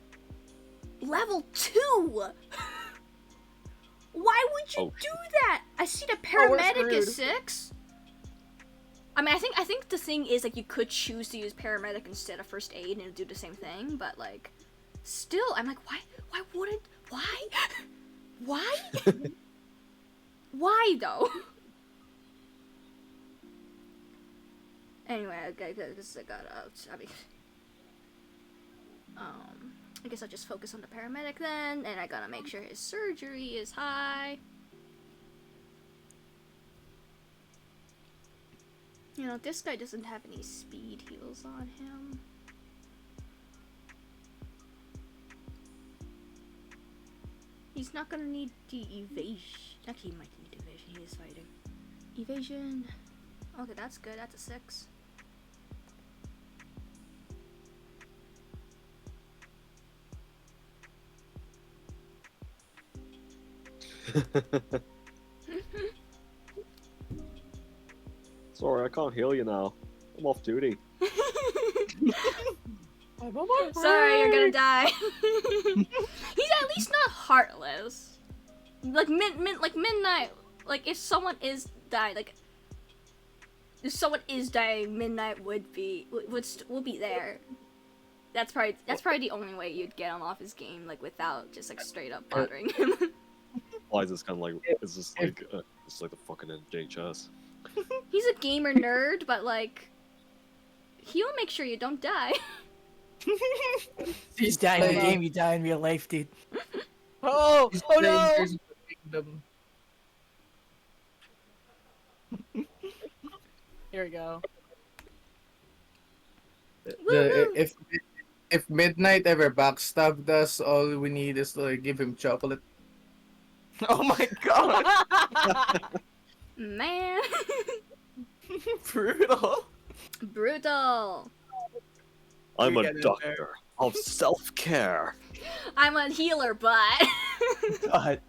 level 2? Why would you Oh. do that? I see the Oh, we're paramedic is screwed. 6. I mean, I think the thing is like you could choose to use paramedic instead of first aid and it'll do the same thing, but like, still, I'm like, why wouldn't, why, why though? Anyway, I guess I got out. I mean, I guess I'll just focus on the paramedic then, and I gotta make sure his surgery is high. You know, this guy doesn't have any speed heals on him. He's not gonna need the evasion. Actually, he might need evasion. He is fighting. Evasion. Okay, that's good. That's a 6. Sorry, I can't heal you now. I'm off duty. Sorry, you're gonna die. He's at least not heartless. Like midnight. Like if someone is dying, midnight would be there. That's probably the only way you'd get him off his game, like without just like straight up bothering him. Why is this kind of like? Is this like? It's like the fucking NHS. He's a gamer nerd, but like he'll make sure you don't die. He's dying in the game, you die in real life, dude. Oh! He's Oh playing no! Tears of the Kingdom. Here we go. If Midnight ever backstabbed us, all we need is to like, give him chocolate. Oh my god. Man. Brutal. Brutal. I'm We a get in doctor of self-care. I'm a healer, but God.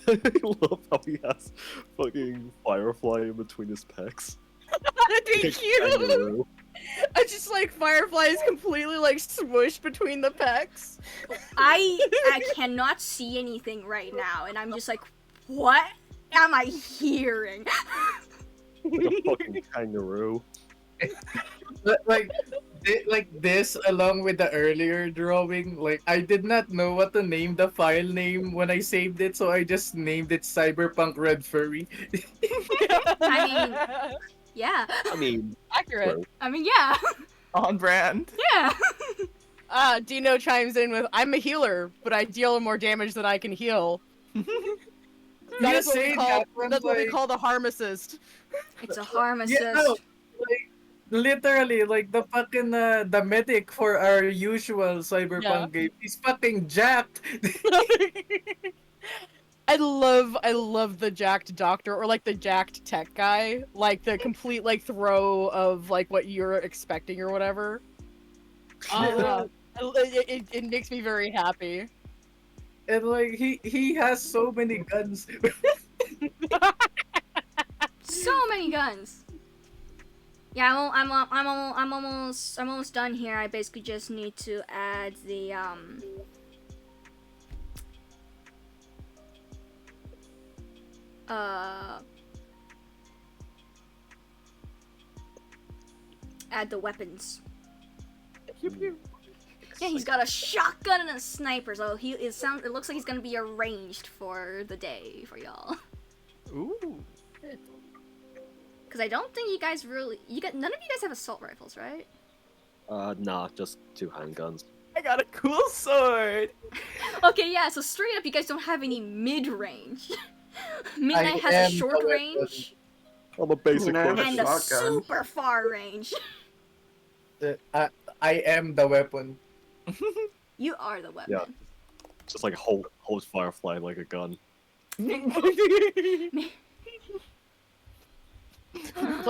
I love how he has fucking Firefly in between his pecs. That'd be cute! Kangaroo. I just like Firefly is completely like smushed between the pecs. I cannot see anything right now, and I'm just like, what am I hearing? Like a fucking kangaroo. Like this, along with the earlier drawing, like I did not know what to name the file name when I saved it, so I just named it Cyberpunk Red Furry. I mean, yeah. I mean, Accurate. I mean, yeah. On brand. Yeah. Dino chimes in with, "I'm a healer, but I deal more damage than I can heal." That You is what we say call. that when, That's what we like- call the harm assist. It's a harm Yeah, assist. no, like literally, like the fucking the medic for our usual Cyberpunk game, he's fucking jacked. I love the jacked doctor, or like the jacked tech guy, like the complete like throw of like what you're expecting or whatever. It makes me very happy. And like he has so many guns. So many guns. Yeah, I'm almost done here. I basically just need to add the add the weapons. Yeah, he's got a shotgun and a sniper, so it looks like he's gonna be arranged for the day for y'all. Ooh. Because I don't think you guys none of you guys have assault rifles, right? Nah, just 2 handguns. I got a cool sword. Okay, yeah, so straight up, you guys don't have any mid-range. Midnight has a am short the range I'm a basic No. person. and a Shotgun. super far range. I am the weapon. You are the weapon. Yeah. Just like hold Firefly like a gun. So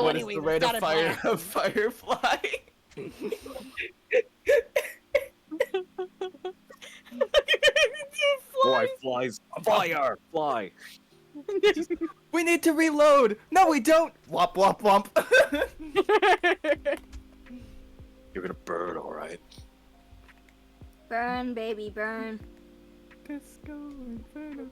What is anyway, the way to fire a firefly? Boy, flies. Fire! Fly! We need to reload. No, we don't. Womp womp womp. You're gonna burn, alright. Burn, baby, burn. Disco Inferno.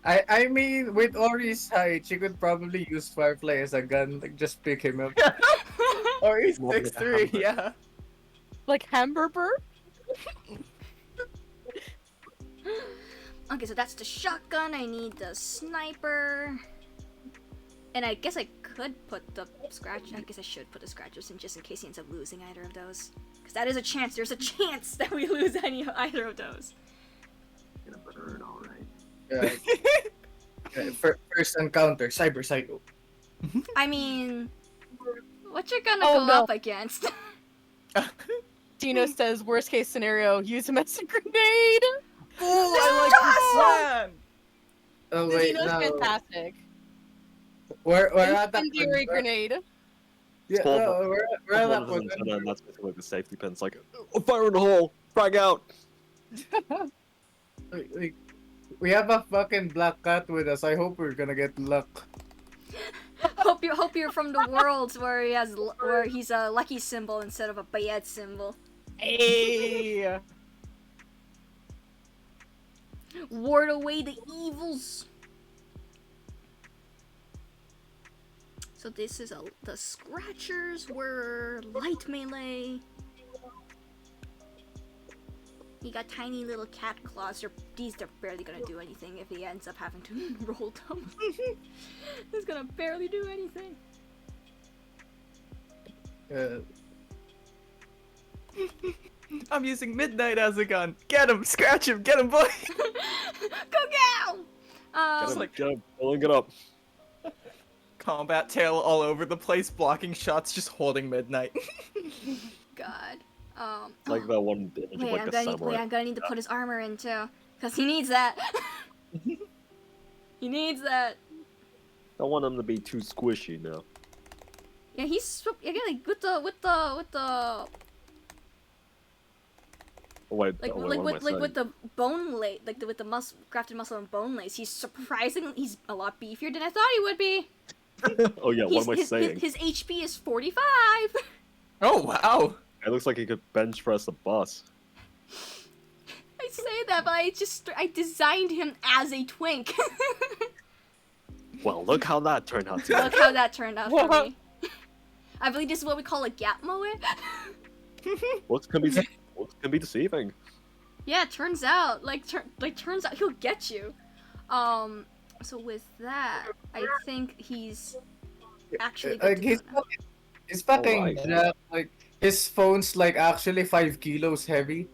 I mean, with Ori's height, she could probably use Firefly as a gun. Like, just pick him up. Or he's More like a 6'3", hamburger. yeah. Like hamburger? Okay, so that's the shotgun. I need the sniper. And I guess I could put the scratch. I guess I should put the scratchers in just in case he ends up losing either of those. Because that is a chance. There's a chance that we lose either of those. You're gonna burn, alright. First encounter, Cyber Psycho. I mean, what you're gonna Oh, go no. up against? Dino says, worst case scenario, use him as a grenade. Ooh, I like this plan. Oh wait, Dino's no. fantastic. We're at that Incendiary point. grenade. Yeah, Small no, we're at that One point. of them, and that's basically like the safety pin's like, oh, fire in the hole! Frag out! Like, we have a fucking black cat with us. I hope we're gonna get luck. hope you're from the world where he's a lucky symbol instead of a bad symbol. Hey. Ward away the evils. So this is the scratchers were light melee. He got tiny little cat claws. They're barely gonna do anything if he ends up having to roll them. He's gonna barely do anything. I'm using Midnight as a gun. Get him, scratch him, get him, boy. Go go! Get him, pulling it up. Combat tail all over the place, blocking shots, just holding Midnight. God. Like that one image of Wait, like the samurai. I'm gonna need to put his armor in too, cause he needs that. He needs that. Don't want him to be too squishy now. Yeah, he's again like with the Oh, wait, like oh, wait, like what am I with like saying? with the bone lace, like with the crafted muscle and bone lace. He's a lot beefier than I thought he would be. Oh yeah, what am I saying? His HP is 45. Oh, wow. It looks like he could bench press a bus. I say that, but I designed him as a twink. Well, look how that turned out. To Look how that turned out for me. I believe this is what we call a gap moe. Looks can be deceiving. Yeah, turns out, turns out he'll get you. So with that, I think he's actually good to go now. He's fucking Alright. jacked. Like His phone's like actually 5 kilos heavy.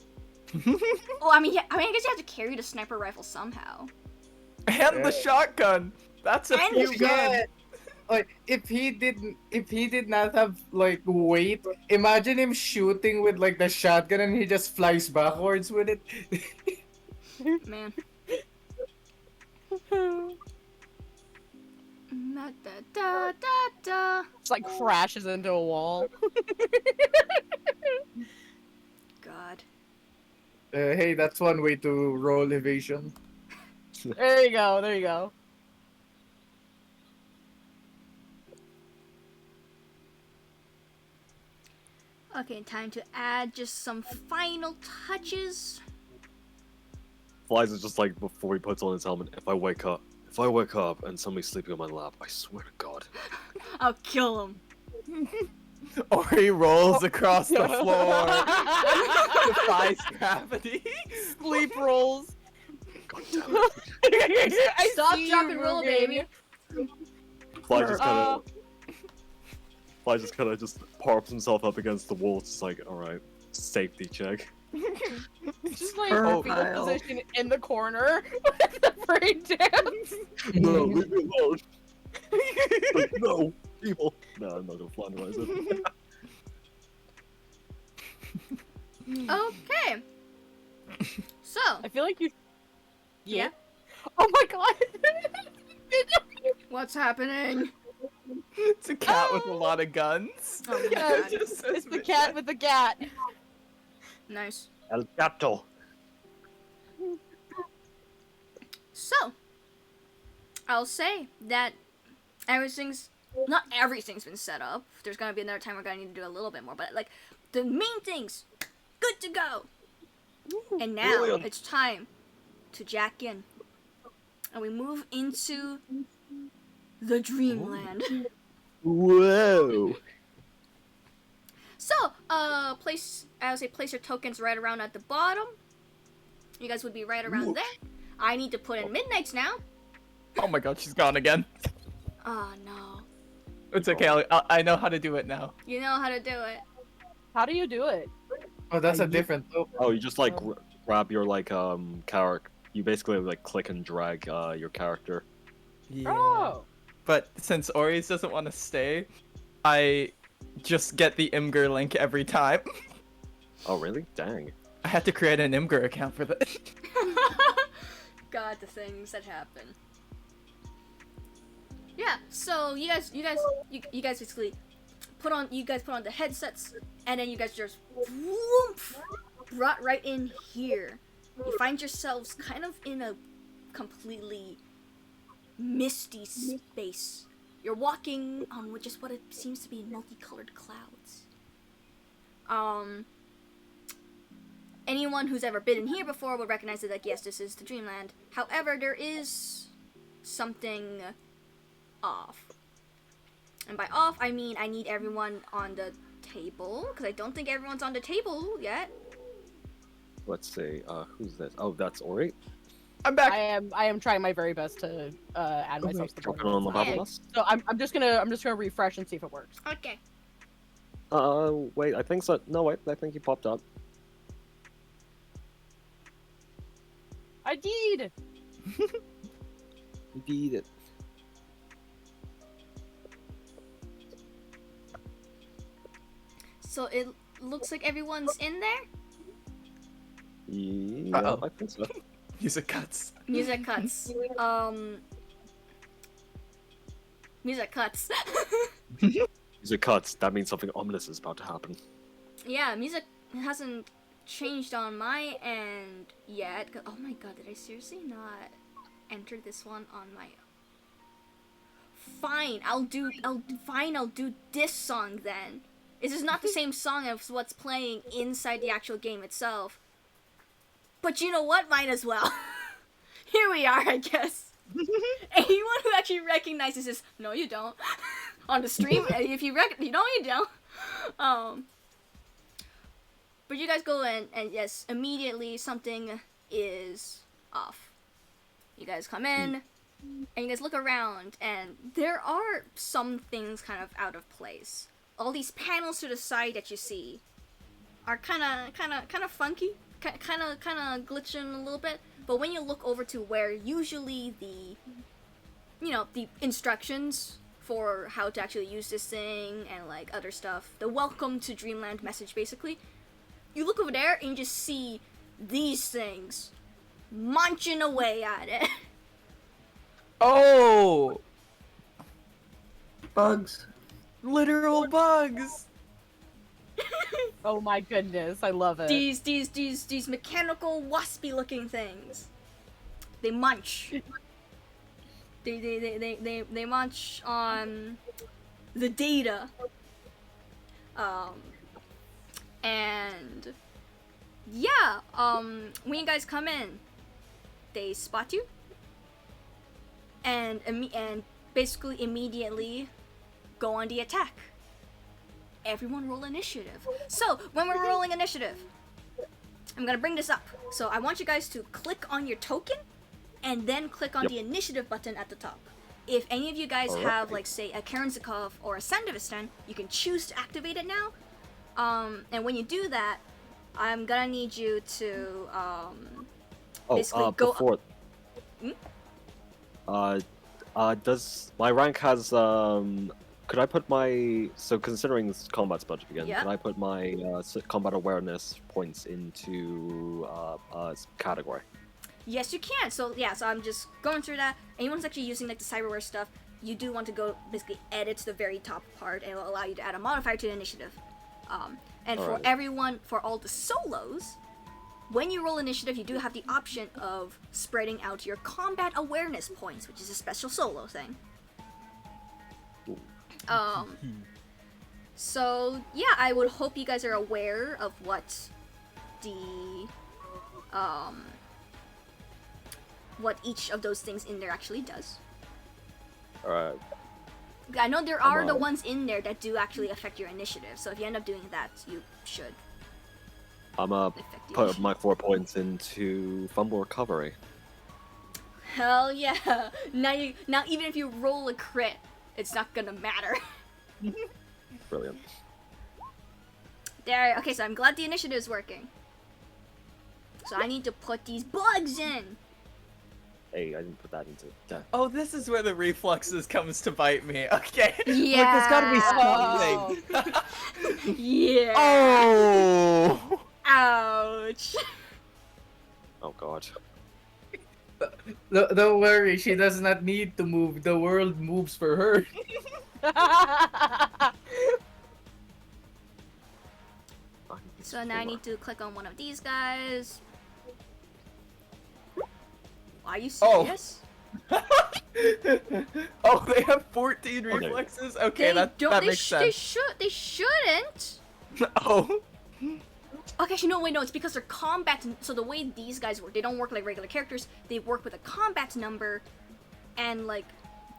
Oh, I mean, I guess you have to carry the sniper rifle somehow. And the shotgun. That's a And few the guns. Yeah. Like if he did not have like weight, imagine him shooting with like the shotgun and he just flies backwards with it. Man. Da, da, da, da, da. It's like crashes into a wall. God. Hey, that's one way to roll evasion. There you go. There you go. Okay, time to add just some final touches. Flies is just like before he puts on his helmet. If I wake up and somebody's sleeping on my lap, I swear to God. I'll kill him. Or he rolls across the floor. Defies gravity. Sleep rolls. God damn it. I Stop, see drop, you, and roll, Rugen. baby. Fly just kind of just props himself up against the wall. It's just like, all right, safety check. Just like Profile. fetal position in the corner with the brain dance. No, leave me alone. Like, no, evil. No, I'm not gonna flanderize it. Okay. So, I feel like you. Yeah. Oh my god. what's happening? It's a cat with a lot of guns. Oh my Yeah, God. Just says It's the cat with the cat. Nice. El gato. So, I'll say that not everything's been set up. There's gonna be another time we're gonna need to do a little bit more, but like, the main things, good to go. And now, Brilliant. it's time to jack in. And we move into the dreamland. Whoa. So, place your tokens right around at the bottom. You guys would be right around there. I need to put in midnights now. Oh my god, she's gone again. Oh no. It's okay, I know how to do it now. You know how to do it. How do you do it? Oh, that's a different token. Oh, you just like grab your like character. You basically like click and drag your character. Yeah. Oh. But since Ori's doesn't want to stay, I just get the Imgur link every time. Oh, really? Dang. I had to create an Imgur account for this. God, the things that happen. Yeah, so you guys basically put on the headsets, and then you guys just whoomp, brought right in here. You find yourselves kind of in a completely misty space. You're walking on with just what it seems to be multicolored clouds. Anyone who's ever been in here before will recognize that, like, yes, this is the Dreamland. However, there is something off. And by off, I mean I need everyone on the table, because I don't think everyone's on the table yet. Let's see. Who's this? Oh, that's Ori. I'm back. I am trying my very best to add myself to the Dropping party. on the Yeah. level us. So I'm just gonna refresh and see if it works. Okay. Wait. I think so. No, wait. I think he popped up. I did. Beat it. So it looks like everyone's in there. Yeah, Uh-oh. I think so. Music cuts. Music cuts. Music cuts. Music cuts. That means something ominous is about to happen. Yeah, music hasn't changed on my end yet. Oh my god, did I seriously not enter this one on my... Fine, I'll do this song then. This is not the same song as what's playing inside the actual game itself. But you know what? Might as well. Here we are, I guess. Anyone who actually recognizes this, no you don't. On the stream, if you you don't. But you guys go in, and yes, immediately something is off. You guys come in, and you guys look around, and there are some things kind of out of place. all these panels to the side that you see are kind of funky, kind of glitching a little bit. But when you look over to where usually the instructions for how to actually use this thing and like other stuff, the welcome to Dreamland message basically, you look over there and you just see these things munching away at it. Oh, Bugs. literal bugs. Oh my goodness, I love it. These mechanical waspy looking things. They munch. They munch on the data. And yeah, when you guys come in, they spot you, and basically immediately go on the attack. Everyone roll initiative. So when we're rolling initiative, I'm gonna bring this up. So I want you guys to click on your token, and then click on the initiative button at the top. If any of you guys have, like, say, a Karensikov or a Sandevistan, you can choose to activate it now. And when you do that, I'm gonna need you to basically go before. Does my rank has Could I put my considering this combat's about to begin? Yeah. Can I put my combat awareness points into a category? Yes, you can. So yeah, so I'm just going through that. Anyone's actually using like the cyberware stuff, you do want to go basically edit to the very top part, and it'll allow you to add a modifier to the initiative. And for everyone, for all the solos, when you roll initiative, you do have the option of spreading out your combat awareness points, which is a special solo thing. So yeah, I would hope you guys are aware of what the what each of those things in there actually does. Alright. I know there are the ones in there that do actually affect your initiative, so if you end up doing that, you should. I'm gonna put my 4 points into fumble recovery. Hell yeah! Now even if you roll a crit, it's not gonna matter. Brilliant. There. Okay, so I'm glad the initiative is working. So I need to put these bugs in. Hey, I didn't put that into that. Oh, this is where the reflexes comes to bite me. Okay. Yeah. Like, there's gotta be something. Yeah. Oh. Ouch. Oh god. Don't worry, she does not need to move. The world moves for her. So now I need to click on one of these guys. Are you serious? Oh, they have 14 reflexes? Okay, that makes sense. They shouldn't. Oh. Okay, actually, no, wait, no, it's because they're combat. So the way these guys work, they don't work like regular characters. They work with a combat number, and like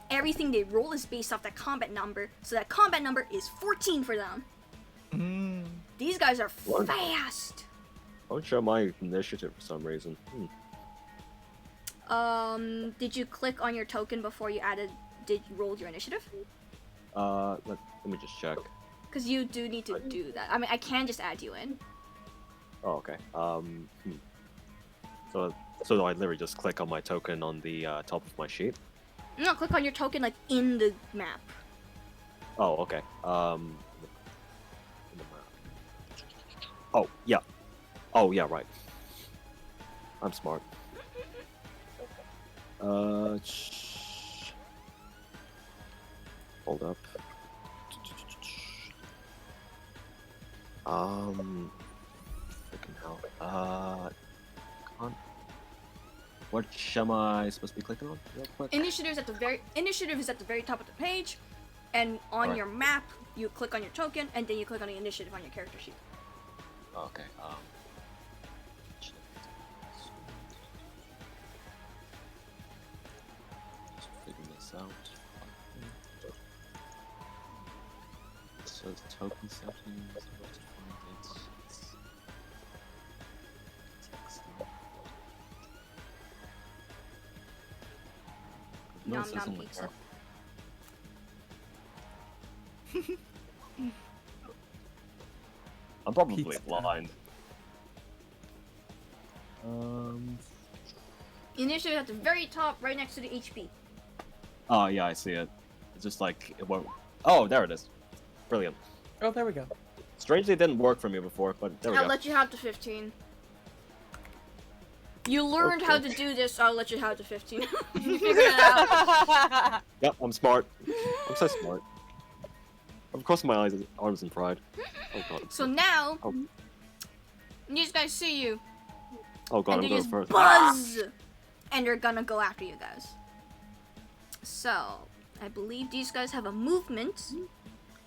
everything they roll is based off that combat number. So that combat number is 14 for them. These guys are fast. I won't show my initiative for some reason. Did you click on your token before you rolled your initiative? Let me just check. Because you do need to do that. I mean, I can just add you in. Oh, okay. So I literally just click on my token on the top of my sheet? No, click on your token, like, in the map. Oh, okay. In the map. Oh, yeah. Oh, yeah, right. I'm smart. Hold up. Freaking hell. Can't. What am I supposed to be clicking on? Real quick? Initiative is at the very top of the page, and on your map, you click on your token, and then you click on the initiative on your character sheet. Okay. Just figure this out. So the token settings. Nom nom pizza. I'm probably Pizza. blind. Initially at the very top, right next to the HP. Oh yeah, I see it. It's just like it won't. Oh, there it is. Brilliant. Oh, there we go. Strangely, it didn't work for me before, but there we I'll go. let you have the 15. You learned how to do this, I'll let you have the 15. You figured it out. Yep, I'm smart. I'm so smart. I'm crossing my eyes, arms in pride. Oh god. So now, Oh. these guys see you, Oh god, and I'm they going just first. buzz, and they're gonna go after you guys. So, I believe these guys have a movement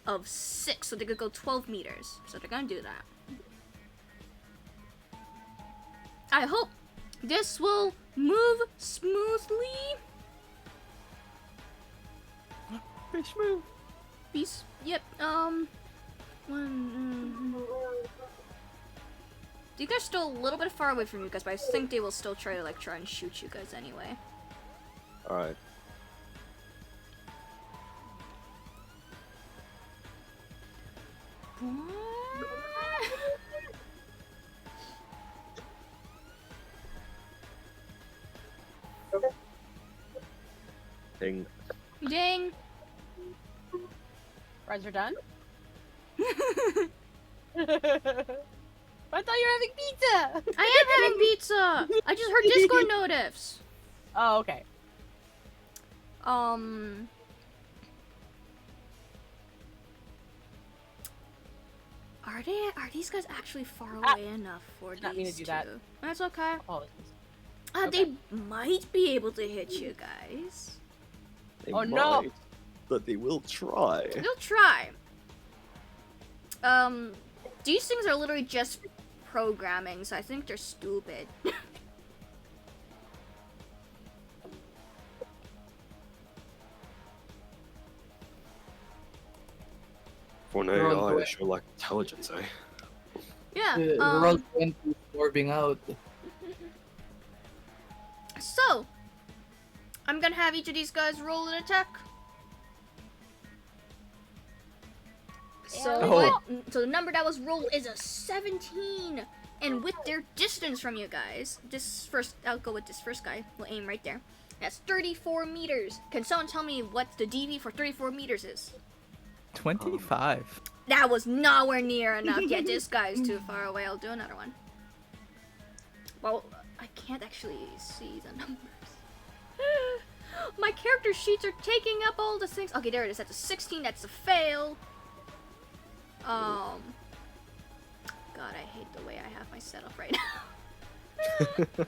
of 6, so they could go 12 meters. So they're gonna do that. I hope this will move smoothly. Fish move. Peace. Yep. You guys are still a little bit far away from you guys, but I think they will still try to try and shoot you guys anyway. Alright. Ding. Ding. Fries are done? I thought you were having pizza! I am having pizza. I just heard Discord notifs. Oh, okay. Are these guys actually far away enough for Did not mean to these do two? that. That's okay. Apologies. They might be able to hit you guys. They Oh, no. might, but they will try. They'll try. These things are literally just programming, so I think they're stupid. For an They're all AI, going- sure like intelligence, eh? Yeah. We're all 20 orbing out. So, I'm gonna have each of these guys roll an attack. So, Oh. so the number that was rolled is a 17. And with their distance from you guys, I'll go with this first guy. We'll aim right there. That's 34 meters. Can someone tell me what the DV for 34 meters is? 25. That was nowhere near enough. Yeah, this guy's too far away. I'll do another one. Well, I can't actually see the numbers. My character sheets are taking up all the things. Okay, there it is. That's a 16. That's a fail. God, I hate the way I have my setup right now.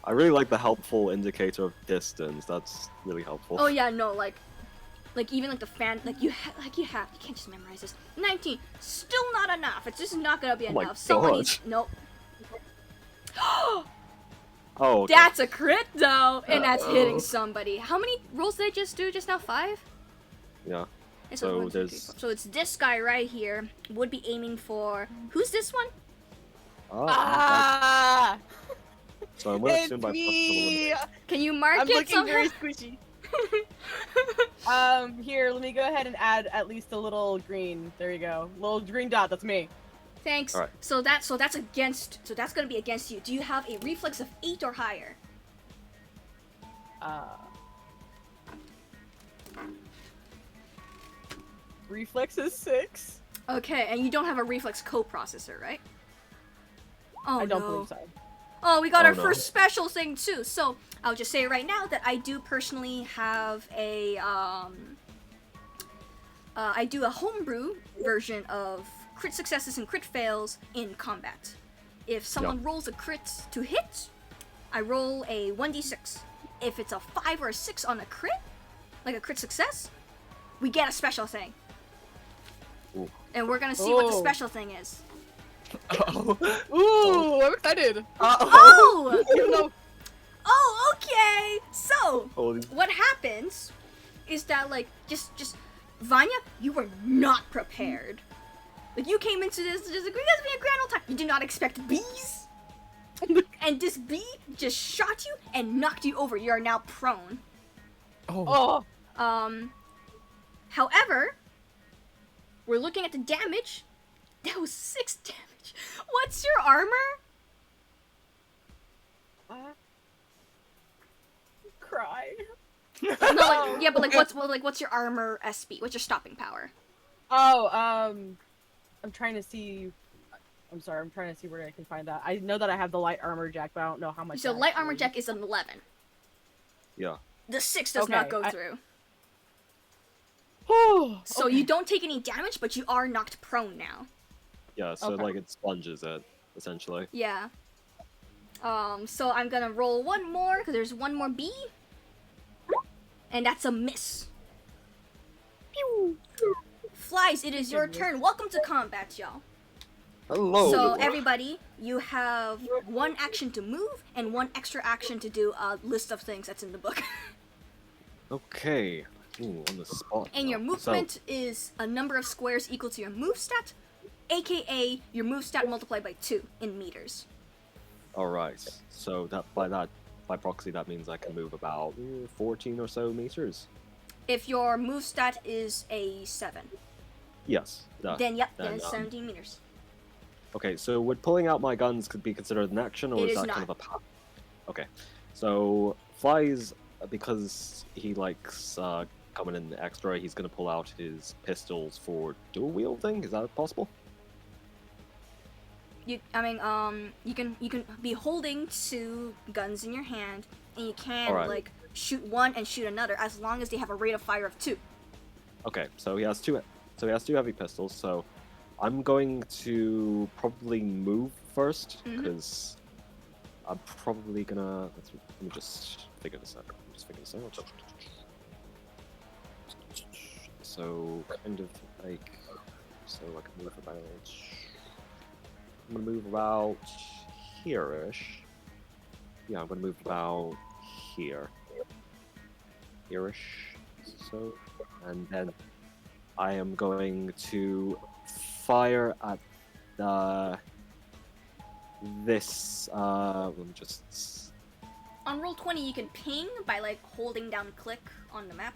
I really like the helpful indicator of distance. That's really helpful. Oh yeah, no, like even the fan, you can't just memorize this. 19, still not enough. It's just not gonna be Oh my enough. Someone God. needs, nope. Oh, okay. That's a crit though, and that's hitting somebody. How many rolls did I just do just now? 5? Yeah. It's So 1, 2, 3, there's- 4. So it's this guy right here. Would be aiming for who's this one? Oh, Ah! so I'm gonna It's assume by me! Can you mark I'm it looking somehow? very squishy. Here, let me go ahead and add at least a little green. There you go. Little green dot, that's me. Thanks. Alright. So that's against. So that's gonna be against you. Do you have a reflex of 8 or higher? Reflex is 6. Okay, and you don't have a reflex coprocessor, right? Oh I don't no. believe so. Oh, we got Oh, our no. first special thing too. So I'll just say right now that I do personally have a I do a homebrew version of crit successes and crit fails in combat. If someone rolls a crit to hit, I roll a 1d6. If it's a 5 or a 6 on a crit, like a crit success, we get a special thing. Ooh. And we're gonna see what the Oh. special thing is. Oh. Ooh, I'm excited. Oh! Even though Oh, okay! So, Oh, these- what happens is that, just Vanya, you were not prepared. Like, you came into this, just like, we guys be a grand old time. You did not expect bees. And this bee just shot you and knocked you over. You are now prone. Oh. oh, However, we're looking at the damage. That was 6 damage. What's your armor? Cry. No, like, yeah, but like, what's your armor SB? What's your stopping power? Oh, I'm trying to see. I'm sorry, I'm trying to see where I can find that. I know that I have the light armor jack, but I don't know how much. So light armor jack is an 11. Yeah. The 6 does not go Okay, through. So Okay. you don't take any damage, but you are knocked prone now. Yeah, so Okay. like it sponges it, essentially. Yeah. So I'm gonna roll one more, because there's one more B. And that's a miss. Pew! Flies, it is your turn. Welcome to combat, y'all. Hello! So everybody, you have one action to move, and one extra action to do a list of things that's in the book. Okay. Ooh, on the spot. And your now. movement is a number of squares equal to your move stat, aka your move stat multiplied by 2 in meters. Alright. So by proxy, that means I can move about 14 or so meters. If your move stat is a 7, Yes. then then, it's 17 meters. Okay, so would pulling out my guns could be considered an action, or It is is that not. kind of a path? Okay. So Flies, because he likes coming in extra, he's gonna pull out his pistols for dual wielding. Is that possible? You can be holding 2 guns in your hand, and you can Alright. like shoot one and shoot another as long as they have a rate of fire of 2. Okay, so he has two. So he has 2 heavy pistols. So I'm going to probably move first Mhm. because I'm probably gonna. Let me just figure this out. So kind of like. So I can move about. I'm gonna move about here-ish. Yeah, I'm gonna move about here. Here-ish. So, and then I am going to fire at this. Let me just. On roll 20, you can ping by like holding down click on the map.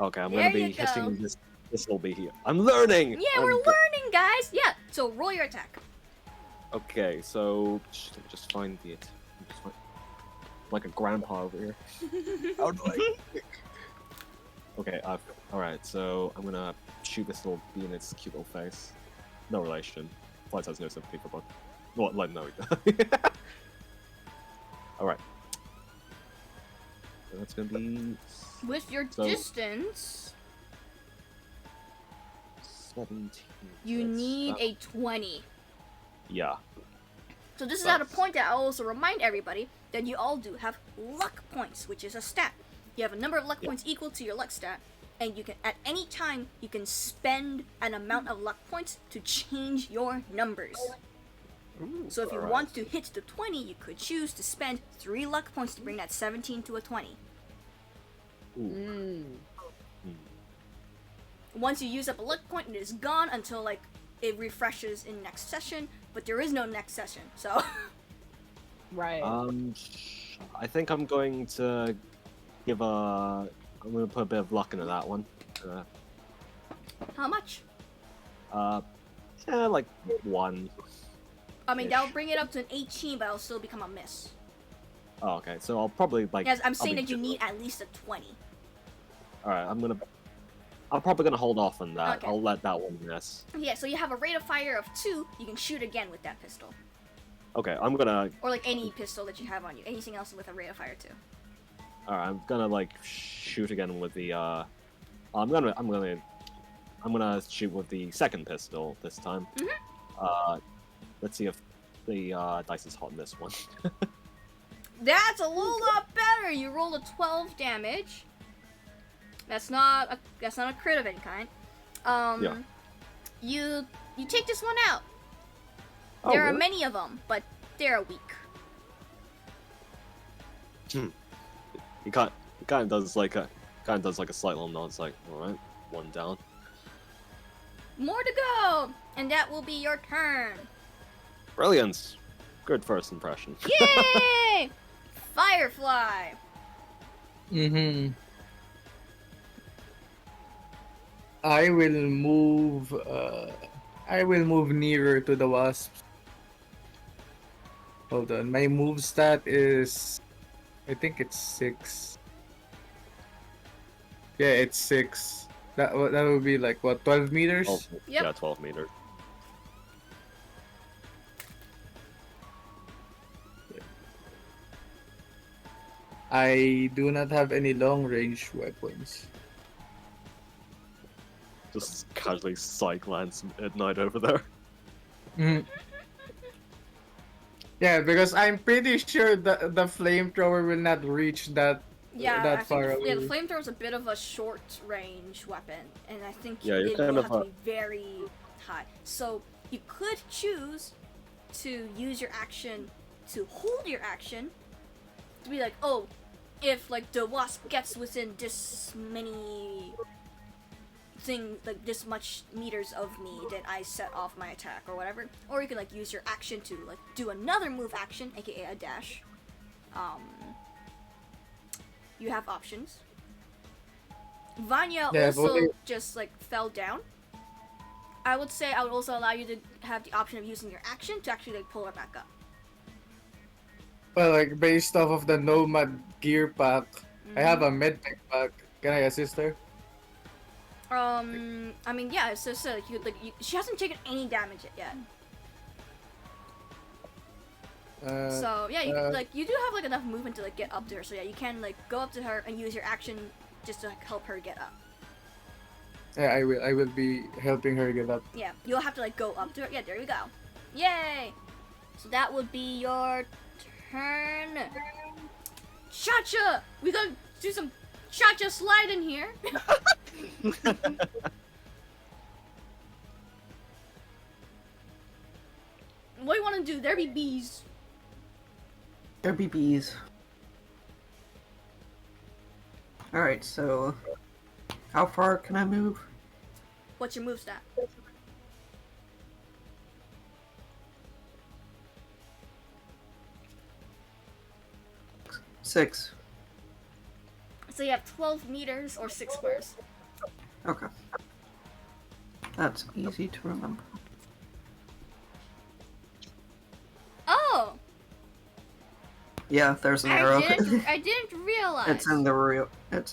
Okay, I'm There gonna be you go. hitting this. This will be here. I'm learning. Yeah, we're learning, guys. Yeah. So roll your attack. Okay, so let me just find it. Like a grandpa over here. How do I? Okay, all right. So I'm gonna shoot this little bee in its cute little face. No relation. Flight has no sympathy for both. Well, like no. All right. So that's gonna be With your So- distance, 17. you That's need about- a 20. Yeah. So this is at a That's- point that I'll also remind everybody that you all do have luck points, which is a stat. You have a number of luck Yeah. points equal to your luck stat, and you can at any time you can spend an amount of luck points to change your numbers. So if you alright. want to hit the 20, you could choose to spend 3 luck points to bring that 17 to a 20. Ooh. Once you use up a luck point, it is gone until like it refreshes in next session, but there is no next session, so Right. I think I'm going to give a. I'm going to put a bit of luck into that one. how much? Yeah, like 1. I mean, Ish. that'll bring it up to an 18, but it'll still become a miss. Oh, okay. So I'll probably like. Yes, I'm I'll saying be that you ju- need at least a 20. All right, I'm probably gonna hold off on that. Okay. I'll let that one miss. Yeah, so you have a rate of fire of 2, you can shoot again with that pistol. Okay, I'm gonna. Or like any pistol that you have on you. Anything else with a rate of fire 2. All right, I'm gonna like shoot again with the. I'm gonna shoot with the second pistol this time. Mhm. Let's see if the dice is hot in this one. That's a little lot better! You rolled a 12 damage. That's not a crit of any kind. Yeah. You take this one out. Oh, There are really? many of them, but they're weak. He kind of does like a slight little nod. It's like, all right, 1 down. More to go, and that will be your turn. Brilliant. Good first impression. Yay! Firefly. Mm-hmm. I will move I will move nearer to the wasps. Hold on, my move stat is, I think it's 6. Yeah, it's 6. That would be like what, 12 meters? Oh, Yep. Yeah, 12 meters. I do not have any long range weapons. Just casually sight glance at night over there. Mhm. Yeah, because I'm pretty sure the flamethrower will not reach that Yeah, that I far think away. the flamethrower is a bit of a short range weapon, and I think Yeah, you're it kind will of have to be very high. So you could choose to use your action to hold your action to be like, oh, if like the wasp gets within this many like this much meters of me, then I set off my attack or whatever. Or you can like use your action to like do another move action, aka a dash. You have options. Vanya Yeah, also okay. just like fell down. I would say I would also allow you to have the option of using your action to actually like pull her back up. Well, like based off of the nomad gear pack, I have a medpack pack. Can I assist her? I mean, yeah. So she hasn't taken any damage yet. So yeah, you do have like enough movement to like get up to her. So yeah, you can like go up to her and use your action just to like, help her get up. Yeah, I will be helping her get up. Yeah, you'll have to like go up to her. Yeah, there you go. Yay! So that would be your turn. Cha-cha! We gotta do some cha-cha slide in here. What do you want to do? There be bees. There be bees. Alright, so how far can I move? What's your move stat? 6. So you have 12 meters or 6 squares. Okay. That's easy to remember. Oh! Yeah, there's an arrow. I didn't realize. It's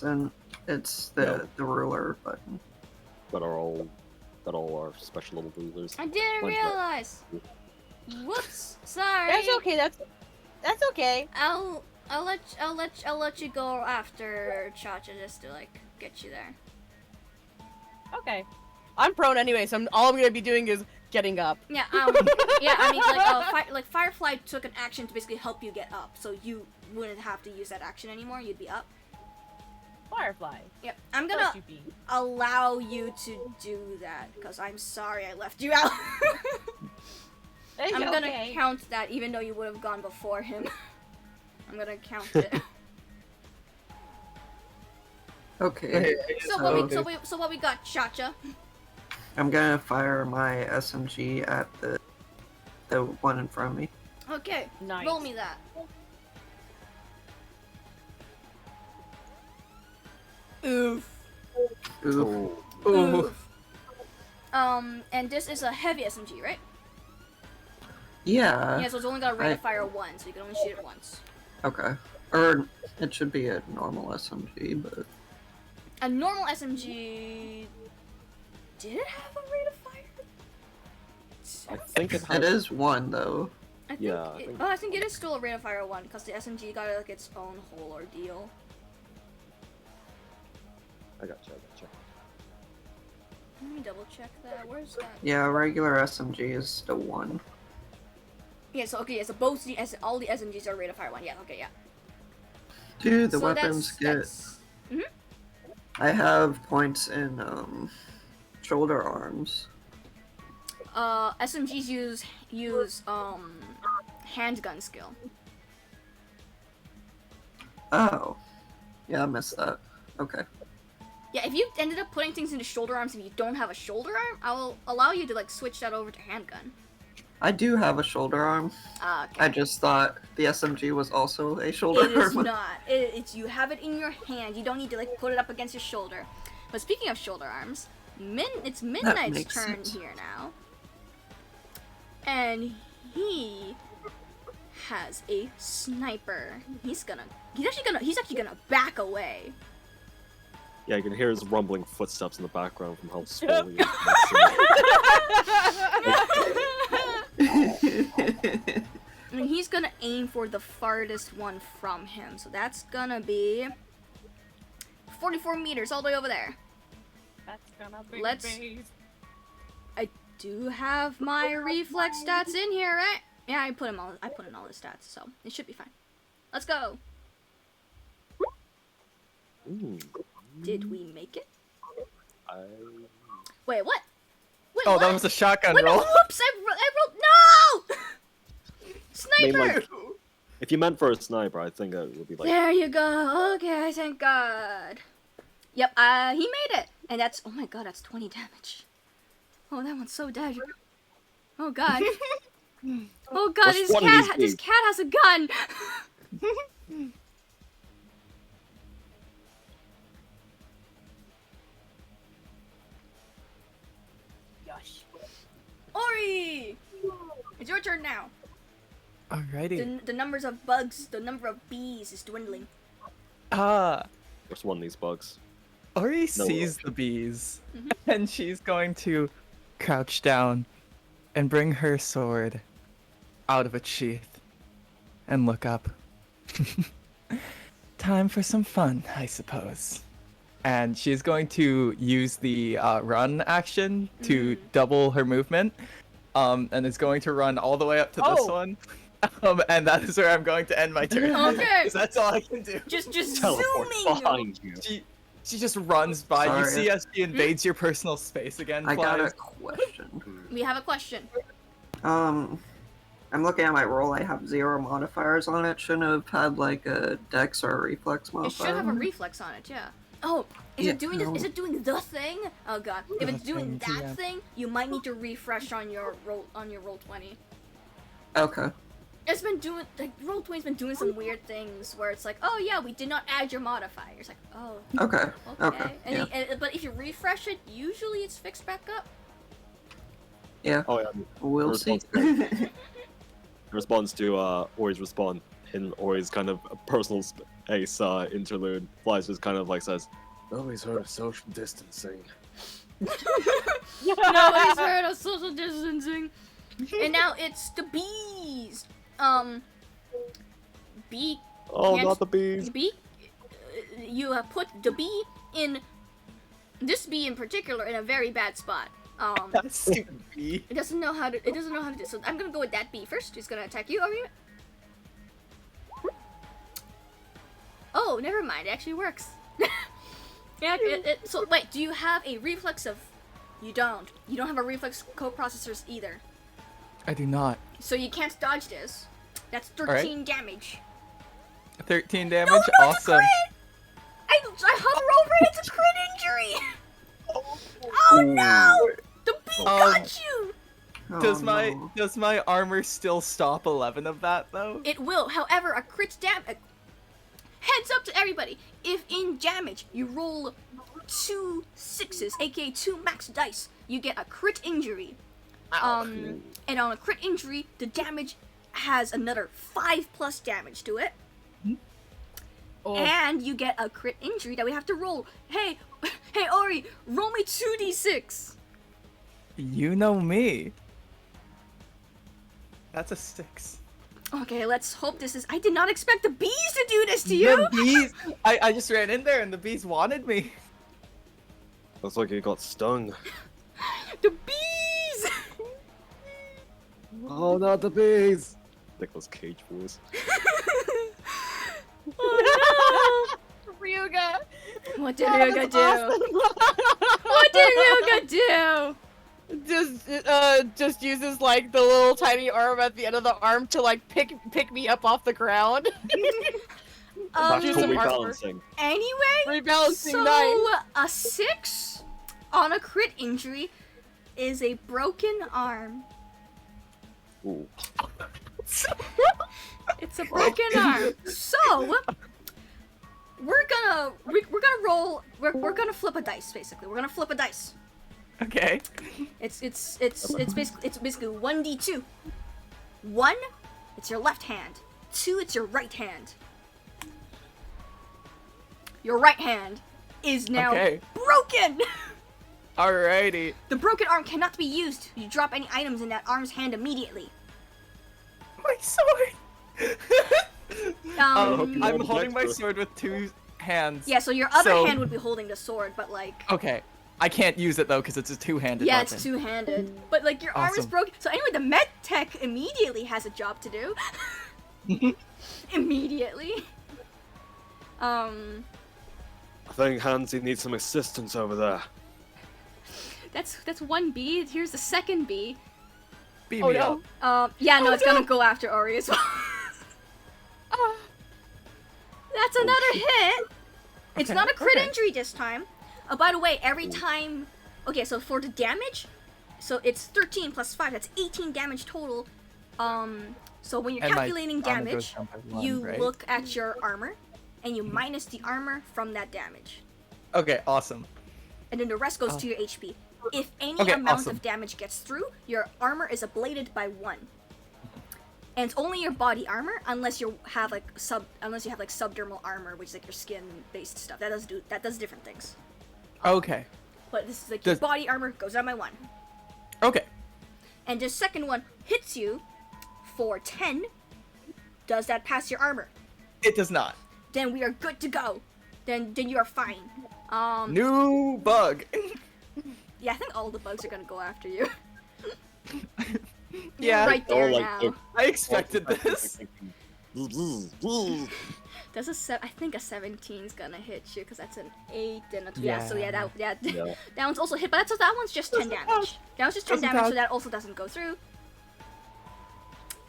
in the the ruler button. That all are special little rulers. I didn't Mine's not. realize. Whoops. Sorry. That's okay. That's okay. I'll let you go after Cha-cha just to like get you there. Okay. I'm prone anyway, so all I'm gonna be doing is getting up. Yeah. Yeah. I mean, like Firefly took an action to basically help you get up, so you wouldn't have to use that action anymore. You'd be up. Firefly. Yep. I'm Of gonna course you be. allow you to do that because I'm sorry I left you out. It's I'm gonna okay. count that even though you would have gone before him. I'm gonna count it. Okay. So what we got, Cha-cha? I'm gonna fire my SMG at the one in front of me. Okay. Nice. Roll me that. Oof. Oof. Oof. And this is a heavy SMG, right? Yeah. Yeah, so it's only got a rate of fire 1, so you can only shoot it once. Okay. Or it should be a normal SMG, but A normal SMG... Did it have a rate of fire? I think it has. it is 1 though. I think Yeah, I it, think- oh, I think it is still a rate of fire 1, because the SMG got like its own whole ordeal. I gotcha. Let me double check that. Where's that? Yeah, regular SMG is still 1. Yeah, so okay, yeah, so both all the SMGs are rate of fire 1. Yeah, okay, yeah. Dude, the So weapons that's... I have points in shoulder arms. SMGs use handgun skill. Oh. Yeah, I missed that. Okay. Yeah, if you ended up putting things into shoulder arms and you don't have a shoulder arm, I will allow you to like switch that over to handgun. I do have a shoulder arm. Okay. I just thought the SMG was also a shoulder It is arm. not. It's you have it in your hand. You don't need to like put it up against your shoulder. But speaking of shoulder arms, it's Midnight's makes turn sense. here now. And he has a sniper. He's actually gonna back away. Yeah, you can hear his rumbling footsteps in the background from how slow he is. And he's gonna aim for the farthest one from him. So that's gonna be 44 meters all the way over there. That's gonna be Let's- base. I do have my reflex stats in here, right? Yeah, I put in all the stats, so it should be fine. Let's go. Ooh, Did we make it? I... Wait, what? Wait, Oh, what? that was a shotgun Wait, no, roll. whoops! I rolled. No! Sniper! I mean, like, if you meant for a sniper, I think it would be like... There you go. Okay, thank God. Yep, he made it, and that's oh my God, that's 20 damage. Oh, that one's so dead. Oh God. Oh God, Which this one of cat these has a gun. Yosh. Ori, it's your turn now. Alrighty. The numbers of bugs, the number of bees is dwindling. What's one of these bugs? Ori No. sees the bees, Mhm. and she's going to crouch down and bring her sword out of its sheath and look up. Time for some fun, I suppose. And she's going to use the run action to double her movement, and is going to run all the way up to this Oh. one. And that is where I'm going to end my turn. Okay. 'Cause that's all I can do. Just Teleport zooming. behind you. She just runs by. You Sorry. see as she invades your personal space again. I got a flies. question. We have a question. I'm looking at my roll. I have 0 modifiers on it. Shouldn't have had like a dex or a reflex It modifier. should have a reflex on it, yeah. Oh, is Yeah, it doing no. this? Is it doing the thing? Oh God! If it's doing thing, that yeah. thing, you might need to refresh on your roll 20. Okay. It's been doing like roll 20's been doing some weird things where it's like, oh yeah, we did not add your modifiers. Like, oh, Okay. okay. Okay. And, Yeah. but if you refresh it, usually it's fixed back up. Yeah. Oh yeah, We'll see. response response to Ori's respawn in Ori's kind of personal space interlude. Flies just kind of like says, "Nobody's heard of social distancing." Nobody's heard of social distancing. And now it's the bees. Bee. Oh, Can't- not the bees! The bee. You have put the bee in. This bee in particular in a very bad spot. That stupid bee. It doesn't know how to. It doesn't know how to do. So I'm gonna go with that bee first. It's gonna attack you. Are you? Oh, never mind. It actually works. Yeah. So wait, do you have a reflex of? You don't. You don't have a reflex coprocessors either. I do not. So you can't dodge this. That's 13 Alright. damage. 13 damage. No, it's a Awesome. crit! I hover over it. It's a crit injury. Oh no! The bee got you. Oh, Does no. my armor still stop 11 of that though? It will. However, a crit damage. Heads up to everybody. If in damage you roll 2 6s, aka 2 max dice, you get a crit injury. And on a crit injury, the damage has another 5+ damage to it. Oh. And you get a crit injury that we have to roll. Hey, hey Ori, roll me 2d6. You know me. That's a 6. Okay, let's hope this is. I did not expect the bees to do this to you. The bees. I just ran in there and the bees wanted me. Looks like you got stung. The bees. Oh, not the bees! Nicolas Cage voice. Oh Ryuga. no! What did Ryuga do? What did Ryuga do? Just uses like the little tiny arm at the end of the arm to like pick me up off the ground. That's do cool some rebalancing. Anyway, Rebalancing so knife. a 6 on a crit injury is a broken arm. Ooh. It's a broken arm. So we're gonna roll. We're gonna flip a dice. Basically, we're gonna flip a dice. Okay. It's basically 1d2. 1, it's your left hand. 2, it's your right hand. Your right hand is now Okay. broken. Alrighty. The broken arm cannot be used. You drop any items in that arm's hand immediately. My sword. Um, I'm rolled holding my extra. sword with 2 hands. Yeah, so your other So- hand would be holding the sword, but like. Okay. I can't use it though because it's a 2-handed Yeah, weapon. it's two-handed. But like your arm is Awesome. broken. So anyway, the med tech immediately has a job to do. Immediately. I think Hansi needs some assistance over there. That's one B. Here's the second B. Beam Oh me no. up. Yeah, no, it's gonna go after Ori as well. That's another hit. It's Okay, not a crit okay. injury this time. By the way, every time. Okay, so for the damage, so it's 13 plus 5. That's 18 damage total. So when you're And my calculating armor goes damage, down by 1, you right? look at your armor, and you minus the armor from that damage, Okay, awesome. and then the rest goes to your HP. If any Okay, amount awesome. of damage gets through, your armor is ablated by 1. And it's only your body armor, unless you have like subdermal armor, which is like your skin-based stuff. That does different things. Okay. But this is like your Does- body armor goes down by 1. Okay. And the second one hits you for 10. Does that pass your armor? It does not. Then we are good to go. Then you are fine. New bug. Yeah, I think all the bugs are gonna go after you. Yeah. Right there Or, like, now. the- I expected this. Does I think a 17 is gonna hit you because that's an 8 and a 2. Yeah. So yeah, Yeah. that one's also hit, but that one's just 10 damage. That one's just 10 Doesn't damage, so count. that also doesn't go through.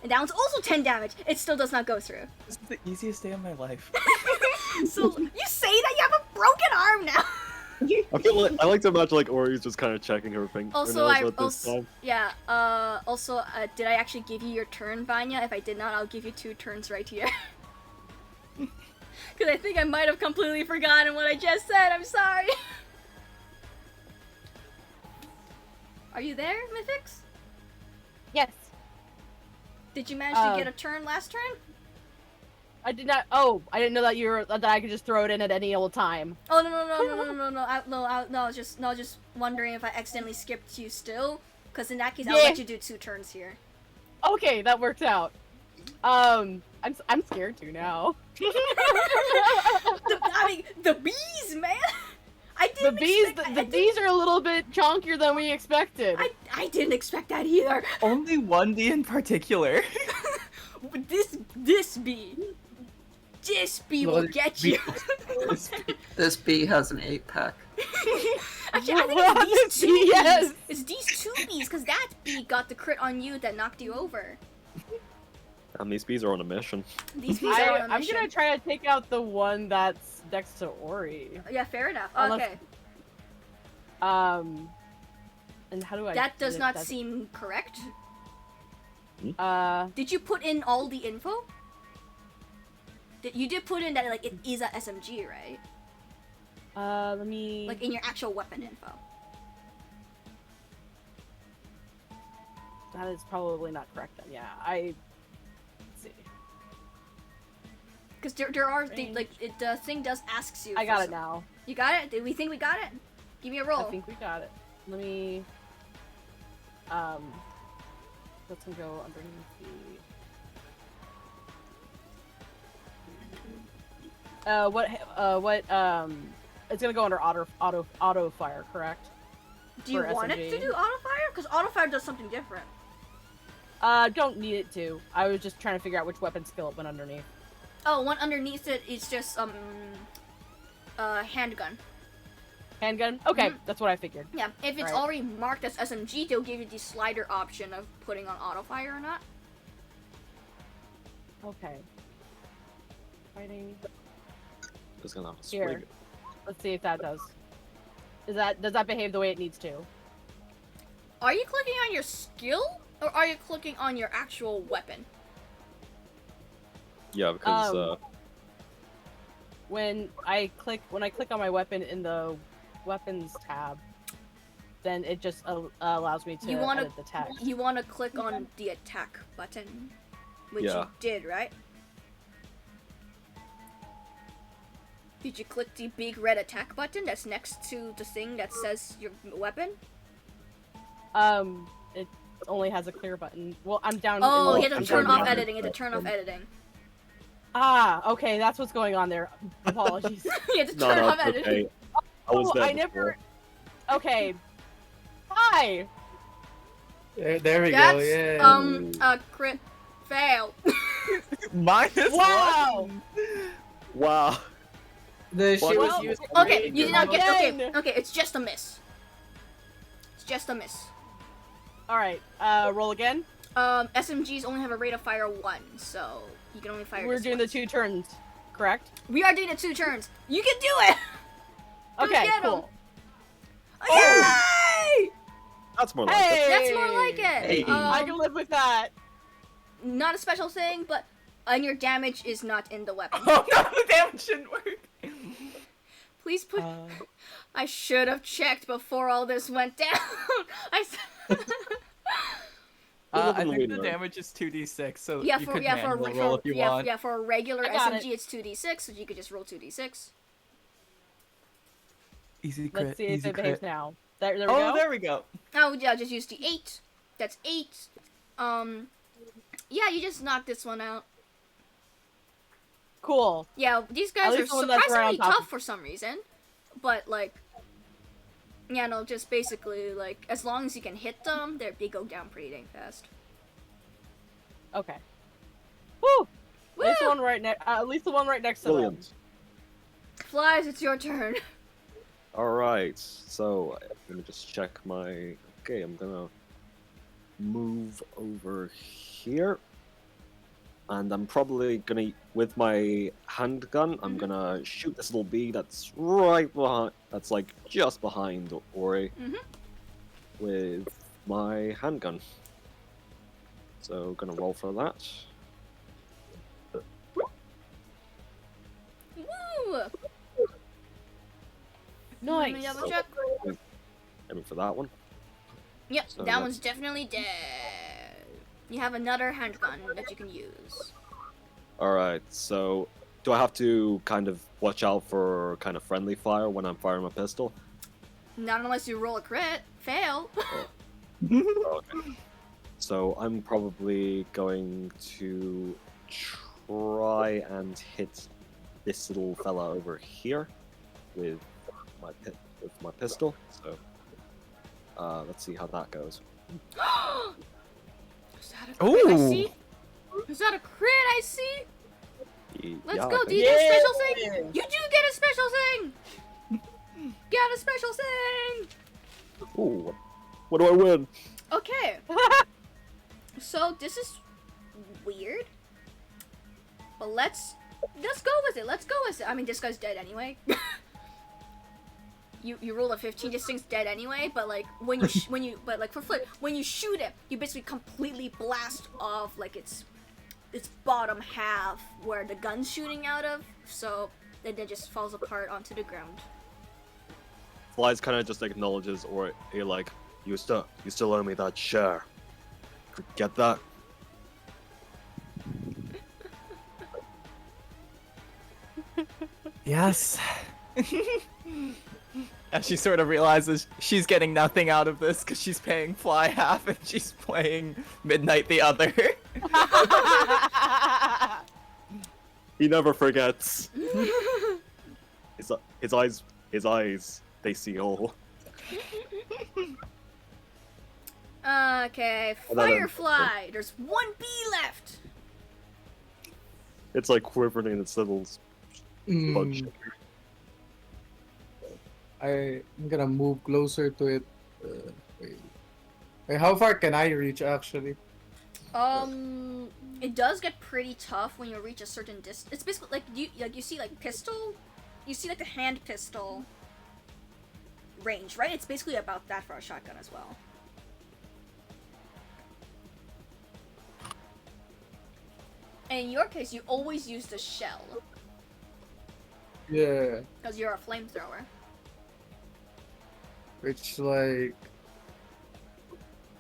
And that one's also 10 damage. It still does not go through. This is the easiest day of my life. So you say that you have a broken arm now. I feel like I like to imagine like Ori's just kind of checking her fingernails Also, at this time. yeah. Did I actually give you your turn, Vanya? If I did not, I'll give you 2 turns right here. Because I think I might have completely forgotten what I just said. I'm sorry. Are you there, Miffix? Yes. Did you manage to get a turn last turn? I did not. Oh, I didn't know that I could just throw it in at any old time. Oh no! I was just wondering if I accidentally skipped you still. Because in that case, I'll Yeah. let you do 2 turns here. Okay, that worked out. I'm scared too now. The bees, man. I The didn't bees, expect- the bees are a little bit chonkier than we expected. I didn't expect that either. Only one bee in particular. But this bee will Well, get you. This bee has an 8-pack. Actually, I think Well, it's these 2 bees. yes. It's these 2 bees, because that bee got the crit on you that knocked you over. And these bees are on a mission. These bees are on a I'm mission. gonna try to take out the one that's next to Ori. Yeah, fair enough. Unless- Okay. And how do I? That does not that's- seem correct. Uh, Did you put in all the info? You did put in that like it is a SMG, right? let me. Like in your actual weapon info. That is probably not correct then. Yeah, let's see. Because there are the thing does asks you. I for got it some- now. You got it? Did we think we got it? Give me a roll. I think we got it. Let me. Let's go underneath the. It's gonna go under auto fire, correct? Do you for want it to SMG. do auto fire? Because auto fire does something different. Don't need it to. I was just trying to figure out which weapon skill it went underneath. Oh, one underneath it is just handgun. Handgun? Okay, Mhm. that's what I figured. Yeah, if it's Right. already marked as SMG, they'll give you the slider option of putting on auto fire or not. Okay. Fighting. Just gonna have to Here. swing. Let's see if that does. Does that behave the way it needs to? Are you clicking on your skill or are you clicking on your actual weapon? Yeah, because When I click on my weapon in the weapons tab, then it just allows me to You wanna- edit the text. You want to click on the attack button, which you Yeah. did, right? Did you click the big red attack button that's next to the thing that says your weapon? It only has a clear button. Well, I'm down. Oh, in you the- have to I'm turn sorry, off yeah. editing. You have to turn off editing. Ah, okay, that's what's going on there. Apologies. You have to No, turn no, off it's editing. okay. I was Oh, there I before. never. Okay. Hi. There we That's go. Yeah. crit fail. Minus Wow. one. Wow. The What shit was was used Okay, you did not get. Okay, Again. okay, it's just a miss. It's just a miss. All right. Roll again. SMGs only have a rate of fire 1, so you can only fire. We're this doing once. the 2 turns, correct? We are doing the 2 turns. You can do it. Go Okay, get 'em. cool. Yay! That's more like it. Hey. That's more like it. Hey. I can live with that. Not a special thing, but and your damage is not in the weapon. Oh no, the damage shouldn't work. Please put. I should have checked before all this went down. I Little think the winner. damage is 2d6, so yeah, you for could yeah for manual roll if you want. yeah for a regular I got SMG it's 2d6, so you could just roll 2d6. Easy crit, Let's see if easy it behaves crit. now. There we Oh, go. there we go. Oh yeah, just use the 8. That's 8. Yeah, you just knocked this one out. Cool. Yeah, these guys are least the one that's right surprisingly on top. tough for some reason, but like, yeah, no, just basically like as long as you can hit them, they go down pretty dang fast. Okay. Woo! Woo! At least the one right at least the one right next to them. Brilliant. Flies, it's your turn. Alright, so let me just check my. Okay, I'm gonna move over here. And I'm probably gonna, with my handgun, I'm gonna shoot this little bee that's right behind, that's like just behind Ori with my handgun. So, gonna roll for that. Woo! Nice. Let me double check. Aiming for that one. Yep, So that that's- one's definitely dead. You have another handgun that you can use. Alright, so do I have to kind of watch out for kind of friendly fire when I'm firing my pistol? Not unless you roll a crit. Fail. Okay. So I'm probably going to try and hit this little fella over here with my pistol. So let's see how that goes. Is that a crit I Ooh. see? Is that a crit I see? Let's Yeah, go. I Do think- you get a special thing? You do get a special thing. Get a special thing. Ooh, what do I win? Okay. So this is weird, but let's go with it. Let's go with it. I mean, this guy's dead anyway. You roll a 15. This thing's dead anyway. But like when you but like for flip, when you shoot it, you basically completely blast off like its bottom half where the gun's shooting out of. So then it just falls apart onto the ground. Flies kind of just acknowledges, or he like, you still owe me that share. Get that? Yes. As she sort of realizes she's getting nothing out of this because she's paying Fly half and she's playing Midnight the other. He never forgets. His eyes, they see all. Okay, Firefly. There's one bee left. It's like quivering in its little bug shape. I'm gonna move closer to it. Wait, how far can I reach actually? It does get pretty tough when you reach a certain distance. It's basically like you see like pistol, you see like the hand pistol range, right? It's basically about that for a shotgun as well. And in your case, you always use the shell Yeah, because you're a flamethrower. which like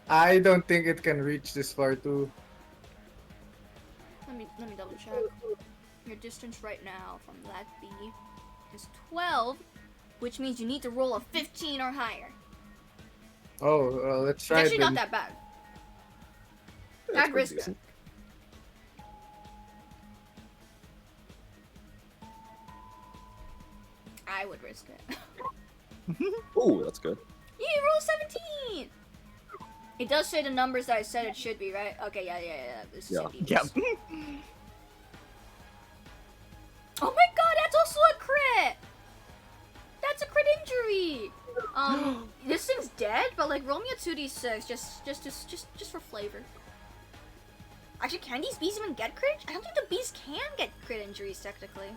I don't think it can reach this far too. Let me double check. Your distance right now from that bee is 12, which means you need to roll a 15 or higher. Oh, let's It's try actually it. not Then. that bad. That's I'd pretty risk it. decent. I would risk it. Ooh, that's good. You roll 17! It does say the numbers that I said it should be, right? Okay, yeah. This Yeah. should be Yep. this. Oh my god, that's also a crit! That's a crit injury! This thing's dead, but like roll me a 2d6 just for flavor. Actually, can these bees even get crit? I don't think the bees can get crit injuries technically.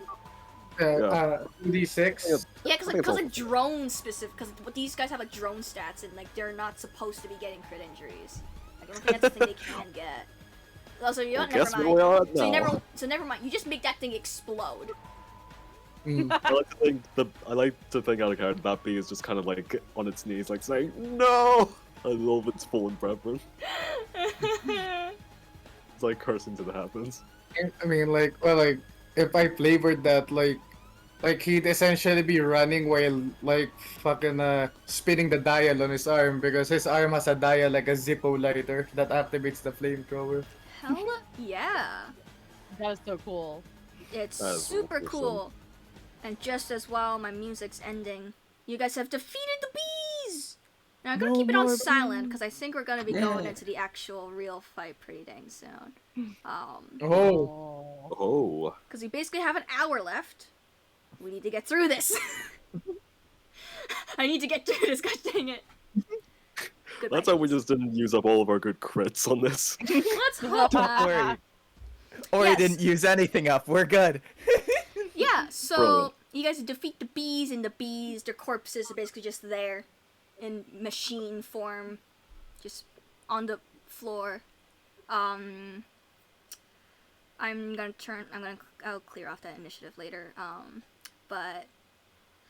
Yeah. 2d6. Yeah, cause I like, think it's drone specific, cause these guys have like drone stats and like they're not supposed to be getting crit injuries. Like I don't think that's the thing they can get. Also, you know, Well, never guess where mind. we are at So now. never mind. You just make that thing explode. Mm. I like to think out of character that bee is just kind of like on its knees, like saying no. I love its fallen brethren. It's like cursing to the heavens. I mean, like, well, like, if I flavored that, like he'd essentially be running while, like, fucking, spinning the dial on his arm because his arm has a dial like a Zippo lighter that activates the flamethrower. Hell yeah! That was so cool. It's That is super awesome. cool. And just as while my music's ending, you guys have defeated the bees. Now I'm gonna No keep it on more silent because I think we're gonna be going Yeah. into the actual real fight pretty dang soon. Oh, Oh, Because we basically have an hour left. We need to get through this. I need to get through this, god dang it. Goodbye, that's how we bees. just didn't use up all of our good crits on this. Let's hope. Don't worry. Or Yes. he didn't use anything up. We're good. Yeah, so Brilliant. you guys defeat the bees, and the bees, their corpses are basically just there in machine form, just on the floor. I'll clear off that initiative later. But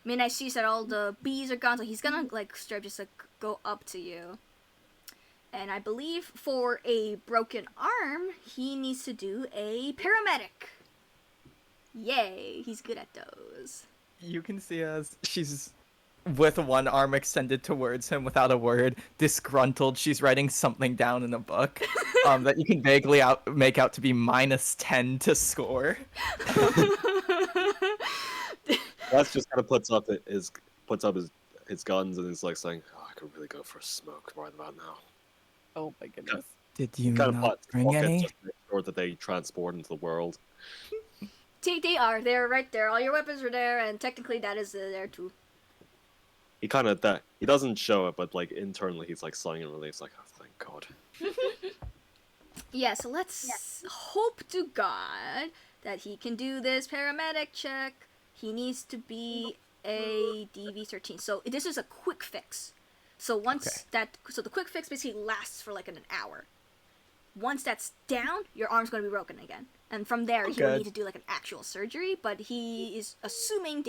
Midnight sees that all the bees are gone, so he's gonna like start just like go up to you. And I believe for a broken arm, he needs to do a paramedic. Yay, he's good at those. You can see as she's with one arm extended towards him without a word, disgruntled. She's writing something down in a book that you can vaguely make out to be -10 to score. That's just kind of puts up his guns and is like saying, "Oh, I could really go for a smoke right about now." Oh my goodness. Did you Kind of not pots bring pocket any? just to make sure that they transport into the world. They're right there. All your weapons are there, and technically that is there too. He doesn't show it, but like internally he's like sighing in relief, like, "Oh, thank God." Yeah, so let's hope to God that he can do this paramedic check. He needs to be a DV13. So this is a quick fix. So so the quick fix basically lasts for like an hour. Once that's down, your arm's going to be broken again. And from there, he will Okay. need to do like an actual surgery, but he is assuming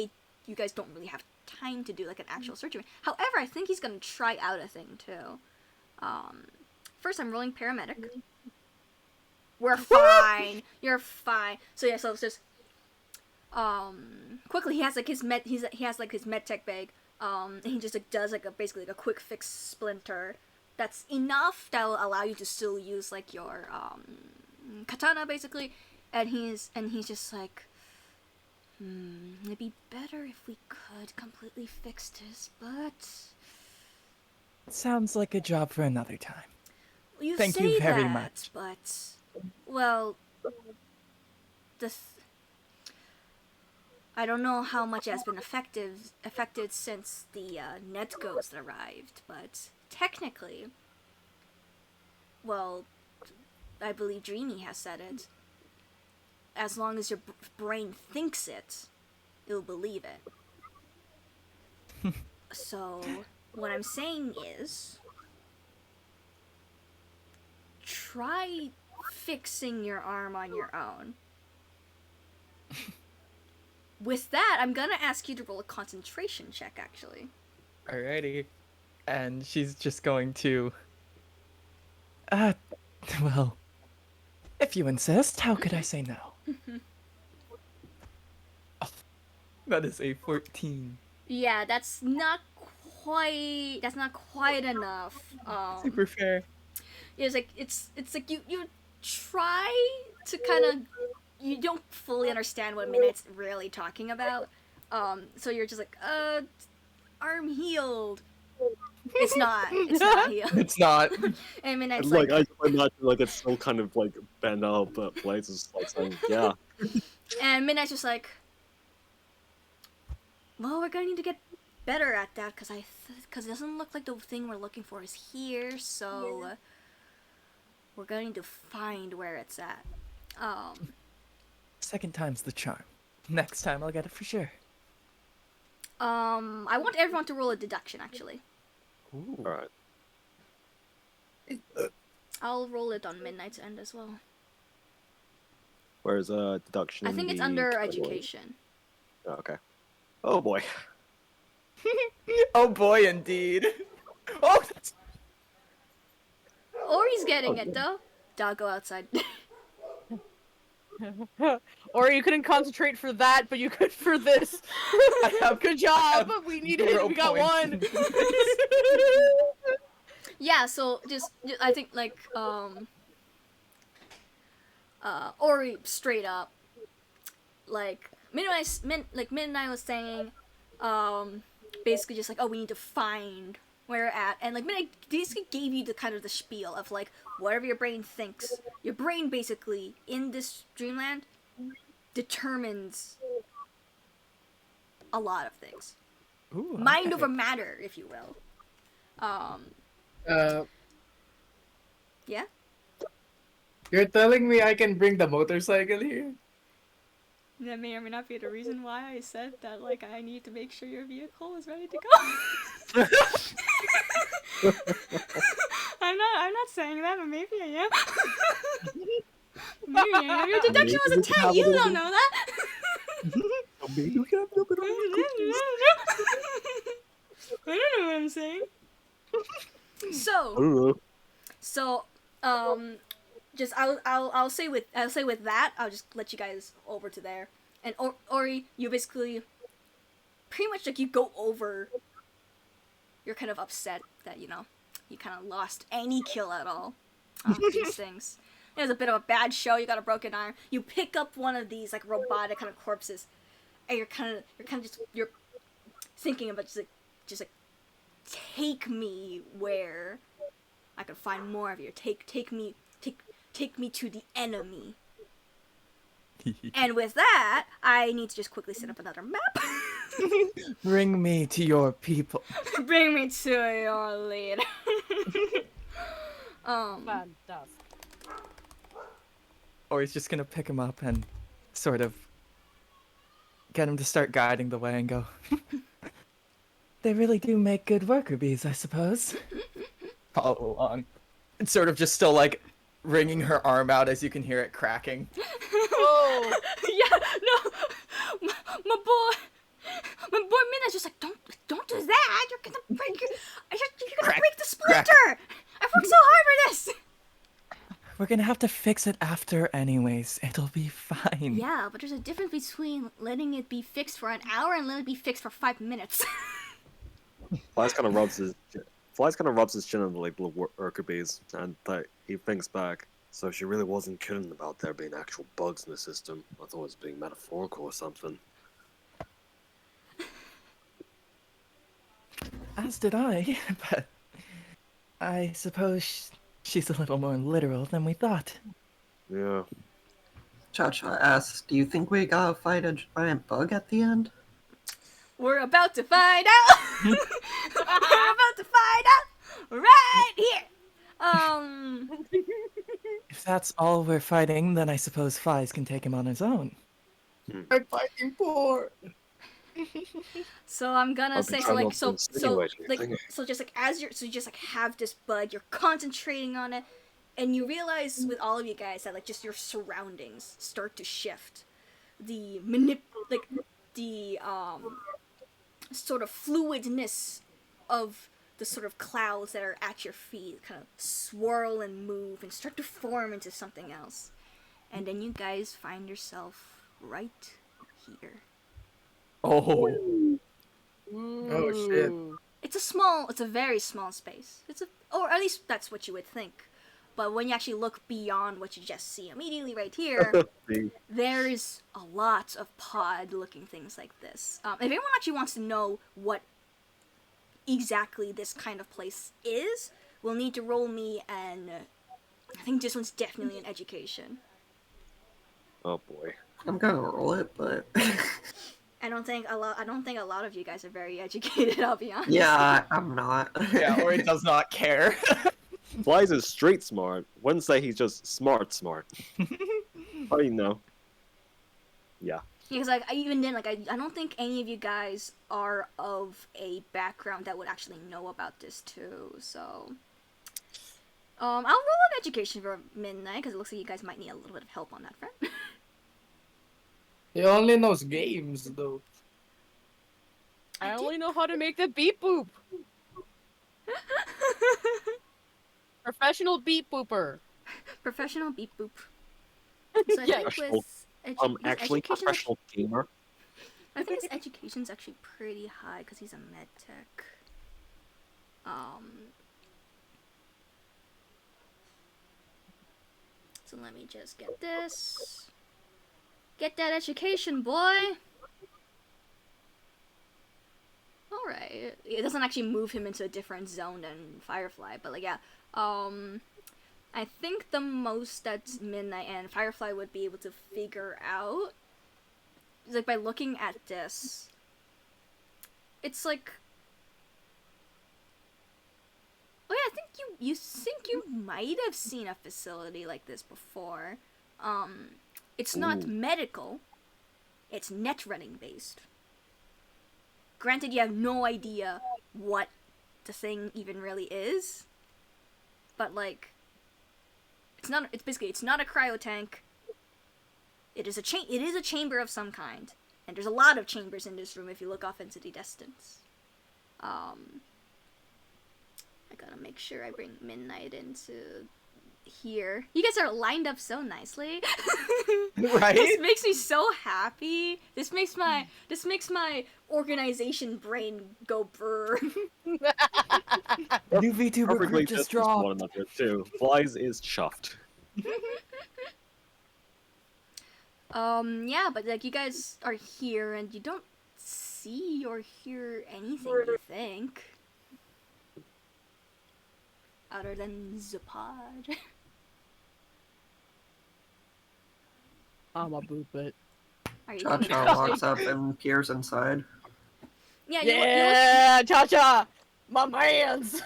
you guys don't really have time to do like an actual surgery. However, I think he's going to try out a thing too. First, I'm rolling paramedic. We're fine. You're fine. So yeah, so it's just quickly he has like his med tech bag. And he just like does like basically like a quick fix splinter. That's enough that will allow you to still use like your katana basically. And he's just like, it'd be better if we could completely fix this, but Sounds like a job for another time. you Thank say you very that, much. but well, I don't know how much has been affected since the net ghost arrived, but technically, well, I believe Dreamy has said it. As long as your brain thinks it, it'll believe it. So, what I'm saying is, try fixing your arm on your own. With that, I'm gonna ask you to roll a concentration check, actually. Alrighty. And she's just going to Uh, well, if you insist, how could I say no? Oh, that is a 14. Yeah, that's not quite enough. Super fair. It's like you try to kind of, you don't fully understand what Midnight's really talking about. So you're just like, arm healed. It's not. It's not healed. It's not. And Midnight's Like, like, I imagine like it's still kind of like bent up, but Blaze is like saying, yeah. and Midnight's just like, well, we're gonna need to get better at that because because it doesn't look like the thing we're looking for is here. So we're gonna need to find where it's at. Second time's the charm. Next time I'll get it for sure. I want everyone to roll a deduction actually. Ooh. All right. I'll roll it on Midnight's end as well. Where's deduction? I in think it's the under category? education. Oh, okay. Oh boy. Oh boy, indeed. Oh, that's... Or he's getting it though. Dog, go outside. Or you couldn't concentrate for that, but you could for this. I have Good job. have We needed. 0 We got points. one. Yeah, so just I think like Ori straight up like Midnight was saying basically just like, oh, we need to find where we're at, and like Midnight basically gave you the kind of the spiel of like whatever your brain thinks. Your brain basically in this dreamland determines a lot of things. Ooh, Mind okay. over matter, if you will. Yeah? You're telling me I can bring the motorcycle here? That may or may not be the reason why I said that, like, I need to make sure your vehicle is ready to go. I'm not saying that, but maybe I am. Maybe I am. Your deduction was a 10, you don't know that! Maybe we can have a little bit of I don't know what I'm saying. I So, don't know. just I'll say with that, I'll just let you guys over to there. And Ori, you basically pretty much like you go over. You're kind of upset that you kind of lost any kill at all off these things. It was a bit of a bad show. You got a broken arm. You pick up one of these like robotic kind of corpses, and you're thinking about just like take me where I can find more of you. Take me to the enemy. And with that, I need to just quickly set up another map. Bring me to your people. Bring me to your leader. Fantastic. Or he's just gonna pick him up and sort of get him to start guiding the way and go. They really do make good worker bees, I suppose. Follow along. And sort of just still like wringing her arm out as you can hear it cracking. Oh. Yeah, no, my boy Mina's just like, don't do that. You're gonna break break the splinter. I worked so hard for this. We're gonna have to fix it after anyways. It'll be fine. Yeah, but there's a difference between letting it be fixed for an hour and letting it be fixed for 5 minutes. Flies kind of rubs his chin on the like little worker bees, and he thinks back. So she really wasn't kidding about there being actual bugs in the system. I thought it was being metaphorical or something. As did I, but I suppose she's a little more literal than we thought. Yeah. Cha-Cha asks, do you think we gotta fight a giant bug at the end? We're about to find out. We're about to find out right here. If that's all we're fighting, then I suppose Fies can take him on his own. I'm fighting for. So I'm gonna I'll be say trying so not to insinuate anything. just like as you just like have this bug, you're concentrating on it, and you realize with all of you guys that like just your surroundings start to shift. The sort of fluidness of the sort of clouds that are at your feet kind of swirl and move and start to form into something else. And then you guys find yourself right here. Oh. Oh, shit. Ooh. It's a very small space. Or at least that's what you would think. But when you actually look beyond what you just see immediately right here, there is a lot of pod-looking things like this. If anyone actually wants to know what exactly this kind of place is, we'll need to roll me and I think this one's definitely an education. Oh boy. I'm gonna roll it, but I don't think a lot of you guys are very educated, I'll be honest. yeah, I'm not. Yeah, or he does not care. Flies is street smart. Wouldn't say he's just smart. How do you know? Yeah. Because like I don't think any of you guys are of a background that would actually know about this too. So I'll roll an education for Midnight because it looks like you guys might need a little bit of help on that front. He only knows games, though. I only know how to make the beep boop. Professional beep booper. Professional beep boop. So I Yeah. think Professional- with Actually, education, professional gamer. I think his education's actually pretty high because he's a med tech. So let me just get this. Get that education, boy. All right. It doesn't actually move him into a different zone than Firefly, but like yeah. I think the most that Midnight and Firefly would be able to figure out is like by looking at this. It's like, oh yeah, I think you think you might have seen a facility like this before. It's not medical. It's net running based. Granted, you have no idea what the thing even really is, but like, it's not a cryo tank. It is a chamber of some kind, and there's a lot of chambers in this room if you look off into the distance. I gotta make sure I bring Midnight into here. You guys are lined up so nicely. Right? This makes me so happy. This makes my organization brain go brr. New VTuber Perfectly group just distance from one dropped. another too. Flies is chuffed. Yeah, but like you guys are here and you don't see or hear anything you think. Other than the pod. I'm a boop it. Are you Cha-Cha walks up and peers inside. Yeah, Yeah, Cha-Cha! My mans!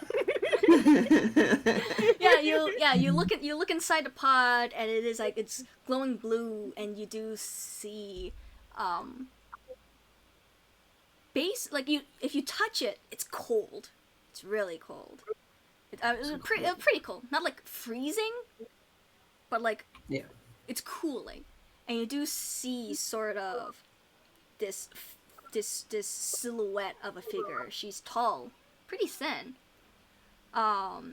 you look inside the pod and it is like it's glowing blue and you do see if you touch it, it's cold. It's really cold. It's pretty cold. Not like freezing, but like Yeah. it's cooling. And you do see sort of this silhouette of a figure. She's tall, pretty thin. But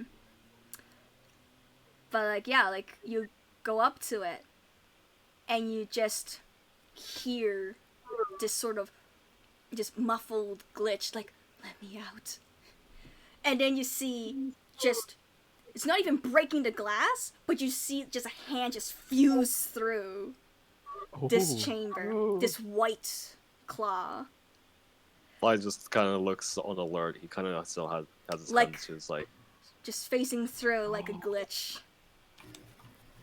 like yeah, like you go up to it and you just hear this sort of just muffled glitch like, let me out. And then you see just, it's not even breaking the glass, but you see just a hand just fuse through this chamber, this white claw. Flies just kind of looks on alert. He kind of still has his Like- hands to his like. Just facing through like a glitch.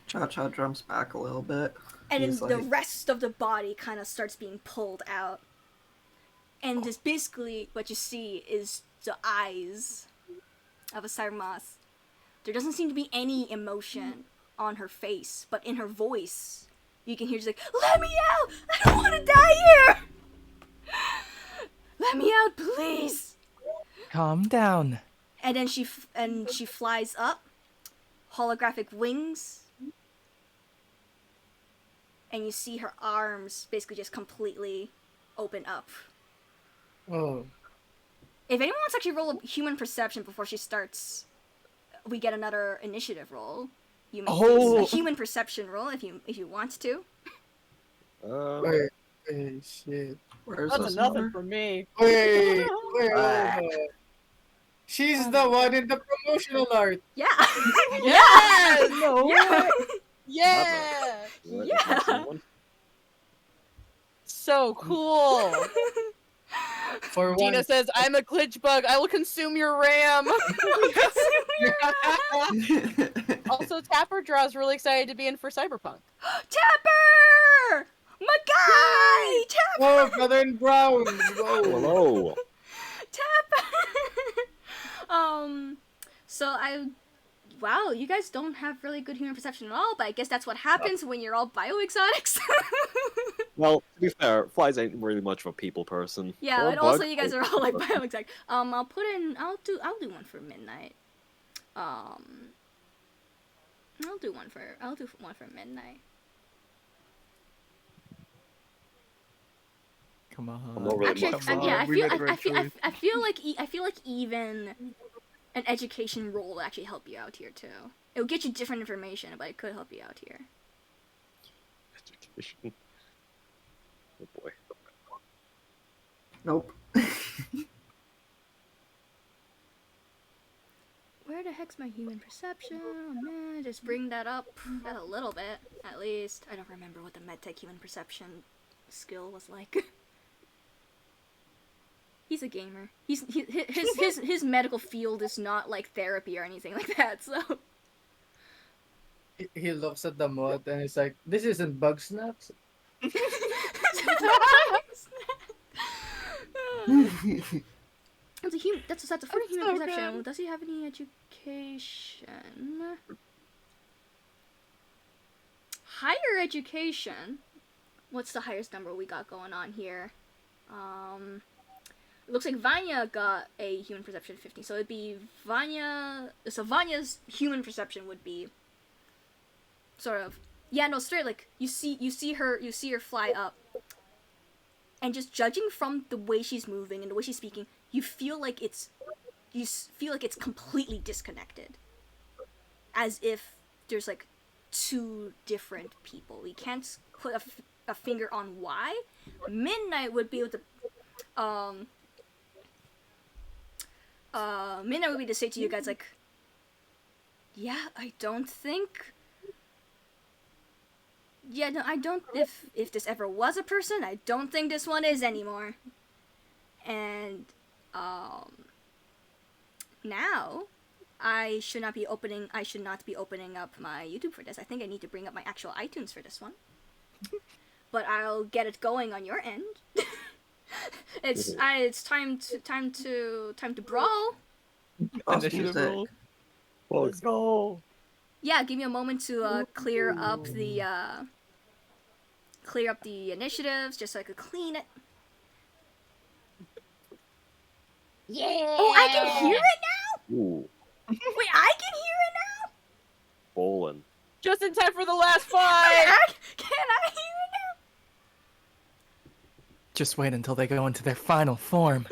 Cha-Cha jumps back a little bit. And then He's the like- rest of the body kind of starts being pulled out. And just basically what you see is the eyes of a Cybermoth. There doesn't seem to be any emotion on her face, but in her voice, you can hear just like, let me out! I don't want to die here! Let me out, please! Calm down. And then she flies up, holographic wings, and you see her arms basically just completely open up. Oh. If anyone wants to actually roll a human perception before she starts, we get another initiative roll. You may use a human perception roll if you want to. Wait, shit. Where's That's this nothing number? for me. Wait. She's the one in the promotional art. Yeah. Yes! No. Yeah. Yeah! Yeah. So cool. For Dina one. says, I'm a glitch bug. I will consume your RAM. Also, Tapper Draw's really excited to be in for Cyberpunk. Tapper! My guy! Tapper! Oh, Brother in Brown. Whoa. Hello. Tapper! Wow, you guys don't have really good human perception at all, but I guess that's what happens when you're all bioexotics. Well, to be fair, Flies ain't really much of a people person. Yeah, Or and also bug. you guys are all like bioexotic. I'll do one for midnight. I'll do one for midnight. Come on. I'm not really Actually, much Come yeah, on, I we feel, make it I feel, right I feel like even an education role will actually help you out here too. It will get you different information, but it could help you out here. Education. Oh boy. Nope. Where the heck's my human perception? Oh man, just bring that up a little bit, at least. I don't remember what the medtech human perception skill was like. He's a gamer. His medical field is not like therapy or anything like that, so. He looks at the mud and he's like, this isn't bug snaps. That's a full human so perception. good. Does he have any education? Higher education. What's the highest number we got going on here? It looks like Vanya got a human perception 15, so it'd be Vanya. So Vanya's human perception would be sort of, yeah, no, straight like you see her fly up, and just judging from the way she's moving and the way she's speaking, you feel like it's completely disconnected, as if there's like two different people. We can't put a finger on why. Midnight would be able to Midnight would be to say to you guys like, yeah, I don't. If this ever was a person, I don't think this one is anymore. And now I should not be opening up my YouTube for this. I think I need to bring up my actual iTunes for this one. But I'll get it going on your end. It's time to brawl. Boss Initiative music. roll. Let's go. Yeah, give me a moment to clear up the initiatives just so I could clean it. Yeah. Oh, I can hear it now? Ooh, Wait, I can hear it now? bowling. Just in time for the last Wait, fight! can I hear it Just wait until they go into their final form.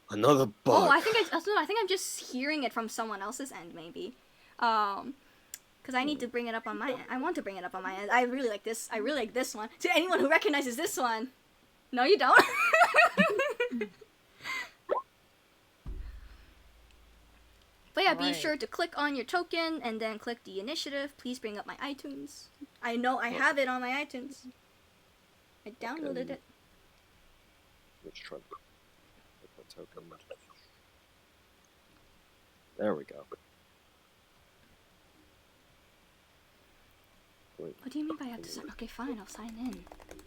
Another now? bug. Oh, I think I'm just hearing it from someone else's end, maybe. Because I need to bring it up on my end. I want to bring it up on my end. I really like this. I really like this one. To anyone who recognizes this one. No, you don't. But yeah, be Alright. sure to click on your token and then click the initiative. Please bring up my iTunes. I know I have it on my iTunes. I downloaded it. Let's try the token. There we go. Wait, What do you mean by I have to sign? Okay, fine, I'll sign in.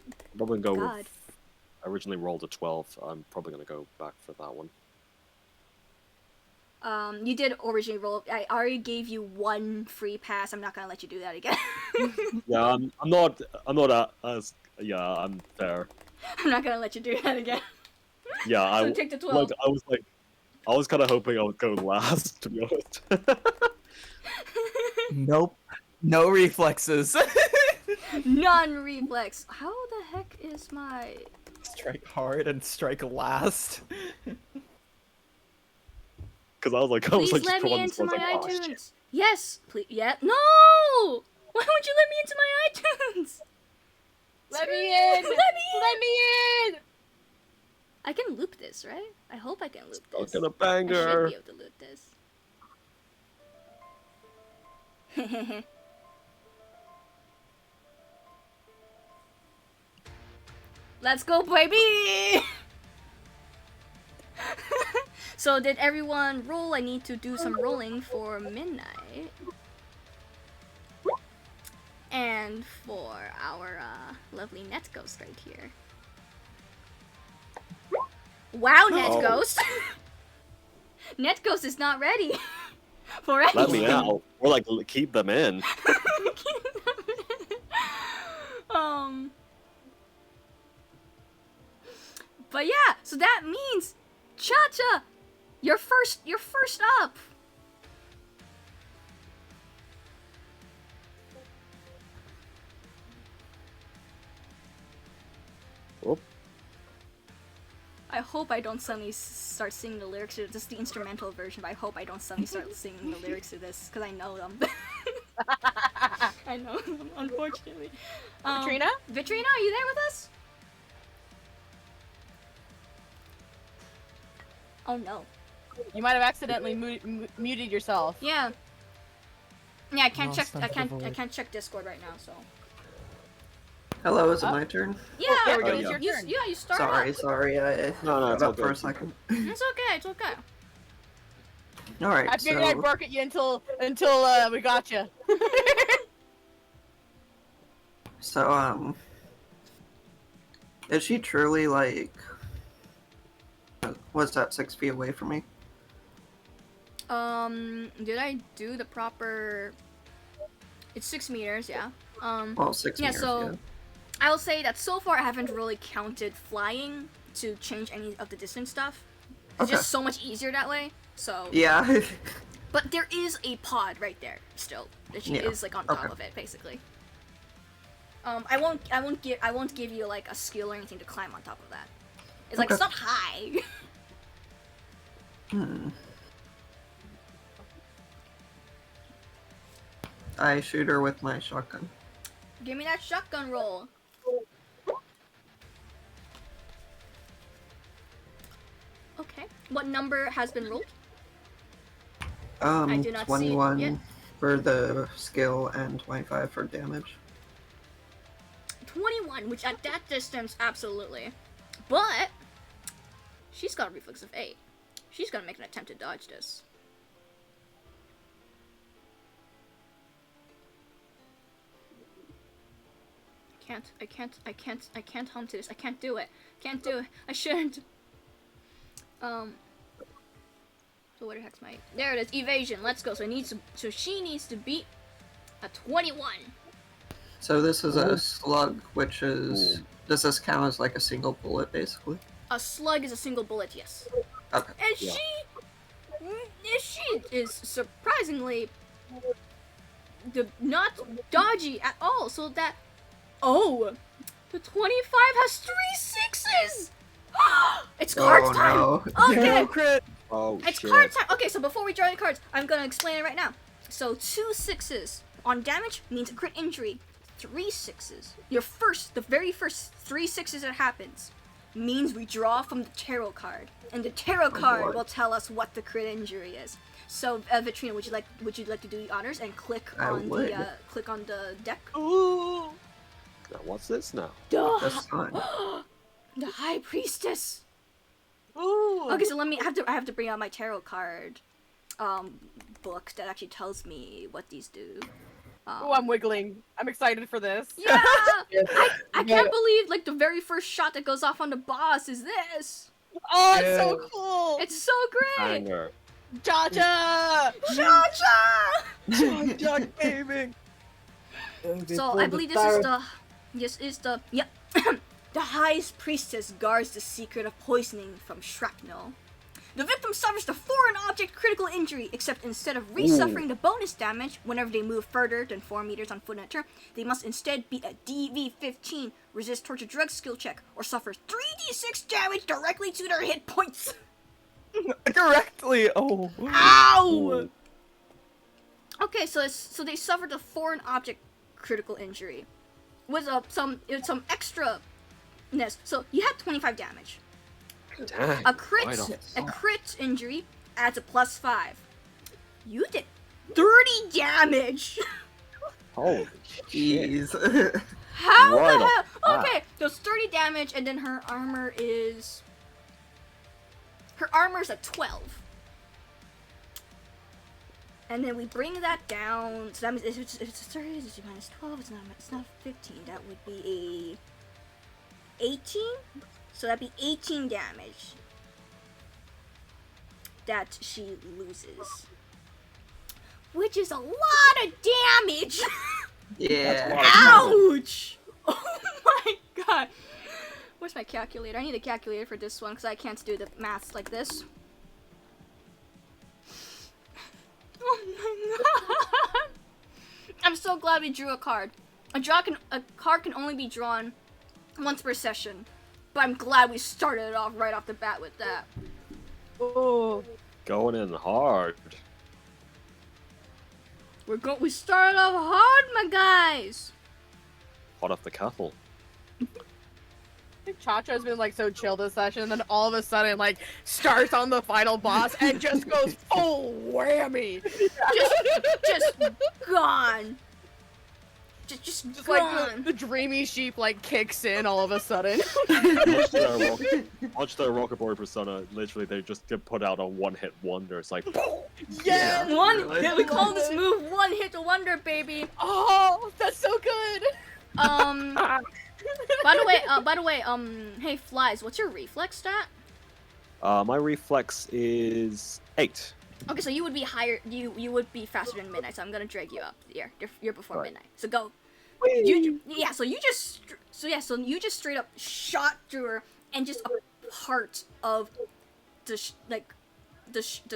I'm probably gonna go God. with. I originally rolled a 12. I'm probably gonna go back for that one. You did originally roll. I already gave you one free pass. I'm not gonna let you do that again. Yeah, I'm not. As yeah, I'm fair. I'm not gonna let you do that again. Yeah, So take the 12. I was kind of hoping I would go last, to be honest. Nope. No reflexes. Non-reflex. How the heck is my Strike hard and strike last. Because I was like, Please just let put me on this into one, my I was like, oh, shit. iTunes. Yes, please. Yeah. No. Why would you let me into my iTunes? Let me in! Let me in! Let me in! I can loop this, right? I hope I can loop this. Fucking a I should banger. be able to loop this. Let's go, baby! So did everyone roll? I need to do some rolling for midnight. And for our lovely net ghost right here. Wow, net Oh. ghost! Net ghost is not ready for anything. Let me out. Or like, keep them in. But yeah, so that means Cha-Cha, you're first up. Whoop. I hope I don't suddenly start singing the lyrics to this. This is the instrumental version, but I hope I don't suddenly start singing the lyrics to this, because I know them. I know them, unfortunately. Vetrina? Vetrina, are you there with us? Oh no. You might have accidentally muted yourself. Yeah. Yeah, I can't Lost check. I under can't. the I void. can't check Discord right now. So. Hello, is it Oh. my turn? Yeah. there we go, you, it's your you, turn. yeah, you start Sorry, up. sorry. I No, it's got all up for a good. second. It's okay. It's okay. All right, I figured I'd so bark at you until we got you. is she truly like? What's that? 6 feet away from me? Did I do the proper? It's 6 meters. Yeah. Well, 6 Yeah, meters. so- yeah. I will say that so far I haven't really counted flying to change any of the distance stuff. It's Okay. just so much easier that way. So. Yeah. But there is a pod right there still. That she Yeah, is like on top okay. of it, basically. I won't give you like a skill or anything to climb on top of that. It's like Okay. it's not high. I shoot her with my shotgun. Give me that shotgun roll. Okay. What number has been rolled? I do not see it 21 yet. for the skill and 25 for damage. 21, which at that distance, absolutely. But she's got a reflex of 8. She's gonna make an attempt to dodge this. I can't hum to this. I can't do it. Can't do it. I shouldn't. So what the heck's my... There it is. Evasion. Let's go. So she needs to beat a 21. So this is Ooh. a slug, which is... Ooh. Does this count as like a single bullet, basically? A slug is a single bullet, yes. Okay. And Yeah. she is surprisingly not dodgy at all. So that, oh, the 25 has 3 6s. It's cards Oh, time. no. Okay, Crit. Oh, it's shit. cards time. Okay, so before we draw the cards, I'm gonna explain it right now. So 2 6s on damage means a crit injury. 3 6s. The very first 3 6s that happens means we draw from the tarot card, and the tarot card boy. will tell us what the crit injury is. So, Vetrina, would you like to do the honors and click I on would. the deck? Ooh. Now, what's this now? That's fine. The High Priestess. Ooh. Okay, so I have to bring out my tarot card book that actually tells me what these do. Ooh, I'm wiggling. I'm excited for this. Yeah! I can't believe like the very first shot that goes off on the boss is this. Oh, it's so cool. It's so great. Banger. Cha-cha. Cha-cha! Jack gaming. So I believe this is the yep. The highest priestess guards the secret of poisoning from shrapnel. The victim suffers the foreign object critical injury, except instead of re-suffering the bonus damage whenever they move further than 4 meters on foot in a turn, they must instead beat a DV-15 resist torture drug skill check or suffer 3d6 damage directly to their hit points. Directly. Oh. Ow! Okay, so they suffered a foreign object critical injury with some extra-ness. So you had 25 damage. Damn. A crit right on. a crit injury adds a +5. You did 30 damage. Holy shit. Jeez. How Right the off hell? the Okay, so it's 30 damage, and then her armor is a 12. And then we bring that down. So that means if it's 30, it's minus 12. It's not 15. That would be a 18. So that'd be 18 damage that she loses, which is a lot of damage. Yeah. Ouch! Oh my god. Where's my calculator? I need a calculator for this one because I can't do the maths like this. Oh my god. I'm so glad we drew a card. A card can only be drawn once per session. But I'm glad we started it off right off the bat with that. Oh. Going in hard. We started off hard, my guys. Hot off the kettle. Cha-Cha's been like so chill this session, and then all of a sudden like starts on the final boss and just goes full whammy. Just gone. Just Just gone. like the dreamy sheep like kicks in all of a sudden. Watch their Rocket Boy persona. Literally, they just get put out a one-hit wonder. It's like, Yeah. Yeah, we call this move one hit wonder, baby. Oh, that's so good. By the way, hey Flies, what's your reflex stat? my reflex is 8. Okay, so you would be higher. You would be faster than midnight. So I'm gonna drag you up. You're before Right. midnight. So go. So you just straight up shot through her, and just a part of the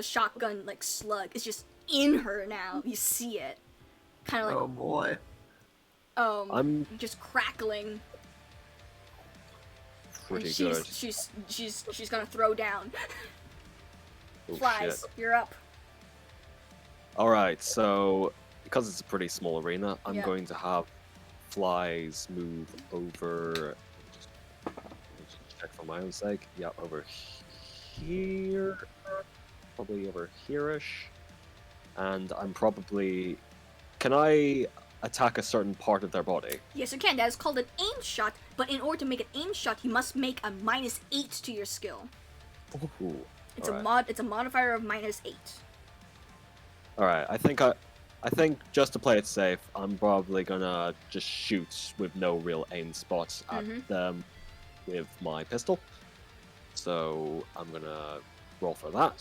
shotgun like slug is just in her now. You see it, kind of like Oh boy. I'm just crackling. pretty And good. she's gonna throw down. Oh, Flies, shit. you're up. Alright, so because it's a pretty small arena, I'm Yeah. going to have Flies move over. Let me just check for my own sake. Yeah, over here. Probably over here-ish. And I'm probably. Can I attack a certain part of their body? Yes, you can. That is called an aim shot. But in order to make an aim shot, you must make a -8 to your skill. Ooh. It's Alright. It's a modifier of -8. Alright, I think just to play it safe, I'm probably gonna just shoot with no real aim spots at Mhm. them with my pistol. So I'm gonna roll for that.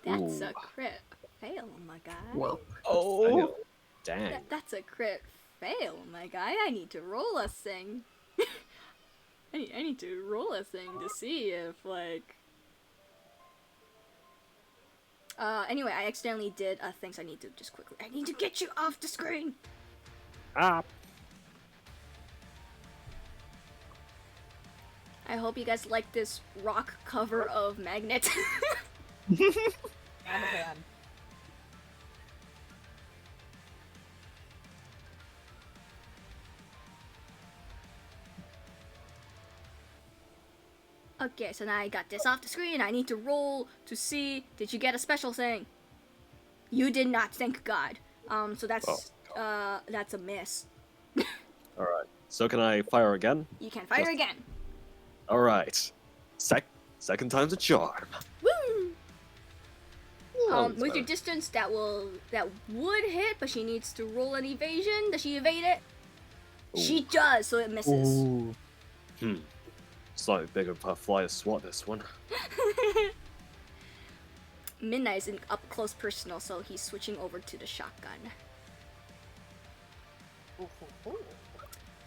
That's Ooh. a crit fail, my guy. Well, Oh. Dang. That's a crit fail, my guy. I need to roll a thing. I need to roll a thing to see if like. Anyway, I accidentally did things. I need to just quickly. I need to get you off the screen. Ah. I hope you guys like this rock cover of Magnet. I'm a fan. Okay, so now I got this off the screen. I need to roll to see. Did you get a special thing? You did not, thank God. So that's that's a miss. Alright. So can I fire again? You can fire Just- again. Alright. Second time's a charm. Woo! Oh, With your better. distance, that would hit, but she needs to roll an evasion. Does she evade it? She does, so it misses. Ooh. Slightly bigger for a flyer swat this one. Midnight's in up close personal, so he's switching over to the shotgun.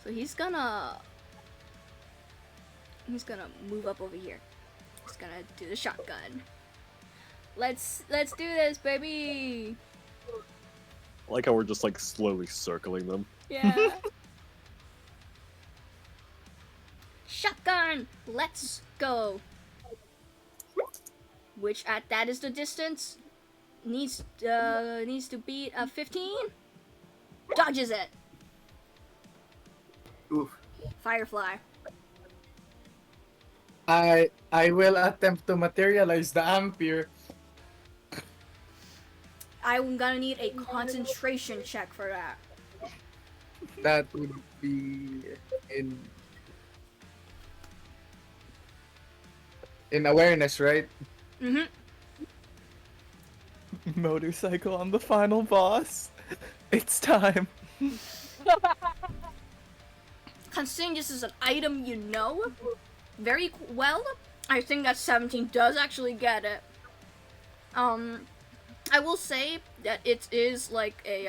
So he's gonna move up over here. Just gonna do the shotgun. Let's do this, baby. I like how we're just like slowly circling them. Yeah. Shotgun. Let's go. Which that is the distance. Needs to beat a 15. Dodges it. Oof. Firefly. I will attempt to materialize the Ampere. I'm gonna need a concentration check for that. That would be in awareness, right? Mm-hmm. Motorcycle on the final boss. It's time. Considering this is an item you know very well, I think that 17 does actually get it. I will say that it is like a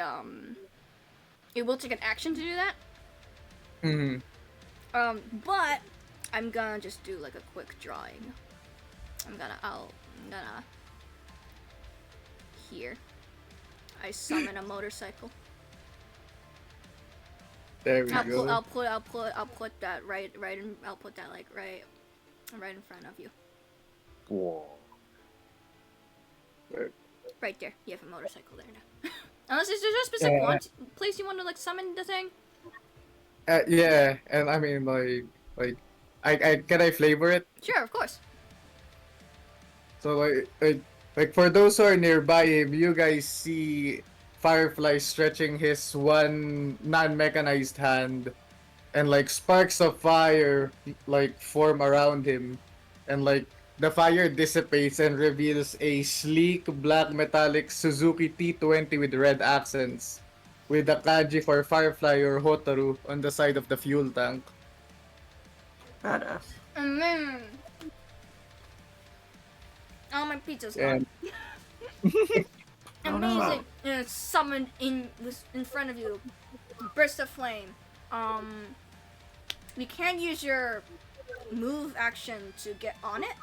it will take an action to do that. Mm-hmm. But I'm gonna just do like a quick drawing. I'm gonna here. I summon a motorcycle. There we go. I'll put that right in. I'll put that like right in front of you. Whoa. Right there. You have a motorcycle there now. Unless is there a specific place you want to like summon the thing? Yeah, and I mean like I can I flavor it? Sure, of course. So like for those who are nearby, if you guys see Firefly stretching his one non-mechanized hand, and like sparks of fire like form around him, and like the fire dissipates and reveals a sleek black metallic Suzuki T20 with red accents, with a kanji for Firefly or Hotaru on the side of the fuel tank. Badass. Oh, my pizza's And gone. Oh, no. Amazing. And it's summoned in front of you. Burst of flame. You can use your move action to get on it,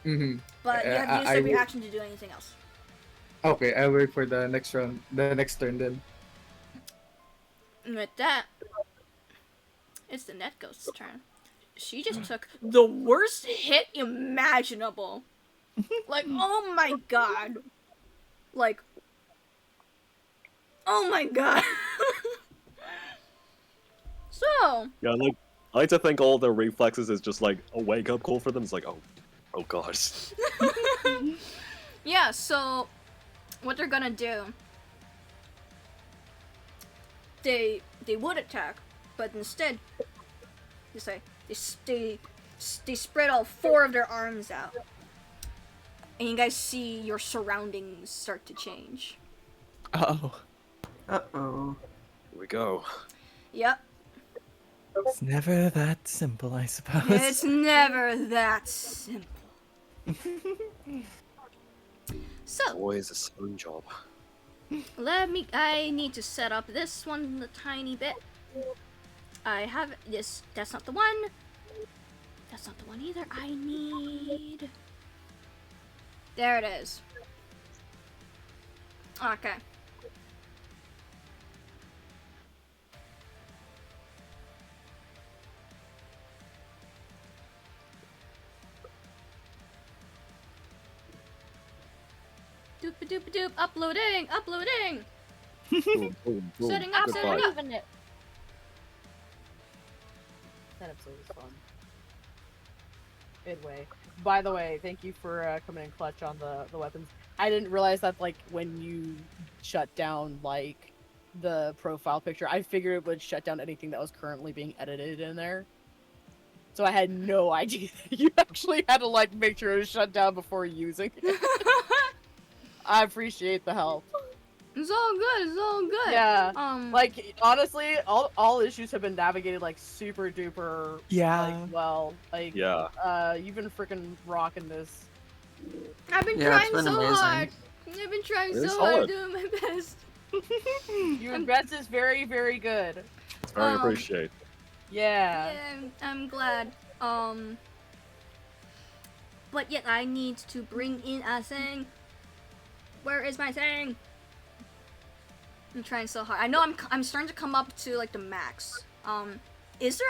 mm-hmm. but you have to use I every will- action to do anything else. Okay, I'll wait for the next round, the next turn then. And with that, it's the Net Ghost's turn. She just took the worst hit imaginable. Like, oh my god. Like, oh my god. So, Yeah, like I like to think all their reflexes is just like a wake up call for them. It's like, oh god. yeah, so what they're gonna do, they would attack, but instead, they spread all four of their arms out, and you guys see your surroundings start to change. Oh, Uh-oh. Here we go. Yep, it's never that simple, I suppose. it's never that simple. So, Boys, it's a own job. I need to set up this one a tiny bit. I have this, that's not the one. That's not the one either. I need... There it is. Okay. Doop-a-doop-a-doop, uploading! Boom, boom, boom. Setting up, Goodbye. setting up. Even it. That episode was fun. Good way. By the way, thank you for coming in clutch on the weapons. I didn't realize that like when you shut down like the profile picture, I figured it would shut down anything that was currently being edited in there. So I had no idea that you actually had to like make sure it was shut down before using it. I appreciate the help. It's all good, it's all good. Yeah. Like honestly, all issues have been navigated like super duper Yeah. like well. Like Yeah. you've been freaking rocking this. I've been Yeah, it's trying been so amazing. hard. I've been trying It's so hard, solid. doing my best. Your best is very, very good. It's very Um, appreciated. Yeah. Yeah, I'm glad. but yet I need to bring in a thing. Where is my thing? I'm trying so hard. I know I'm starting to come up to like the max. Is there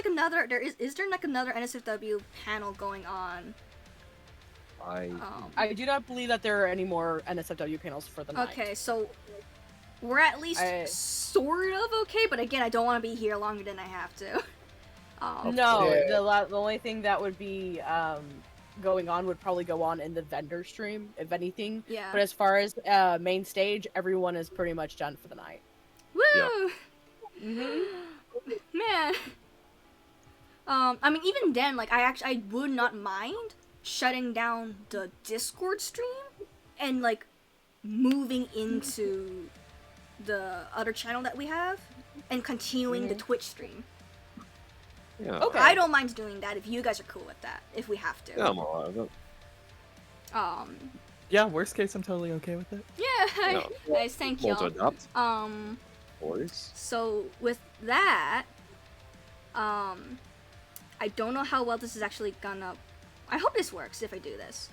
another NSFW panel going on? I do not believe that there are any more NSFW panels for the night. Okay, so we're at least sort of okay, but again, I don't want to be here longer than I have to. No, Yeah. the only thing that would be going on would probably go on in the vendor stream, if anything. Yeah. But as far as main stage, everyone is pretty much done for the night. Woo! Mhm. Man. I mean, even then, like, I would not mind shutting down the Discord stream and, like, moving into the other channel that we have and continuing the Twitch stream. Yeah. Okay. I don't mind doing that if you guys are cool with that, if we have to. Yeah, I'm alright with it. Yeah, worst case, I'm totally okay with it. Yeah, guys, thank Well to y'all. adapt, boys. So with that, I don't know how well this is actually gonna. I hope this works if I do this.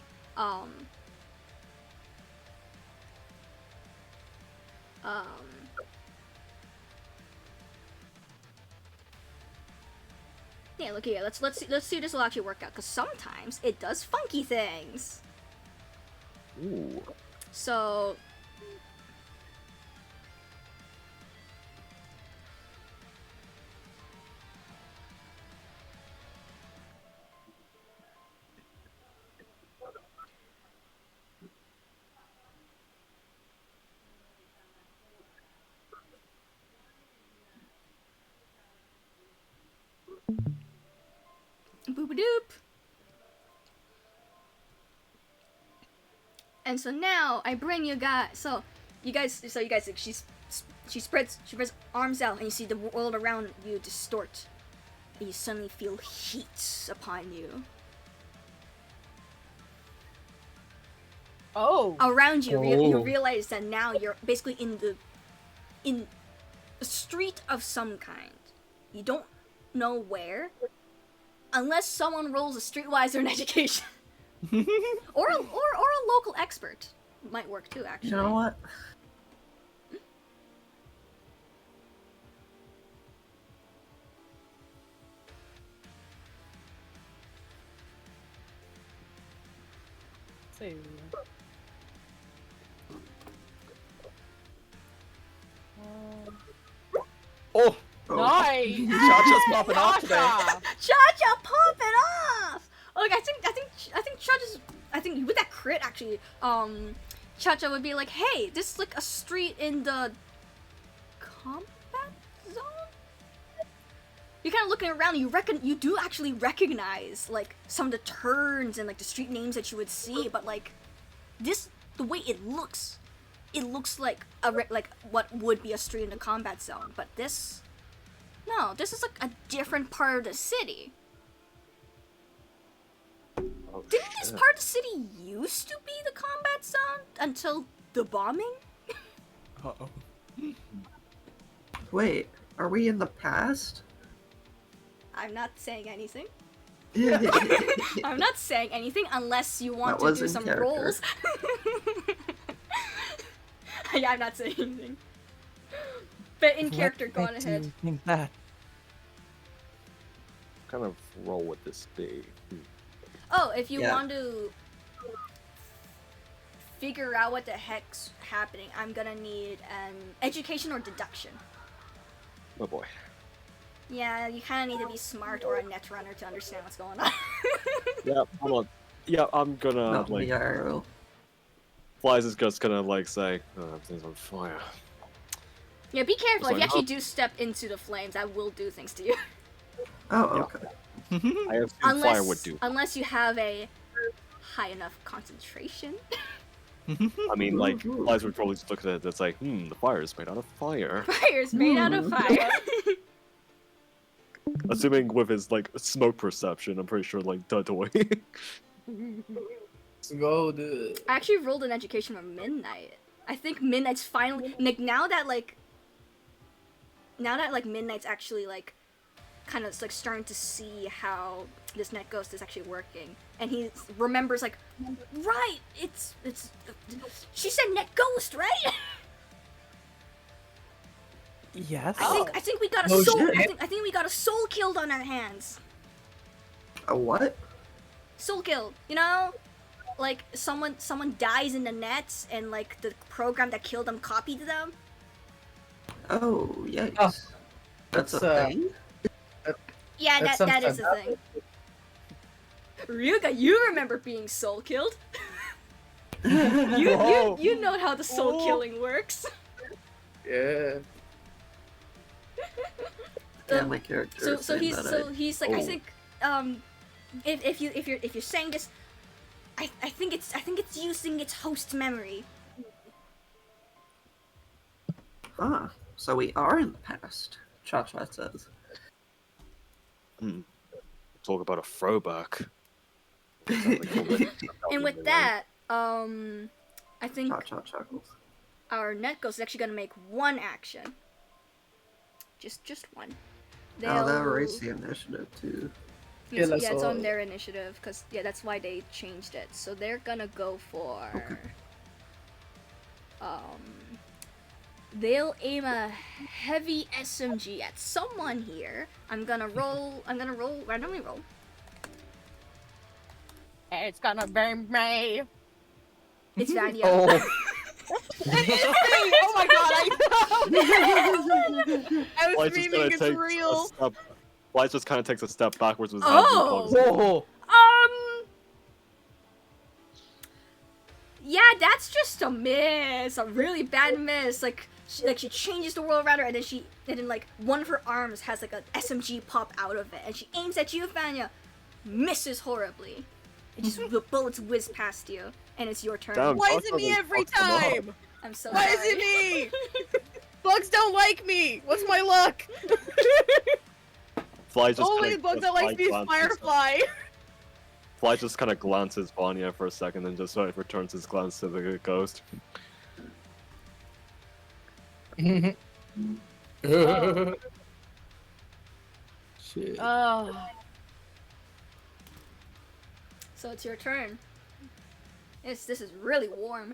Yeah, look here. Let's see if this will actually work out. Cause sometimes it does funky things. Ooh. So. Boop-a-doop. And so now I bring you guys. So you guys. She spreads arms out, and you see the world around you distort. And you suddenly feel heat upon you. Oh. Around you, you Oh. realize that now you're basically in a street of some kind. You don't know where, unless someone rolls a streetwise or an education, or a local expert might work too. Actually, You know what? So, Oh, nice. Cha-Cha's popping off today. Cha-Cha! Cha-Cha, pop it off! Look, I think Cha-Cha's. I think with that crit actually, Cha-Cha would be like, hey, this is like a street in the combat zone. You're kind of looking around. You do actually recognize like some of the turns and like the street names that you would see, but like the way it looks like like what would be a street in the combat zone. But this is like a different part of the city. Oh, Didn't this shit. part of the city used to be the combat zone until the bombing? Uh-oh. Wait, are we in the past? I'm not saying anything. Yeah. I'm not saying anything unless you want That to was do in some character. rolls. Yeah, I'm not saying anything. But in character, go on What do ahead. you think that? What kind of role would this be? Oh, if you Yeah. want to figure out what the heck's happening, I'm gonna need an education or deduction. Oh boy. Yeah, you kind of need to be smart or a net runner to understand what's going on. Yeah, hold on. Yeah, I'm gonna Not like. VR. Flies is just gonna like say, oh, everything's on fire. Yeah, be careful. If you Sorry, actually do step into the flames, I will do things to you. Oh, okay. I assume fire would do. Unless you have a high enough concentration. I mean, like, Flies would probably just look at it and say, the fire is made out of fire. Fire's made out of fire. Assuming with his, like, smoke perception, I'm pretty sure, like, Dudley. Let's go, dude. I actually rolled an education for Midnight. I think Midnight's finally like now that Midnight's actually like kind of like starting to see how this net ghost is actually working, and he remembers like, right, it's she said net ghost, right? Yes. I think we got a Oh, soul. shit. I think we got a soul killed on our hands. A what? Soul killed. You know, like someone dies in the nets, and like the program that killed them copied them. Oh, yikes. Oh, That's a that's, thing? Yeah, That's that is something. the thing. Ryuga, you remember being soul killed? You know how the soul killing works. Yeah. Yeah, my character. So is saying he's that he's like, I Oh. think if you're saying this, I think it's using its host memory. Huh. So we are in the past, Cha-Cha says. Talk about a throwback. And with that, I think Cha-Cha chuckles. our net ghost is actually gonna make one action. Just one. Oh, they'll raise the initiative too. Yeah, so- Kill us yeah, it's on all. their initiative, because yeah, that's why they changed it. So they're gonna go for they'll aim a heavy SMG at someone here. I'm gonna randomly roll. It's gonna be me. It's Vanya. Oh. Oh my god, I was meaning it's real. Flight just kind of takes a step backwards with his Oh! hands in Whoa. Yeah, that's just a miss, a really bad miss. Like she changes the world around her, and then like one of her arms has like an SMG pop out of it, and she aims at you, Vanya, misses horribly. It just the bullets whiz past you, and it's your turn. Damn. Why is it me every time? I'm so Why sorry. is it me? Bugs don't like me. What's my luck? Fly just Only kinda, bug that likes me is Firefly. Fly just kind of glances Vanya for a second and just returns his glance to the ghost. Shit. Oh. So it's your turn. This is really warm.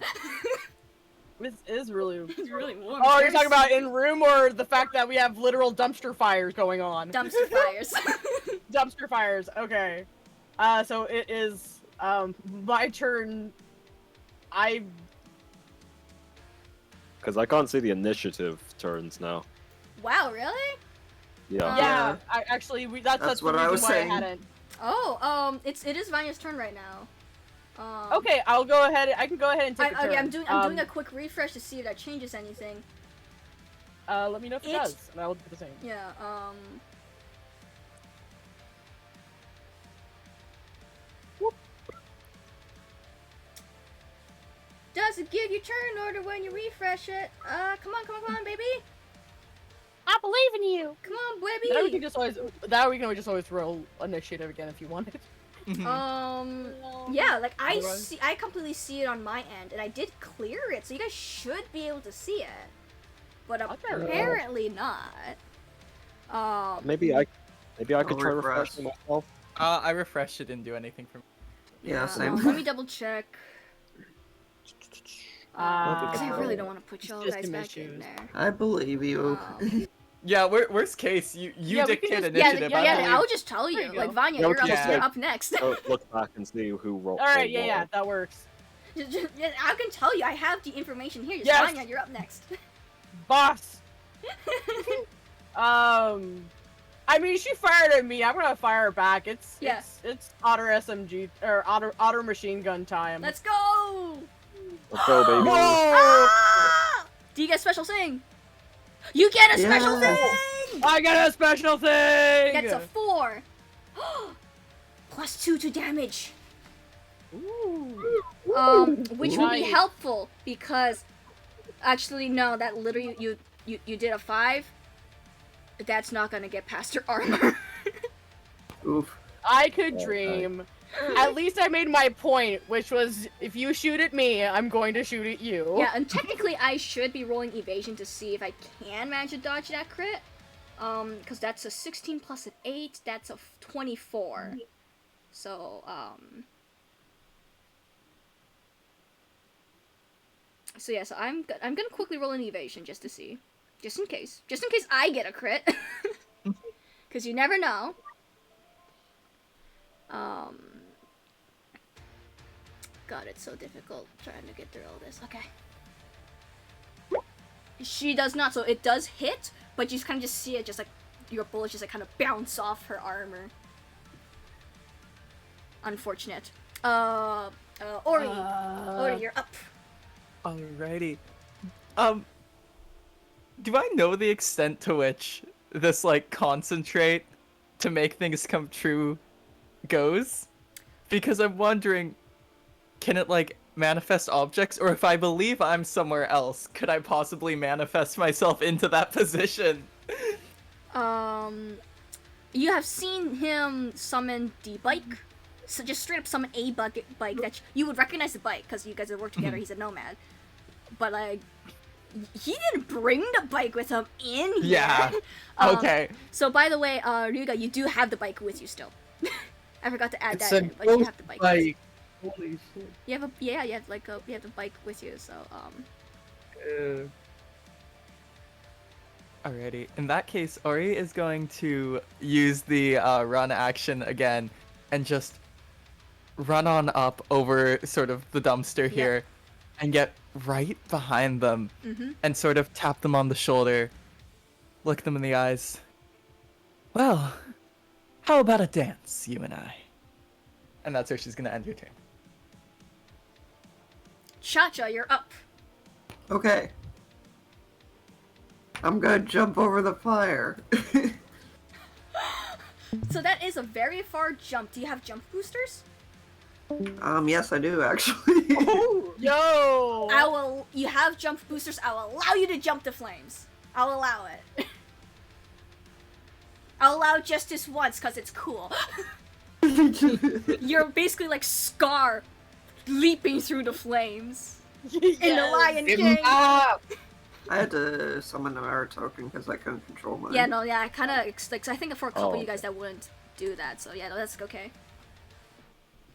This is really. It's really warm. Oh, you're Very talking about in room or the fact that we have literal dumpster fires going on? dumpster fires. Dumpster fires. Okay. So it is my turn. Because I can't see the initiative turns now. Wow, really? Yeah. Yeah. I actually that's what the I reason was why saying. I hadn't. Oh, it is Vanya's turn right now. Okay, I'll go ahead. I can go ahead and take a turn. I'm doing a quick refresh to see if that changes anything. Let me know if it It's- does, and I'll do the same. Yeah. Does it give you turn order when you refresh it? Come on, baby. I believe in you. Come on, That we baby. can just always roll initiative again if you wanted. Yeah, like I Alright. I completely see it on my end, and I did clear it, so you guys should be able to see it. But Okay. apparently not. Maybe I could I'll try refresh. refreshing myself. I refreshed it, didn't do anything for me. Yeah, same. Let me double check. Because I Uh, really don't want to put y'all guys system back in issues. there. I believe you. Yeah, worst case, you Yeah, we can dictate just- initiative. I Yeah, believe. I'll just tell There you. you Like, go. Vanya, Yeah, you're, yeah. you're up next. So look back and see who rolled. All right, yeah, that works. Yeah, I can tell you. I have the information here. Just Yes. Vanya, you're up next. Boss. I mean, she fired at me. I'm gonna fire her back. It's otter SMG or otter machine gun time. Let's go! Let's go, baby. Whoa! Ah! Do you get a special thing? You get a special Yeah. thing! I got a special thing. That's a 4. +2 to damage. Ooh. Which will be Nice. helpful because actually no, that literally you did a 5. That's not gonna get past your armor. Oof. I could dream. At least I made my point, which was if you shoot at me, I'm going to shoot at you. Yeah, and technically I should be rolling evasion to see if I can manage to dodge that crit. Because that's a 16 plus an 8, that's a 24. So, So yeah, so I'm gonna quickly roll an evasion just to see. Just in case I get a crit. Because you never know. God, it's so difficult trying to get through all this. Okay. She does not, so it does hit, but you kind of just see it just like, your bullets just like kind of bounce off her armor. Unfortunate. Ori. Ori, you're up. Alrighty. Do I know the extent to which this, like, concentrate to make things come true goes? Because I'm wondering, can it, like, manifest objects? Or if I believe I'm somewhere else, could I possibly manifest myself into that position? You have seen him summon the bike. So just straight up summon a bike that you would recognize the bike because you guys have worked together. He's a nomad. But, like, he didn't bring the bike with him in here. Yeah. Okay. So, by the way, Ryuga, you do have the bike with you still. I forgot to add It's that a in, but you have the bike. With you. Holy shit. You have you have the bike with you. So, Alrighty. In that case, Ori is going to use the run action again and just run on up over sort of the dumpster here and get right behind them and sort of tap them on the shoulder, look them in the eyes. Well, how about a dance, you and I? And that's where she's going to end her turn. Cha-Cha, you're up. Okay. I'm gonna jump over the fire. So that is a very far jump. Do you have jump boosters? Yes, I do actually. Yo! You have jump boosters. I'll allow you to jump the flames. I'll allow it. I'll allow just this once because it's cool. You're basically like Scar leaping through the flames in the Lion King. I had to summon an air token because I couldn't control mine. Yeah, no, yeah, I kind of like. I think for a couple of you guys that wouldn't do that. So yeah, no, that's okay.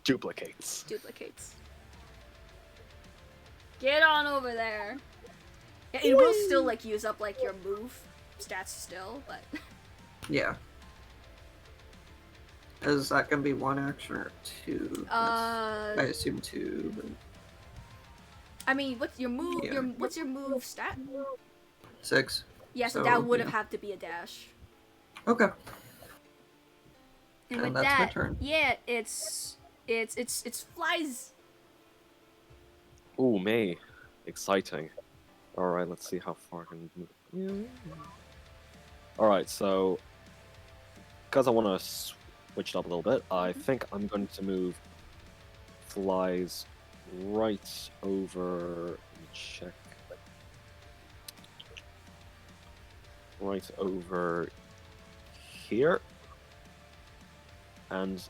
Duplicates. Duplicates. Get on over there. Yeah, it will still like use up like your move stats still, but Yeah. Is that gonna be one action or two? I assume two. But... I mean, what's your move? Yeah. What's your move stat? 6. Yeah, so So, that would yeah. have to be a dash. Okay. And And with that's my that, turn. yeah, it's flies. Ooh, May. Exciting. Alright, let's see how far I can move. Alright, so... because I want to switch it up a little bit, I think I'm going to move flies right over... let me check. Right over here. And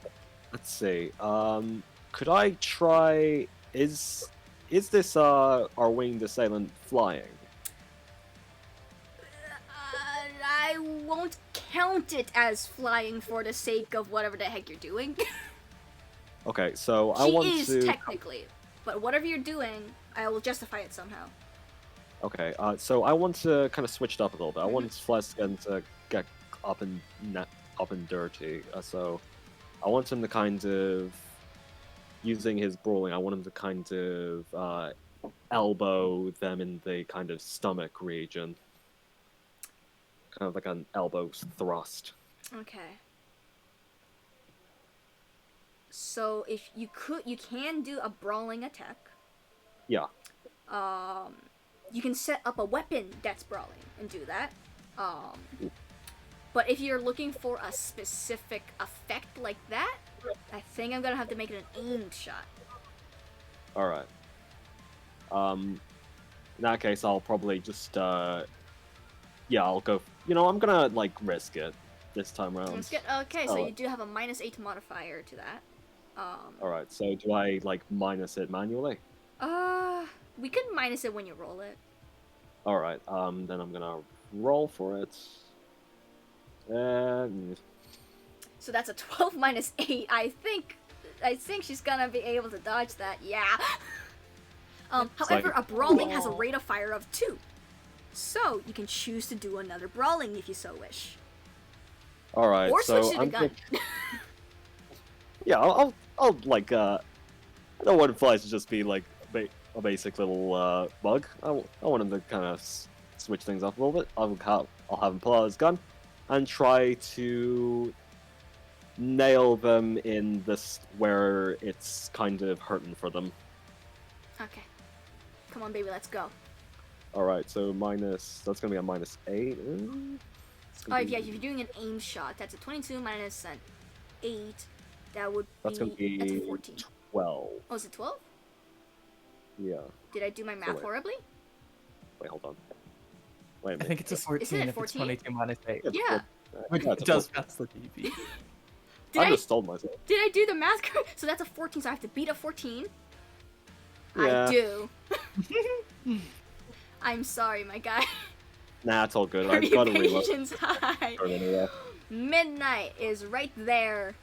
let's see. Could I try? Is this our winged assailant flying? I won't count it as flying for the sake of whatever the heck you're doing. Okay, so I She want is to. technically, but whatever you're doing, I will justify it somehow. Okay, so I want to kind of switch it up a little bit. I want Flesk to get up and dirty. So I want him to kind of using his brawling. I want him to kind of elbow them in the kind of stomach region, kind of like an elbow thrust. Okay. So if you can do a brawling attack. Yeah. You can set up a weapon that's brawling and do that. But if you're looking for a specific effect like that, I think I'm gonna have to make it an aimed shot. All right. In that case, I'll probably just yeah, I'll go. You know, I'm gonna like risk it this time around. Let's get okay. So Alright. you do have a -8 modifier to that. All right. So do I like minus it manually? We could minus it when you roll it. All right. Then I'm gonna roll for it. So that's a 12 minus 8. I think she's gonna be able to dodge that. Yeah. However, a brawling has a rate of fire of 2. So you can choose to do another brawling if you so wish. All right. Or so switch to the I'm gun. Yeah, I'll like I don't want Flies to just be like a basic little bug. I want him to kind of switch things up a little bit. I'll have him pull out his gun and try to nail them in this where it's kind of hurting for them. Okay. Come on, baby, let's go. All right, so that's gonna be a -8. Oh, yeah, if you're doing an aim shot, that's a 22 minus an 8. That would That's gonna be that's a 14. 12. Oh, is it 12? Yeah. Did I do my math wait. horribly? Wait, hold on. Wait a I minute. think it's a 14 it if it's 14? 22 minus 8. Yeah. Which Yeah, it's a does 14. pass the DB. Did I I just told myself. did I do the math correct? So that's a 14, so I have to beat a 14. Yeah. I do. I'm sorry, my guy. Nah, it's all good. Your I've got to reload. patience high. Anyway. Midnight is right there.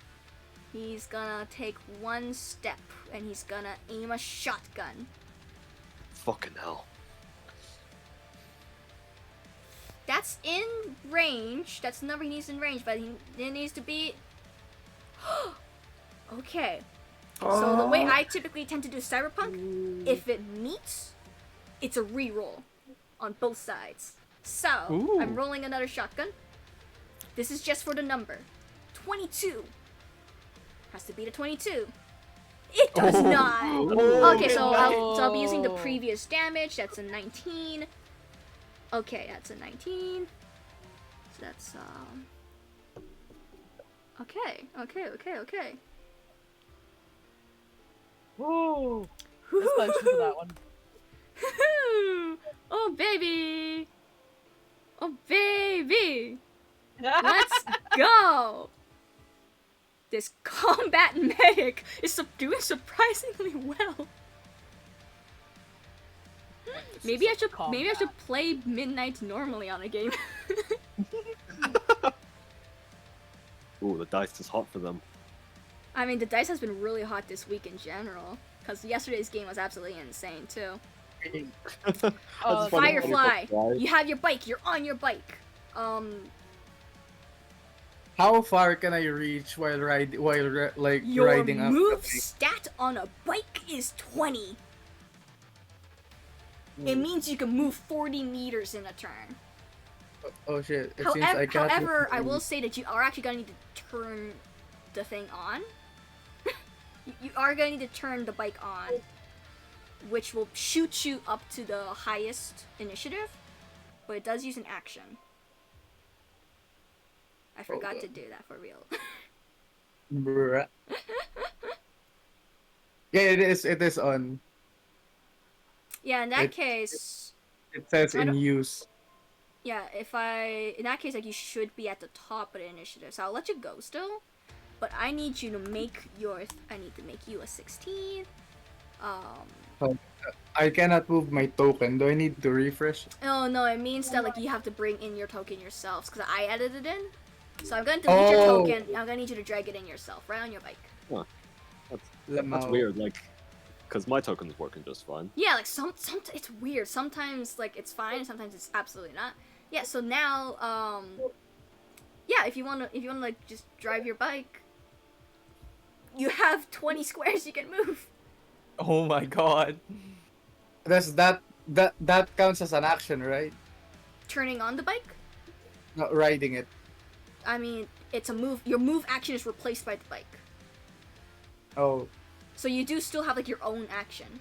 He's gonna take one step and he's gonna aim a shotgun. Fucking hell. That's in range. That's the number he needs in range, but it needs to be. Okay. So the way I typically tend to do Cyberpunk, if it meets, it's a reroll on both sides. So Ooh. I'm rolling another shotgun. This is just for the number. 22. Has to beat a 22. It does not. Okay, so I'll be using the previous damage. That's a 19. Okay, that's a 19. So that's Okay. Woo! This punch for that one. Oh baby! Oh baby! Let's go! This combat medic is doing surprisingly well. Maybe I should play Midnight normally on a game. Ooh, the dice is hot for them. I mean, the dice has been really hot this week in general, because yesterday's game was absolutely insane too. That's funny. Firefly, you have your bike. You're on your bike. How far can I reach while Your riding up? move stat on a bike is 20. It means you can move 40 meters in a turn. Oh shit! It seems I got. However, I will say that you are actually gonna need to turn the thing on. You are gonna need to turn the bike on, which will shoot you up to the highest initiative, but it does use an action. I forgot to do that for real. Bruh. Yeah, it is. It is on. Yeah, in that case, It says I in don't- use. yeah, in that case, like, you should be at the top of the initiative, so I'll let you go still. But I need you to make I need to make you a 16. I cannot move my token. Do I need to refresh? Oh no, it means that like you have to bring in your token yourselves, because I added it in. So I'm going to delete your token. I'm gonna need you to drag it in yourself, right on your bike. That's weird, like, because my token's working just fine. Yeah, like some it's weird. Sometimes like it's fine, sometimes it's absolutely not. Yeah, so now yeah, if you wanna like just drive your bike, you have 20 squares you can move. Oh my god. That counts as an action, right? Turning on the bike? Not riding it. I mean, it's a move. Your move action is replaced by the bike. Oh. So you do still have like your own action.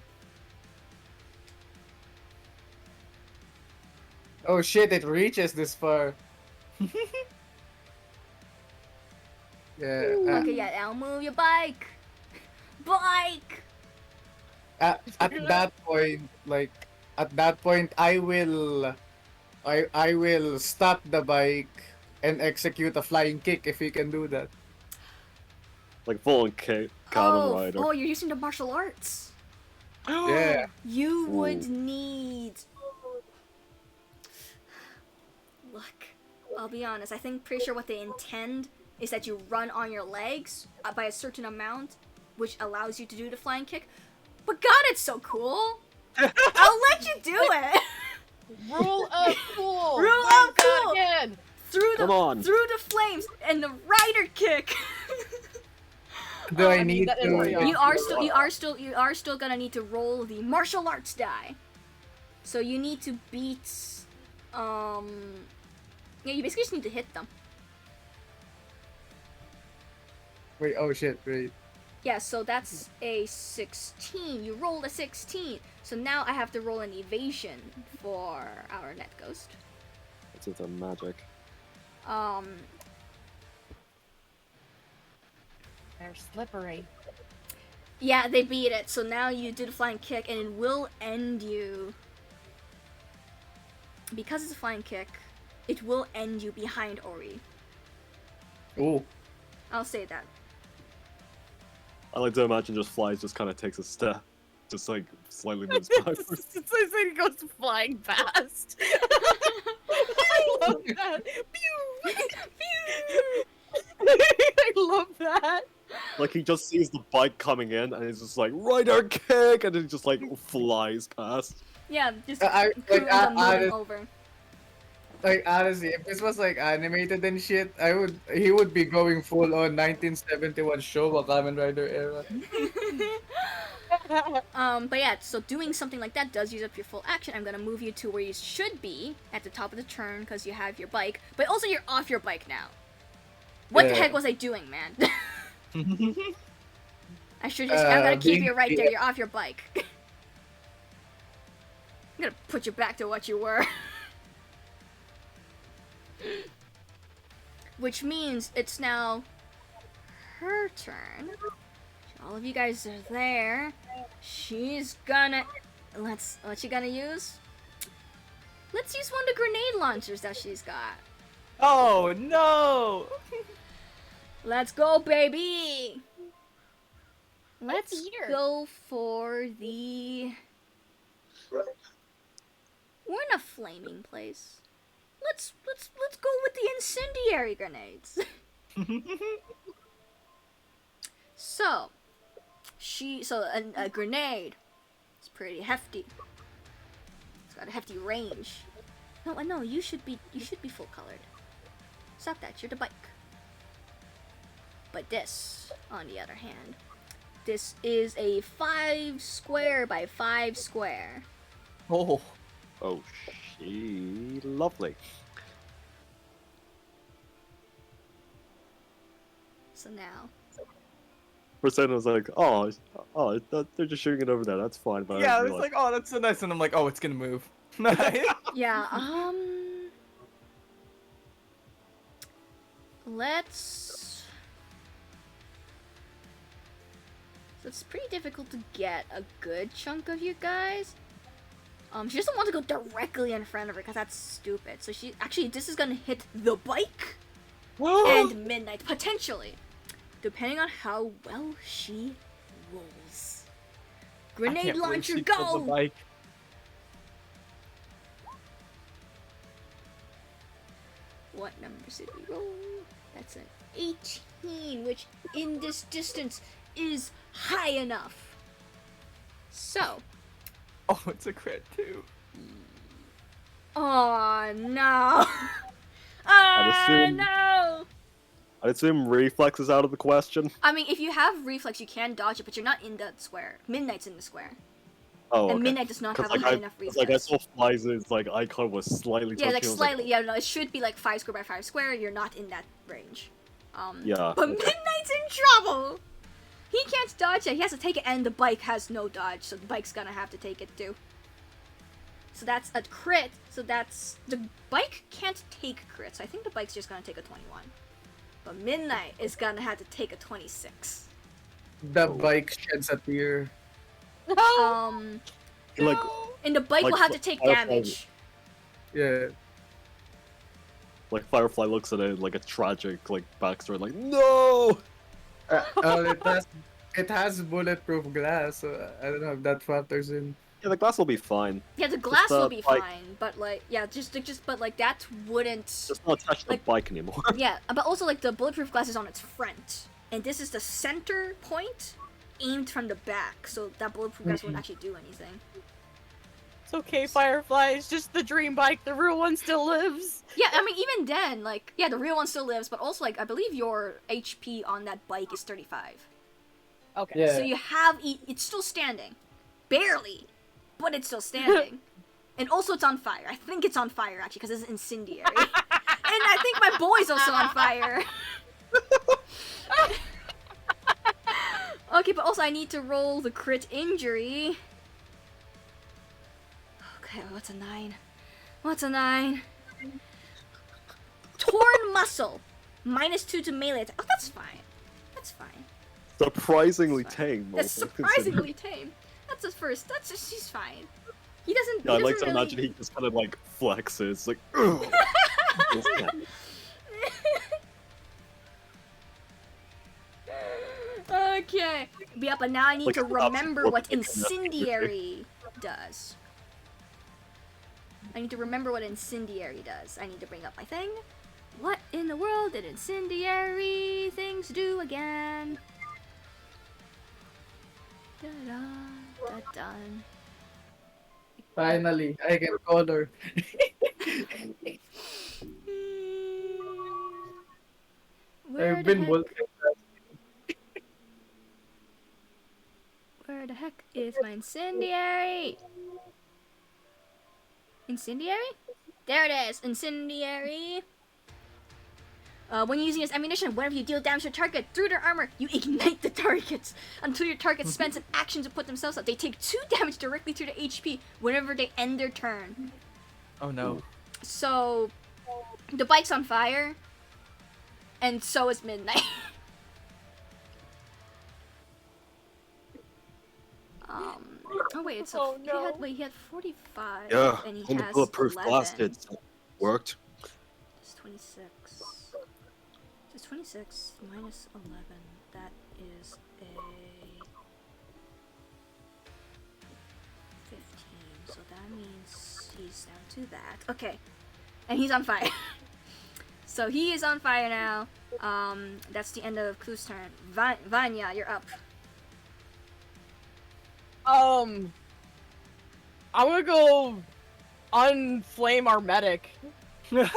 Oh shit! It reaches this far. Yeah. Okay, yeah, now move your bike. Bike. At that point, I will stop the bike and execute a flying kick if you can do that. Like full Kamen Rider. Oh, you're using the martial arts. Yeah. You would need. Look, I'll be honest. I think pretty sure what they intend is that you run on your legs by a certain amount, which allows you to do the flying kick. But God, it's so cool. I'll let you do it. Rule of cool. Rule Thank of God cool. again. Come on. Through the flames and the rider kick. Do I I mean, need that is to? pretty You are still gonna need to roll the martial arts die. So you need to beat. Yeah, you basically just need to hit them. Wait. Oh shit. Wait. Yeah, so that's a 16. You rolled a 16. So now I have to roll an evasion for our net ghost. It's a magic. They're slippery. Yeah, they beat it. So now you do the flying kick, and it will end you. Because it's a flying kick, it will end you behind Ori. Oh. I'll say that. I like to imagine just Flies just kind of takes a step, just like slightly moves backwards. It's like he goes flying past. I love that. Pew! Pew! I love that. Like he just sees the bike coming in and he's just like rider kick, and it just like flies past. Yeah, just I- crew like, them I- moving over. Like honestly, if this was like animated and shit, he would be going full on 1971 Showa Kamen Rider era. But yeah, so doing something like that does use up your full action. I'm gonna move you to where you should be at the top of the turn because you have your bike, but also you're off your bike now. What the Yeah. heck was I doing, man? I should just. I'm gonna keep you right there. You're off your bike. I'm gonna put you back to what you were. Which means it's now her turn. All of you guys are there. She's gonna. What's she gonna use? Let's use one of the grenade launchers that she's got. Oh no! Let's go, baby! Let's here? go for the. We're in a flaming place. Let's go with the incendiary grenades. So, a grenade. It's pretty hefty. It's got a hefty range. No, you should be full colored. Stop that, you're the bike. But this, on the other hand, this is a 5 square by 5 square. Oh. Oh, she lovely. So now, For a second, I was like, they're just shooting it over there. That's fine. But Yeah, I I was realized- like, oh, that's so nice, and I'm like, oh, it's gonna move. yeah, let's. So it's pretty difficult to get a good chunk of you guys. She doesn't want to go directly in front of her because that's stupid. So this is gonna hit the bike and Midnight potentially, depending on how well she rolls. I Grenade can't believe launcher, she killed the go! bike. What numbers did we roll? That's an 18, which in this distance is high enough. So, Oh, it's a crit too. oh no. assume- no. I'd assume reflex is out of the question. I mean, if you have reflex, you can dodge it, but you're not in the square. Midnight's in the square. Oh, And okay. Midnight does not have a high enough reflex. Like I saw Flies' like icon was slightly Yeah, touching. like I was slightly. Yeah, no, it should be like 5 square by 5 square. You're not in that range. Yeah. But Midnight's in trouble. He can't dodge it. He has to take it, and the bike has no dodge, so the bike's gonna have to take it too. So that's a crit. So that's the bike can't take crits. I think the bike's just gonna take a 21. But Midnight is gonna have to take a 26. The bike sheds a tear. Um, Like and the bike Like will have to take Firefly. damage. Yeah. like Firefly looks at it like a tragic like backstory. Like no. It has bulletproof glass, so I don't know if that factors in. Yeah, the glass will be fine. Yeah, the glass will be like- fine, but like, yeah, but like that wouldn't. Just not touch Like- the bike anymore. Yeah, but also like the bulletproof glass is on its front, and this is the center point, aimed from the back, so that bulletproof glass wouldn't actually do anything. It's okay, Firefly. It's just the dream bike. The real one still lives. Yeah, I mean, even then, like, yeah, the real one still lives, but also like, I believe your HP on that bike is 35. Okay. Yeah. So you have it's still standing, barely, but it's still standing. And also it's on fire. I think it's on fire actually because it's incendiary. And I think my boy's also on fire. Okay, but also I need to roll the crit injury. Okay, what's a 9? What's a 9? Torn muscle. -2 to melee attack. Oh, that's fine. That's fine. Surprisingly That's fine. tame. That's also, considering- surprisingly tame. That's his first. That's just, she's fine. He doesn't. Yeah, I he like doesn't to really... imagine he just kind of like flexes, like. "Ugh." Okay. Yeah, but now I need Like, to it's not remember support what the internet. incendiary does. I need to remember what incendiary does. I need to bring up my thing. What in the world did incendiary things do again? Da-da, da-dun. Finally, I can color. Where I've the been heck- multitasking. Where the heck is my incendiary? Incendiary? There it is! Incendiary! When using this ammunition, whenever you deal damage to a target through their armor, you ignite the targets until your target spends an action to put themselves out. They take 2 damage directly to the HP whenever they end their turn. Oh no. So, the bike's on fire, and so is Midnight. Oh wait, it's Oh, no. he had 45, Yeah, and he and the has bulletproof 11. glass did worked. It's 26. It's 26 minus 11. That is a 15. So that means he's down to that. Okay. And he's on fire. So he is on fire now. That's the end of Clue's turn. Vanya, you're up. I'm gonna go unflame our medic. Go ahead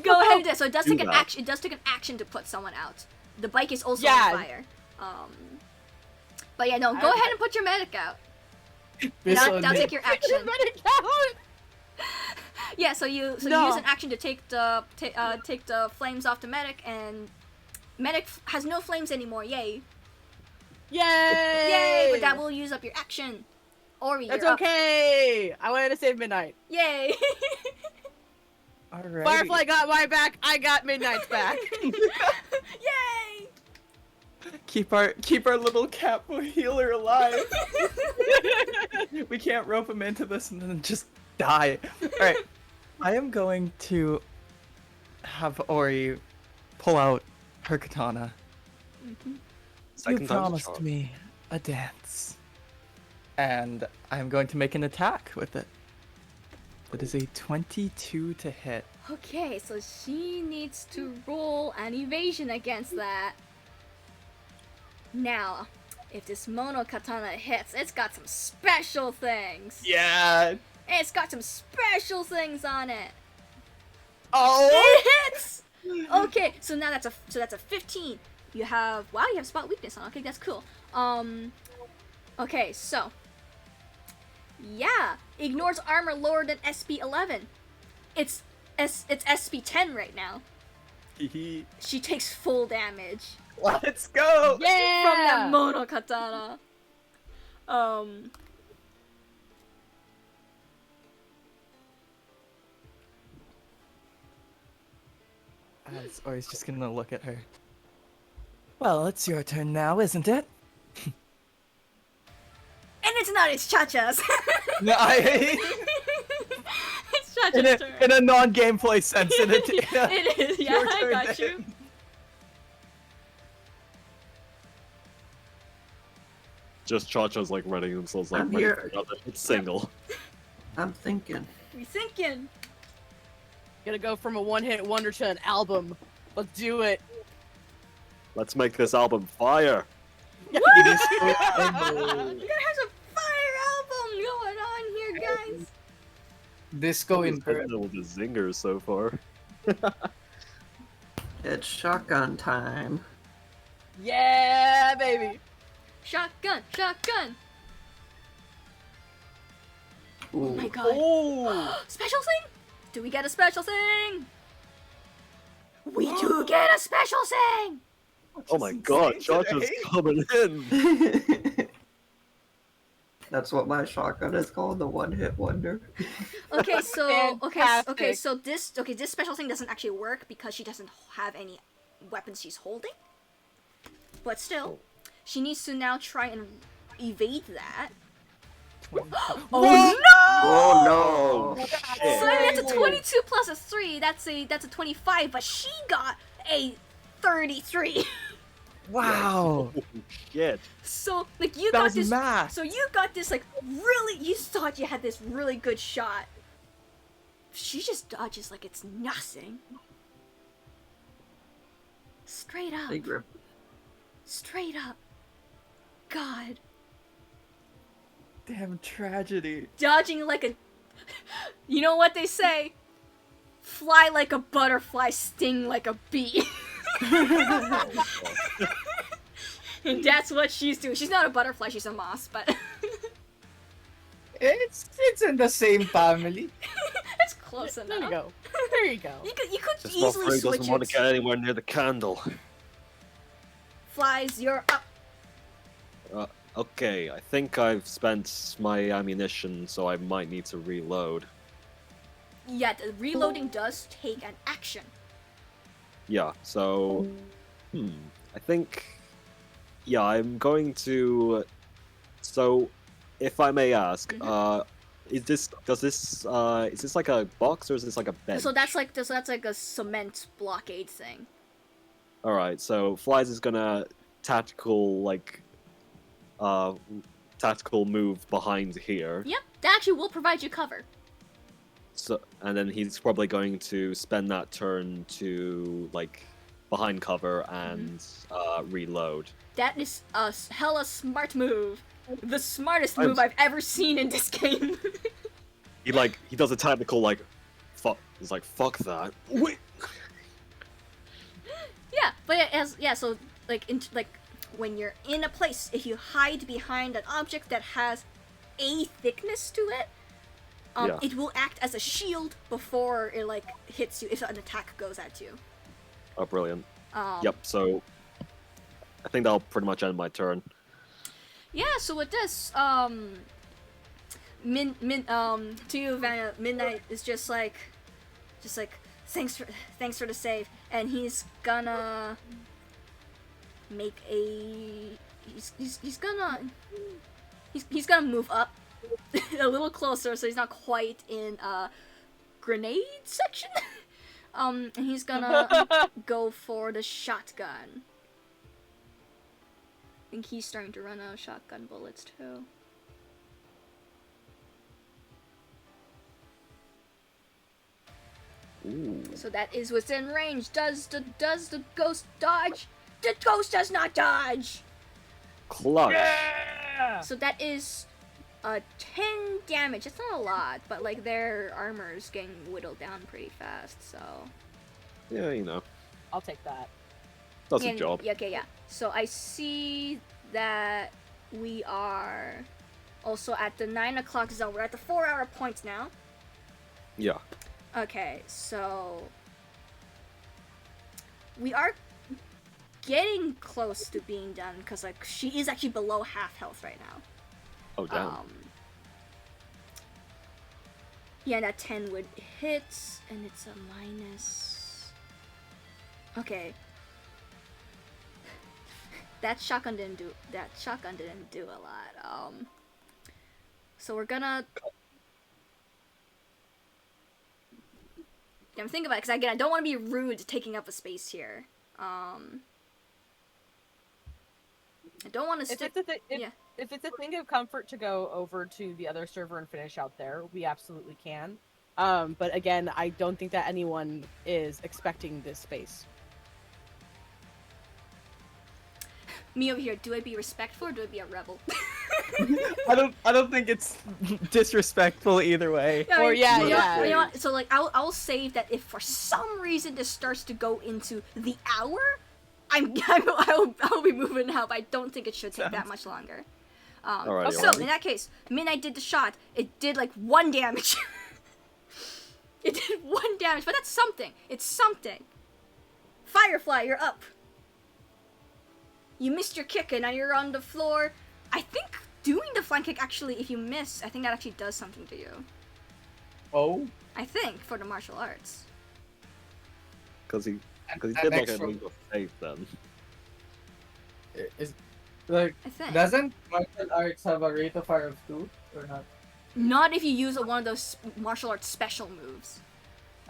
and do it. So it does Do take an that. action. It does take an action to put someone out. The bike is also Yeah. on fire. But yeah, no. Go ahead and put your medic out. Piss Now on take it. your Your action. medic out! Yeah. So you No. use an action to take the flames off the medic, and medic has no flames anymore. Yay! Yay! Yay! But that will use up your action. Ori, That's you're up. okay. I wanted to save Midnight. Yay! Alright. Firefly got my back. I got Midnight's back. Yay! Keep our little cat healer alive. We can't rope him into this and then just die. Alright. I am going to have Ori pull out her katana. You Second time's a promised charm. me a dance. And I'm going to make an attack with it. That is a 22 to hit. Okay, so she needs to roll an evasion against that. Now, if this mono katana hits, it's got some special things. Yeah. It's got some special things on it. Oh. It hits. Okay, so now that's a 15. You have you have spot weakness on. Okay, that's cool. Okay, so yeah, ignores armor lower than SP 11. It's SP 10 right now. She takes full damage Let's go. Yeah! from that mono katana. Ori's just gonna look at her. Well, it's your turn now, isn't it? And it's not, it's Cha-Cha's. No, It's Cha-Cha's turn. in a non-gameplay sense. It is, yeah, Your I turn got then. you. Just Cha-Cha's like ready themselves like I'm ready here. for another hit single. I'm thinking. We thinking. Gonna go from a one-hit wonder to an album. Let's do it. Let's make this album fire. Disco We're Emo. gonna have some fire album going on here, guys. Disco He's Inferno. hitting it with the zingers so far. It's shotgun time. Yeah, baby. Shotgun, shotgun. Oh Ooh. my god. Oh. Special thing? Do we get a special thing? We do get a special thing. Oh my god, Cha-Cha's coming in. That's what my shotgun is called, the one-hit wonder. Okay, so Fantastic. this special thing doesn't actually work because she doesn't have any weapons she's holding. But still, she needs to now try and evade that. Oh no! Oh no! Shit. So that's a 22 plus a 3. That's a 25, but she got a 33. Wow. Oh, shit. So like you That got was this. math. So you got this like really. You thought you had this really good shot. She just dodges like it's nothing. Straight up. Big rip. Straight up. God. Damn tragedy. Dodging like a. You know what they say? Fly like a butterfly, sting like a bee. And that's what she's doing. She's not a butterfly, she's a moth, but It's in the same family. it's close There enough. you go. There you go. You could This easily motherfucker switch doesn't want it. to get anywhere near the candle. Flies, you're up. Okay, I think I've spent my ammunition, so I might need to reload. Yeah, the reloading does take an action. Yeah, so... I think... Yeah, I'm going to... So, if I may ask, is this like a box or is this like a bench? So that's like a cement blockade thing. Alright, so Flies is gonna tactical move behind here. Yep, that actually will provide you cover. So, and then he's probably going to spend that turn to behind cover and reload. That is a hella smart move. The smartest I'm- move I've ever seen in this game. He does a tactical fuck. He's like, fuck that. Wait. Yeah, but so when you're in a place, if you hide behind an object that has a thickness to it, Yeah. it will act as a shield before it hits you if an attack goes at you. Oh, brilliant. Um, Yep. So, I think that'll pretty much end my turn. Yeah, so with this, to you, Vanna, Midnight is just like, thanks for the save, and he's gonna make he's gonna move up a little closer, so he's not quite in grenade section. And he's gonna go for the shotgun. I think he's starting to run out of shotgun bullets too. Ooh. So that is within range. Does the ghost dodge? The ghost does not dodge. Clutch. So that is 10 damage. It's not a lot, but their armor is getting whittled down pretty fast. So Yeah, you know, I'll take that. does the And- job. Yeah, okay, yeah. So I see that we are also at the 9 o'clock zone. We're at the 4-hour point now. Yeah. Okay, so we are getting close to being done because she is actually below half health right now. Oh damn. Yeah, that 10 would hit, and it's a minus. Okay. That shotgun didn't do a lot. So we're gonna. I'm thinking about it because again, I don't want to be rude taking up a space here. I don't want to If stick. it's a thi- if, yeah. If it's a thing of comfort to go over to the other server and finish out there, we absolutely can. But again, I don't think that anyone is expecting this space. Me over here, do I be respectful or do I be a rebel? I don't think it's disrespectful either way. Or yeah, you know, yeah. you know what? So like, I'll save that if for some reason this starts to go into the hour, I'll be moving out. But I don't think it should take that much longer. Alrighty, So alrighty. in that case, Midnight did the shot. It did like 1 damage. It did 1 damage, but that's something. It's something. Firefly, you're up. You missed your kick and now you're on the floor. I think doing the flank kick actually, if you miss, I think that actually does something to you. Oh, I think for the martial arts. Because he an did like a extra- leap of faith then. is like I think. doesn't martial arts have a rate of fire of 2 or not? Not if you use one of those martial arts special moves.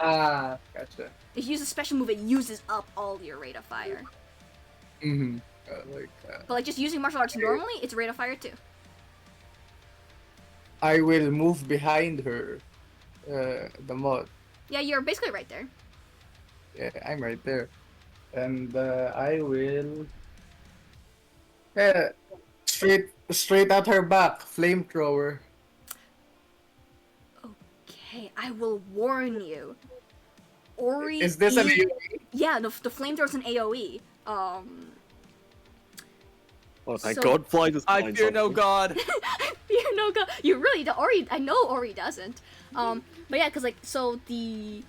Ah, gotcha. If you use a special move, it uses up all your rate of fire. Mm-hmm. But like just using martial arts normally, it's rate of fire too. I will move behind her. The mod. Yeah, you're basically right there. Yeah, I'm right there. And I will straight at her back, flamethrower. Okay, I will warn you. Ori Is this an is- AoE? Yeah, the flamethrower's an AoE. Oh, thank So- God, fly just I finds fear no something. god. You know, you really don't. Ori, I know Ori doesn't. But yeah, cause like so the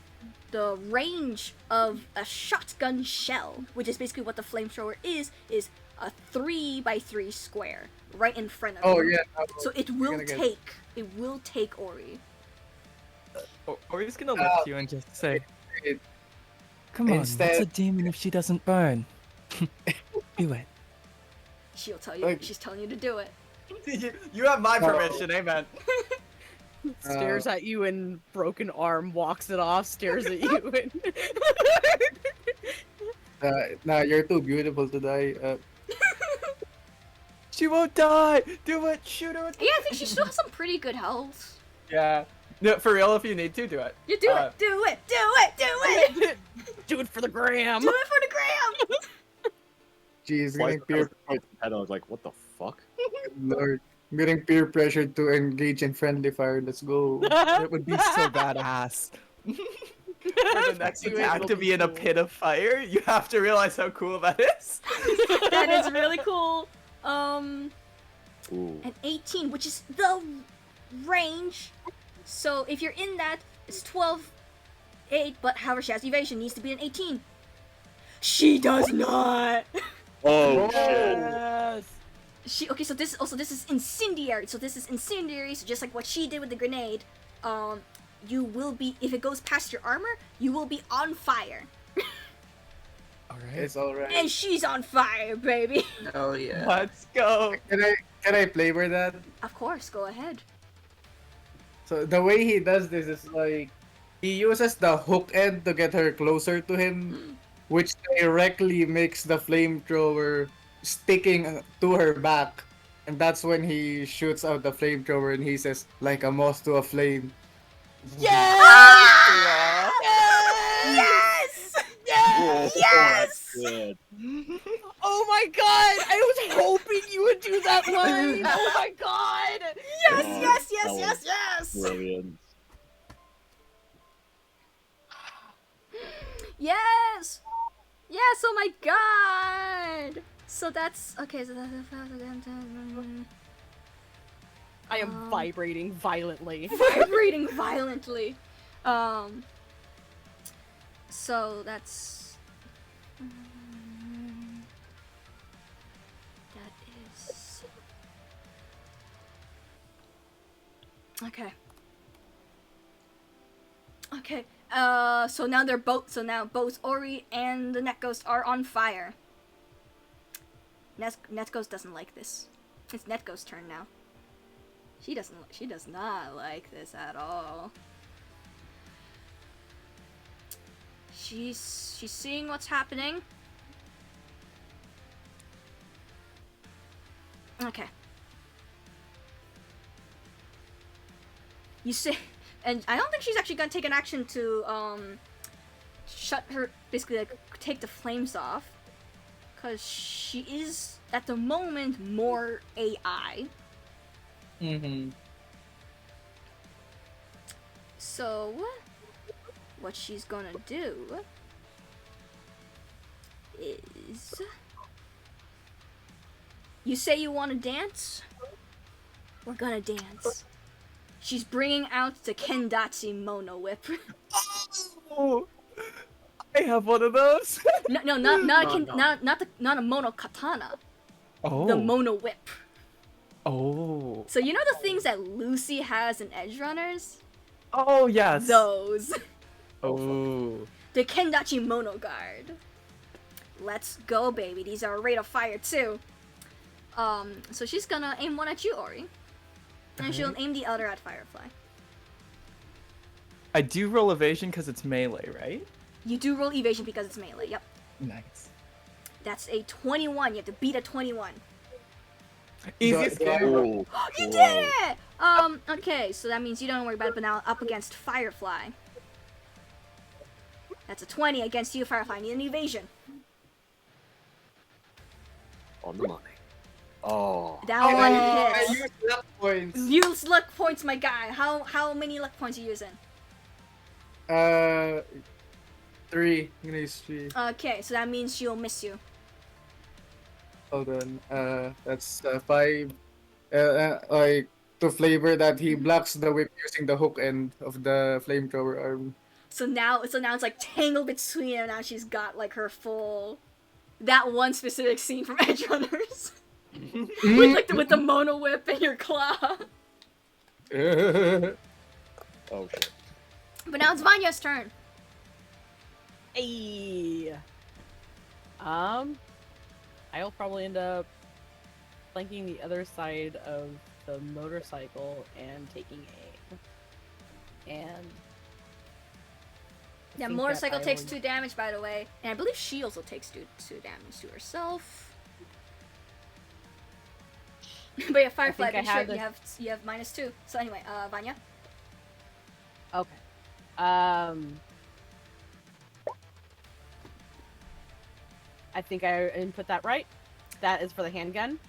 range of a shotgun shell, which is basically what the flamethrower is a 3x3 square right in front of Oh you. yeah. So it will take Ori. Or he's gonna look to you and just say, it- "Come on, instead- what's a demon if she doesn't burn? Do it." She'll tell you. Like- She's telling you to do it. You have my No. permission, amen. Stares at you and broken arm, walks it off, stares at you and Nah, you're too beautiful to die. She won't die. Do it. Shoot her. Yeah, I think she still has some pretty good health. Yeah. No, for real, if you need to, do it. You do it. Do it. Do it. Do it. do it for the gram. Do it for the gram. Jeez, Fly getting peer, head, I was like, what the fuck? Lord, getting peer pressure to engage in friendly fire. Let's go. It would be so badass. For the next You attack will to be be in a cool. pit of fire, you have to realize how cool that is. That is really cool. Ooh. An 18, which is the range. So if you're in that, it's 12, 8, but however she has evasion needs to be an 18. She does not. Oh, shit. Yes. Okay, so this is incendiary. So this is incendiary. So just like what she did with the grenade, you will be, if it goes past your armor, you will be on fire. Alright. It's alright. And she's on fire, baby. Oh yeah. Let's go. Can I flavor that? Of course, go ahead. So the way he does this is like he uses the hook end to get her closer to him, which directly makes the flamethrower sticking to her back. And that's when he shoots out the flamethrower and he says, like a moth to a flame. Yeah. Yes! Whoa, Yes! that's good. Oh my god! I was hoping you would do that line! Oh my god! Yes, Oh, yes, yes, that yes, was yes! Brilliant. Yes! Yes, oh my god! So that's okay, so that's I am vibrating violently. vibrating violently. So that's that is okay. Okay. So now they're both. So now both Ori and the Net Ghost are on fire. Net Ghost doesn't like this. It's Net Ghost's turn now. She does not like this at all. She's seeing what's happening. Okay. You say, and I don't think she's actually gonna take an action to shut her, basically like take the flames off, because she is at the moment more AI. Mm-hmm. So what she's gonna do is, you say you want to dance? We're gonna dance. She's bringing out the Kendachi Mono Whip. Oh, I have one of those. No, not No, a no. not a Mono Katana. Oh. The Mono Whip. Oh. So you know the things that Lucy has in Edge Runners? Oh yes. Those. Oh. The Kendachi Mono Guard. Let's go, baby. These are a rate of fire too. So she's gonna aim one at you, Ori. And she'll aim the other at Firefly. I do roll evasion because it's melee, right? You do roll evasion because it's melee, yep. Nice. That's a 21. You have to beat a 21. Easy. Oh, You did it! Okay, so that means you don't worry about it, but now up against Firefly. That's a 20 against you, Firefly. I need an evasion. on the money. Oh. That I one hits. used luck points. Use luck points, my guy. How many luck points are you using? 3. I'm gonna use 3. Okay, so that means she'll miss you. Hold on. That's 5. Like to flavor that he blocks the whip using the hook end of the flamethrower arm. So now it's like tangled between her. Now she's got like her full, that one specific scene from Edge Runners, with like with the Mono Whip and your claw. Oh shit. But now it's Vanya's turn. Hey. I'll probably end up flanking the other side of the motorcycle and taking aim. And I Yeah, think motorcycle that I takes will- 2 damage, by the way, and I believe she also takes 2 damage to herself. But yeah, Firefly, think be I sure have you have -2. So anyway, Vanya. Okay. I think I input that right. That is for the handgun.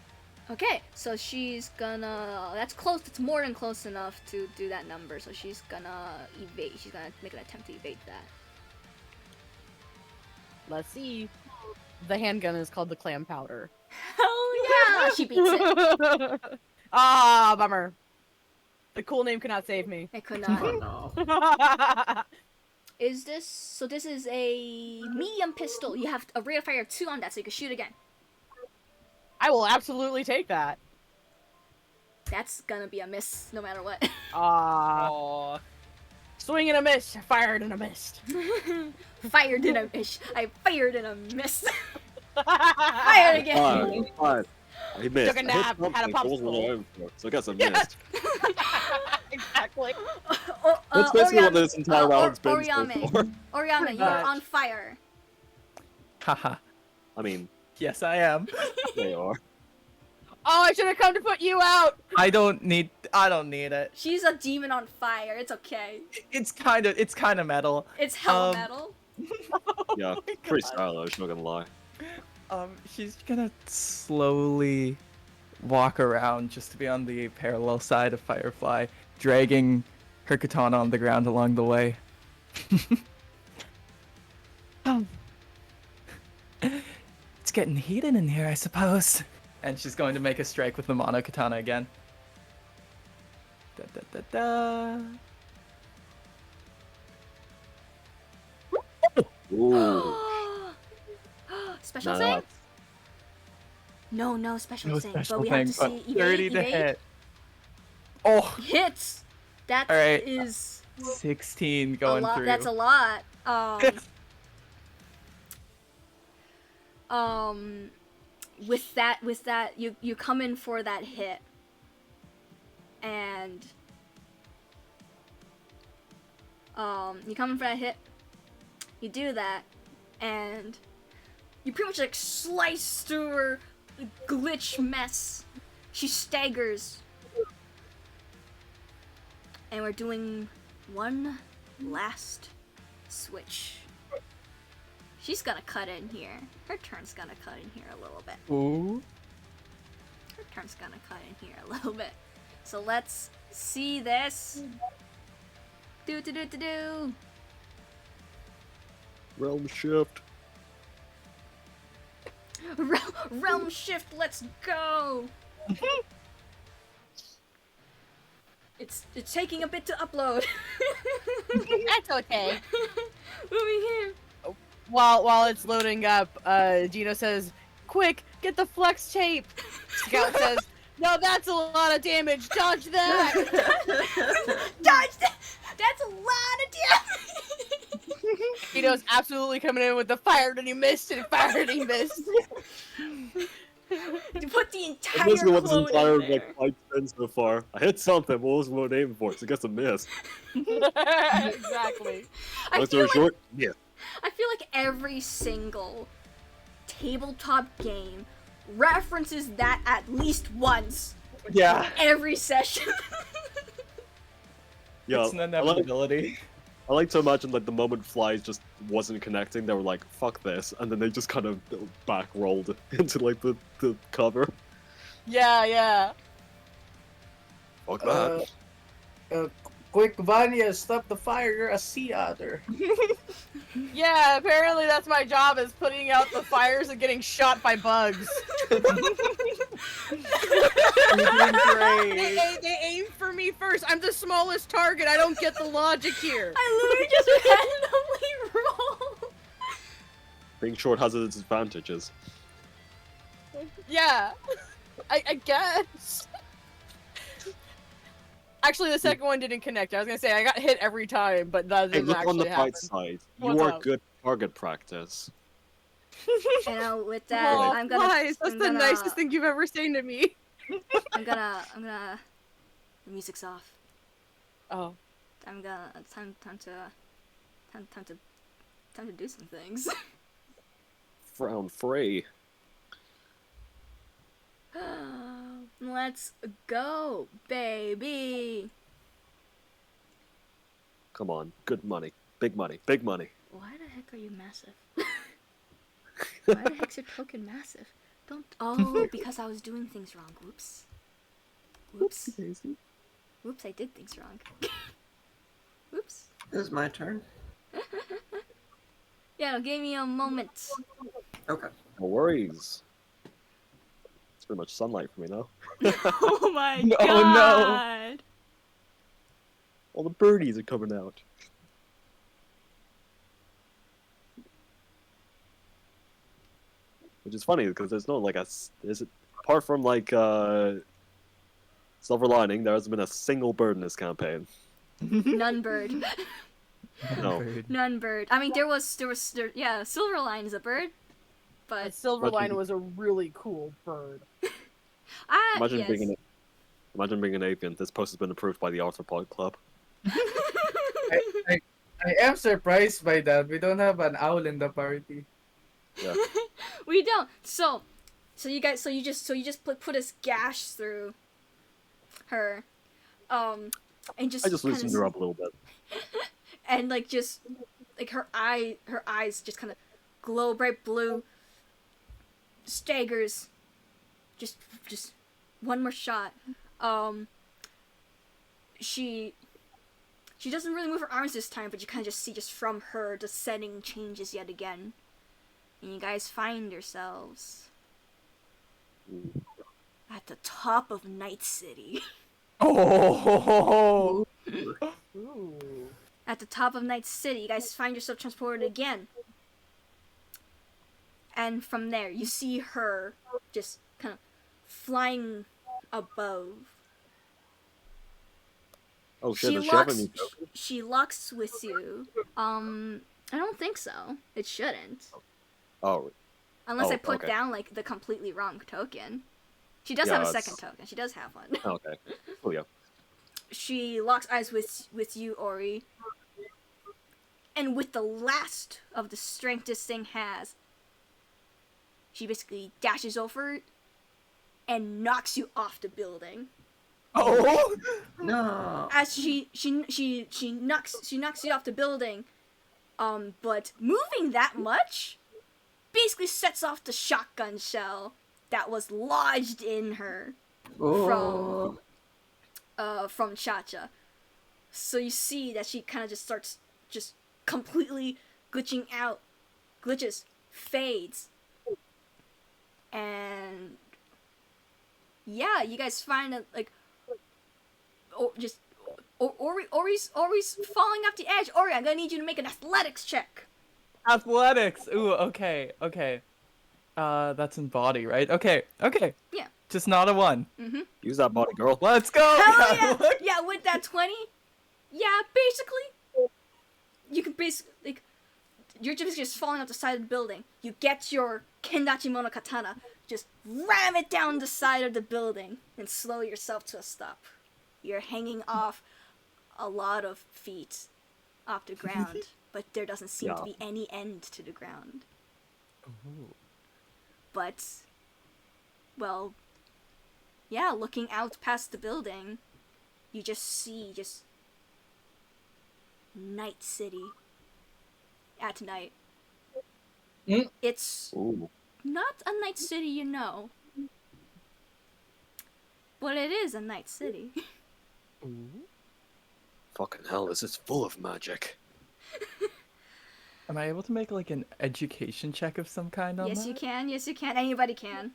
Okay, so she's gonna. That's close. It's more than close enough to do that number. So she's gonna evade. She's gonna make an attempt to evade that. Let's see. The handgun is called the clam powder. Oh yeah, she beats it. Ah, bummer. The cool name cannot save me. It could Oh not. no. Is this? So this is a medium pistol. You have a rate of fire 2 on that, so you can shoot again. I will absolutely take that. That's gonna be a miss, no matter what. Ah, Aw. swing and a miss, fired and a missed. Fired in a miss. I fired in a miss. Fired again. Five. He missed. Took a nap, I hit had a something, wasn't popsicle. around for it, so I guess I Yeah. missed. Exactly. That's basically what Oriame- this entire round's been so Oriame. far. Oriame, Pretty you're much. on fire. Haha. I mean, Yes, I am. they are. Oh, I should have come to put you out. I don't need it. She's a demon on fire. It's okay. It's kind of metal. It's hell Um, metal. Yeah, Oh my pretty God. stylish, not gonna lie. She's gonna slowly walk around just to be on the parallel side of Firefly, dragging her katana on the ground along the way. It's getting heated in here, I suppose. And she's going to make a strike with the mono katana again. Da da da da. Ooh. Special Now thing? that's- No special No thing. special but we thing, have to but see 30 evade, to evade. hit. Oh, Hits. That All right. is 16 a going lot. through. That's a lot. With that, you come in for that hit, and you come in for that hit. You do that, and you pretty much like slice through her glitch mess. She staggers. And we're doing one last switch. She's gonna cut in here. Her turn's gonna cut in here a little bit. Ooh. Her turn's gonna cut in here a little bit. So let's see this. Do do do do do. Realm shift. Realm shift, let's go! It's taking a bit to upload. That's okay. Moving here. While it's loading up, Gino says, "Quick, get the flex tape." Scout says, "No, that's a lot of damage. Dodge that." Dodge that! That's a lot of damage! Gino's absolutely coming in with the fired and he missed and fired and he missed. To put the entire I'm listening to what's quote entire in there. like 5 turns so far. I hit something. What was my name for? So I guess a miss. Exactly. I Long feel story like short, yeah. I feel like every single tabletop game references that at least once Yeah. every session. Yeah, It's an inevitability. I like to imagine like the moment flies just wasn't connecting, they were like, fuck this, and then they just kind of back rolled into like the cover. Yeah. Fuck that. Quick, Vanya, stop the fire. You're a sea otter. Yeah, apparently that's my job, is putting out the fires and getting shot by bugs. You're doing great. They aim for me first. I'm the smallest target. I don't get the logic here. I literally just randomly roll. Being short has its advantages. Yeah, I guess. Actually, the second one didn't connect. I was gonna say I got hit every time, but that Hey, didn't look on actually the happen. bright side. What's You are up? good target practice. And with that, Oh, I'm gonna. Flies, that's I'm the gonna, nicest thing you've ever seen to me. I'm gonna. The music's off. Oh. I'm gonna. Time to do some things. Frown free. Let's go, baby. Come on, good money. Big money. Big money. Why the heck are you massive? Why the heck's your token massive? Don't. Oh, because I was doing things wrong. Whoops. Whoops. Whoops, I did things wrong. Whoops. This is my turn. Yeah, give me a moment. Okay. No worries. It's pretty much sunlight for me now. Oh my No, god. All the birdies are coming out. Which is funny because there's no like is it apart from like Silver Lining, there hasn't been a single bird in this campaign. None bird. No. None bird. I mean, there, yeah, Silverline is a bird, but Silverline was a really cool bird. Imagine yes. being an avian. This post has been approved by the Arthropod Club. I am surprised by that. We don't have an owl in the party. Yeah. We don't. So you just put a gash through her, and just I just kinda loosened her up a little bit. and like just like her eyes just kind of glow bright blue. Staggers. Just one more shot. She doesn't really move her arms this time, but you kind of just see just from her the setting changes yet again, and you guys find yourselves at the top of Night City. Oh. Ooh. At the top of Night City, you guys find yourself transported again. And from there, you see her just kind of flying above. Oh shit, She does she have locks, any token? she locks with you. I don't think so. It shouldn't. Oh, Unless Oh, I put okay. down, like, the completely wrong token. She does Yeah, have a it's- second token. She does have one. okay. Oh yeah. She locks eyes with you, Ori. And with the last of the strength this thing has, she basically dashes over and knocks you off the building. Oh! No. as she knocks you off the building. But moving that much basically sets off the shotgun shell that was lodged in her Oh. from Cha-Cha. So you see that she kind of just starts just completely glitches, fades, and yeah, you guys find that like, Ori's falling off the edge. Ori, I'm gonna need you to make an athletics check. Athletics! Ooh, okay, okay. That's in body, right? Okay, okay. Yeah. Just not a 1. Use that body, girl. Let's go! Hell yeah! look. Yeah, with that 20, yeah, basically, you can basically, like, you're just falling off the side of the building. You get your Kendachi Mono Katana, just ram it down the side of the building, and slow yourself to a stop. You're hanging off a lot of feet off the ground, but there doesn't seem to be any end to the ground. Ooh. But, well, yeah, looking out past the building, you just see Night City at night. Mm. It's Ooh. not a night city you know, but it is a night city. Fucking hell, this is full of magic. Am I able to make like an education check of some kind on Yes, that? you can. Yes, you can. Anybody can.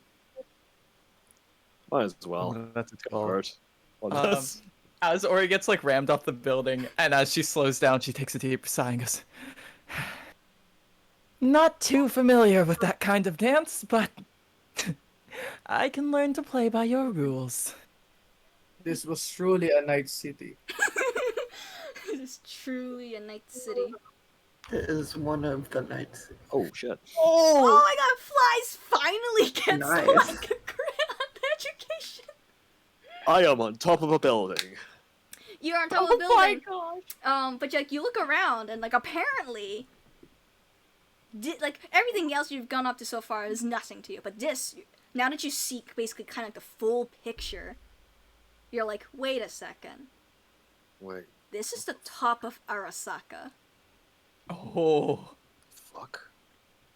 Might as well. Oh, that's a 12. Hurt. On Um, this. As Ori gets like rammed off the building, and as she slows down, she takes a deep sigh and goes, "Not too familiar with that kind of dance, but I can learn to play by your rules." This was truly a night city. It is truly a night city. It is one of the nights. Oh shit. Oh my god, Flies finally gets Nice. like a crit on education. I am on top of a building. You're on top of the Oh my building. gosh. But like you look around and like apparently, like everything else you've gone up to so far is nothing to you. But this, now that you see basically kind of the full picture, you're like, wait a second. Wait, This is the top of Arasaka. Oh. fuck.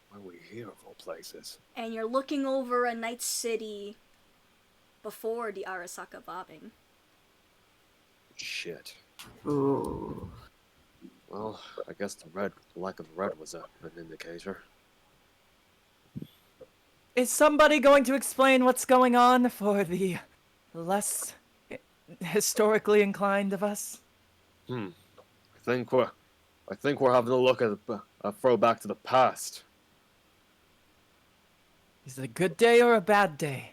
Why are we here of all places? And you're looking over a night city before the Arasaka bombing. Shit. Ooh. Well, I guess the lack of red was an indicator. Is somebody going to explain what's going on for the less historically inclined of us? I think we're having a look at a throwback to the past. Is it a good day or a bad day?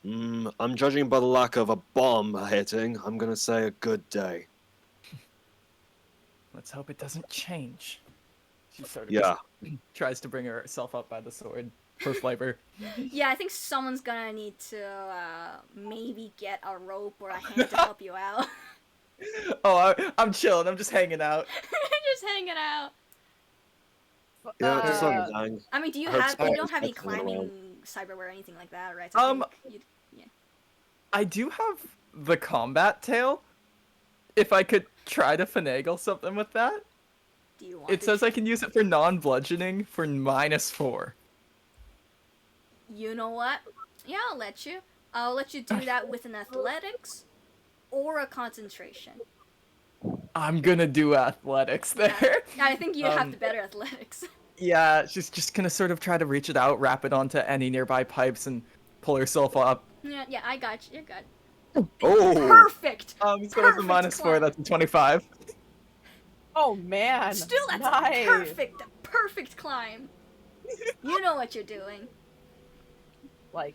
I'm judging by the lack of a bomb hitting. I'm gonna say a good day. Let's hope it doesn't change. She sort of Yeah. just tries to bring herself up by the sword for flavor. Yeah, I think someone's gonna need to maybe get a rope or a hand to help you out. Oh, I'm chilling. I'm just hanging out. Just hanging out. Yeah, just on Uh, the gang. I mean, do you I heard have you don't Cyber's have any definitely around. climbing cyberware or anything like that, right? So I think you'd- I do have the combat tail. If I could try to finagle something with that. do you want It to says I can use it for non-bludgeoning for -4. You know what? Yeah, I'll let you. I'll let you do that with an athletics or a concentration. I'm gonna do athletics there. I think you have Um, the better athletics. Yeah, she's just gonna sort of try to reach it out, wrap it onto any nearby pipes, and pull herself up. Yeah, I got you. You're good. Oh! Perfect. So it's a Perfect -4, climb. that's a 25. Oh man. Still, that's nice. a perfect climb. You know what you're doing. Like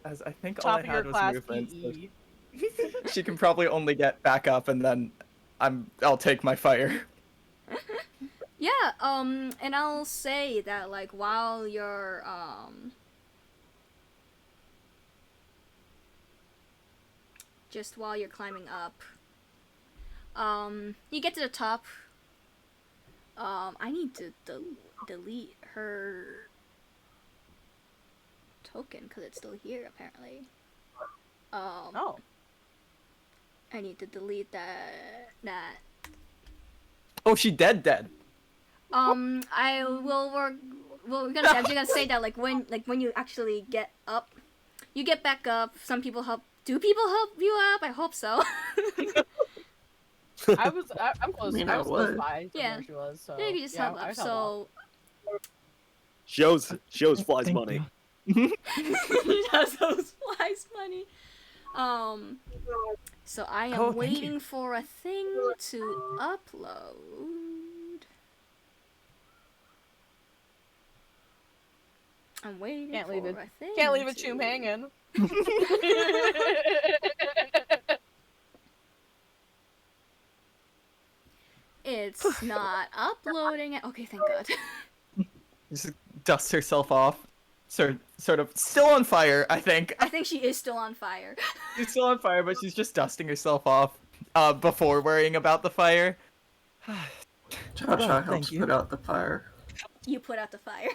As I think all I top of your had was class movement. so PE. she can probably only get back up, and then I'll take my fire. Yeah, and I'll say that, like, while you're, just while you're climbing up, you get to the top. I need to delete her token, because it's still here, apparently. Oh. I need to delete that. Oh, she dead. I will work. Well, I'm just gonna say that when you actually get up, you get back up. Some people help. Do people help you up? I hope so. I'm close. I mean, I I was close would. by to Yeah. where she was. So Yeah, you just yeah, help I up. help out. So Shows flies Thank money. you. he does those flies money. So I am Oh, thank waiting you. for a thing to upload. I'm waiting Can't for leave it. a thing. Can't leave a to... tomb hanging. It's not uploading it. Okay, thank God. Just dusts herself off. Sort of still on fire, I think. I think she is still on fire. She's still on fire, but she's just dusting herself off before worrying about the fire. Cha-Cha Well, helps thank you. put out the fire. You put out the fire.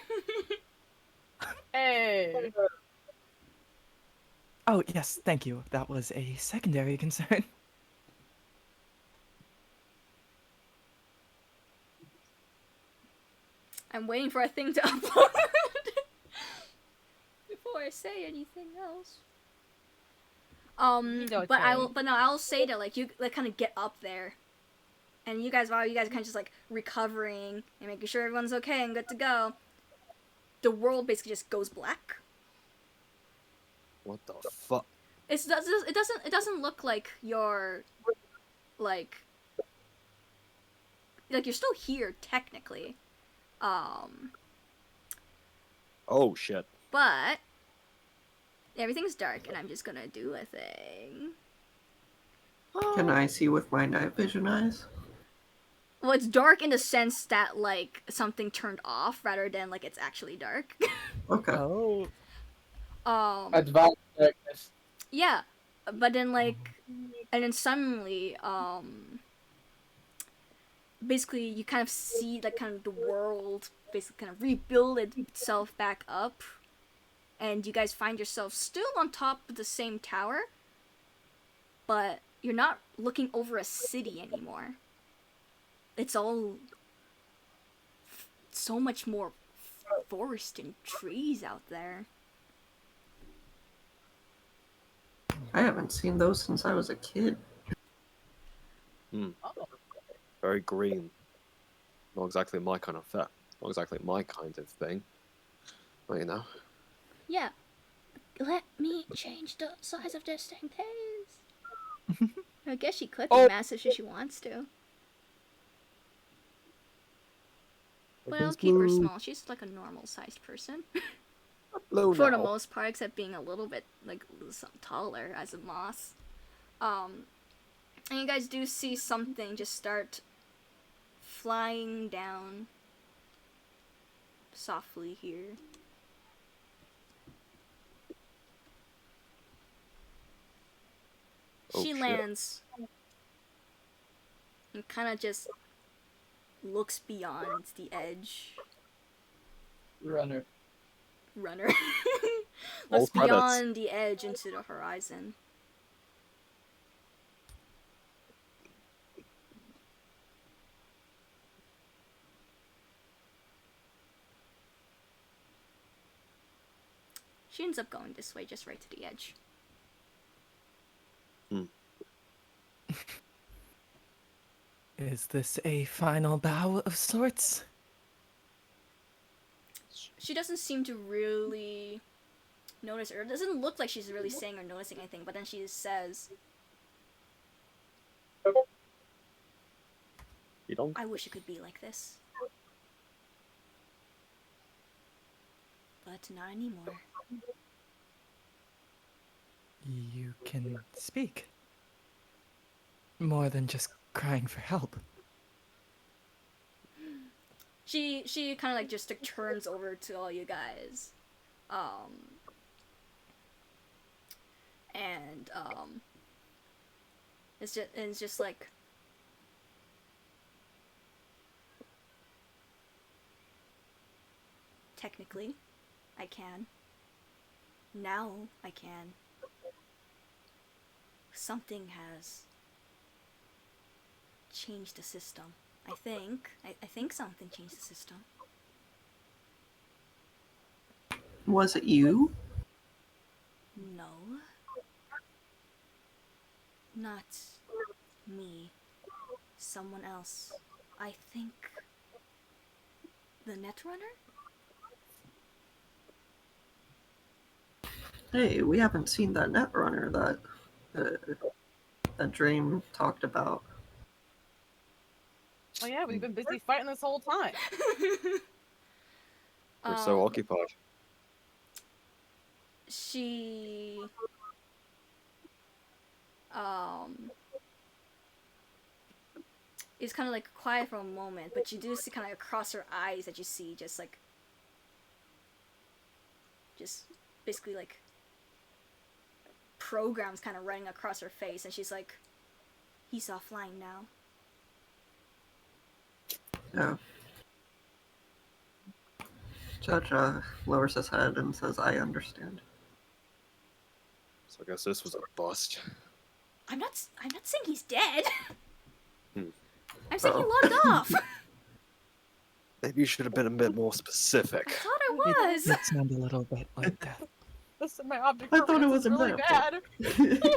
Hey. Oh, yes, thank you. That was a secondary concern. I'm waiting for a thing to upload before I say anything else. It's But I okay. will. But no, I'll say that you kind of get up there, and you guys kind of just recovering and making sure everyone's okay and good to go. The world basically just goes black. What the fuck? It doesn't look like you're like you're still here technically. Oh shit. But everything's dark, and I'm just gonna do a thing. Can I see with my night vision eyes? Well, it's dark in the sense that something turned off rather than it's actually dark. Okay. Oh. Advanced darkness. Yeah, but then and then suddenly basically you kind of see kind of the world basically kind of rebuild itself back up, and you guys find yourself still on top of the same tower, but you're not looking over a city anymore. It's all so much more forest and trees out there. I haven't seen those since I was a kid. Oh. Very green. Not exactly my kind of fit. Not exactly my kind of thing. But you know. Yeah. Let me change the size of this thing, please. I guess she could be massive if she wants to. But I'll keep her small. She's like a normal sized person. Blue For now. the most part, except being a little bit taller as a moss. And you guys do see something just start flying down softly here. Oh, She shit. lands and kind of just looks beyond the edge. Runner. Runner. Roll Looks credits. beyond the edge into the horizon. She ends up going this way, just right to the edge. Is this a final bow of sorts? She doesn't seem to really notice, or it doesn't look like she's really saying or noticing anything, but then she says, You don't. I wish it could be like this. But not anymore. You can speak. More than just crying for help. She kind of just turns over to all you guys. It's just like, technically, I can. Now I can. Something has changed the system. I think. I think something changed the system. Was it you? No. Not me. Someone else. I think... the Netrunner? Hey, we haven't seen that Netrunner that Dream talked about. Oh yeah, we've been busy fighting this whole time. We're so Um, occupied. She... is kind of like quiet for a moment, but you do see kind of across her eyes that you see just basically like programs kind of running across her face, and she's like, he's offline now. Yeah. Cha-Cha lowers his head and says, I understand. So I guess this was a bust. I'm not saying he's dead. Hmm. I'm saying he Oh. logged off. Maybe you should have been a bit more specific. I thought I was. It sounds a little bit like that. Listen, my object I thought it permanence was is a really bad. example.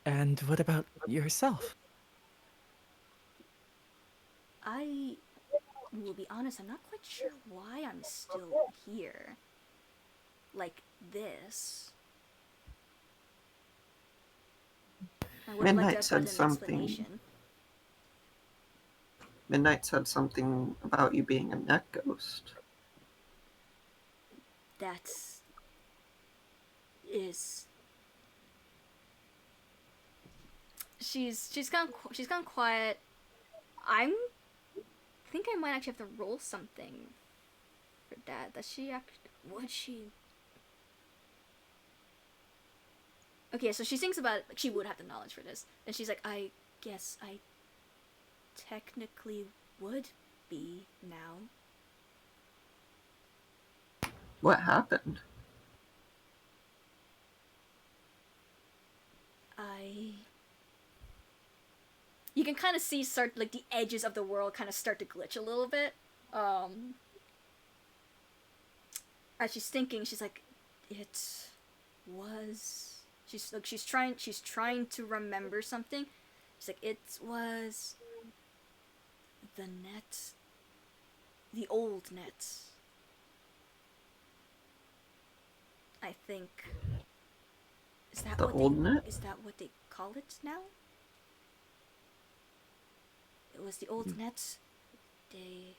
And what about yourself? I will be honest, I'm not quite sure why I'm still here. Like this. I would Midnight like to have said gotten an something. explanation. Midnight said something about you being a net ghost. That is. She's gone quiet. I think I might actually have to roll something for that. Does she would she? Okay, so she thinks about it, like she would have the knowledge for this, and she's like, I guess I technically would be now. What happened? You can kind of see like the edges of the world kind of start to glitch a little bit. As she's thinking, she's like, it was. She's trying to remember something. She's like, it was the net, the old net. I think. Is that The old net? Is that what they call it now? It was the old net. They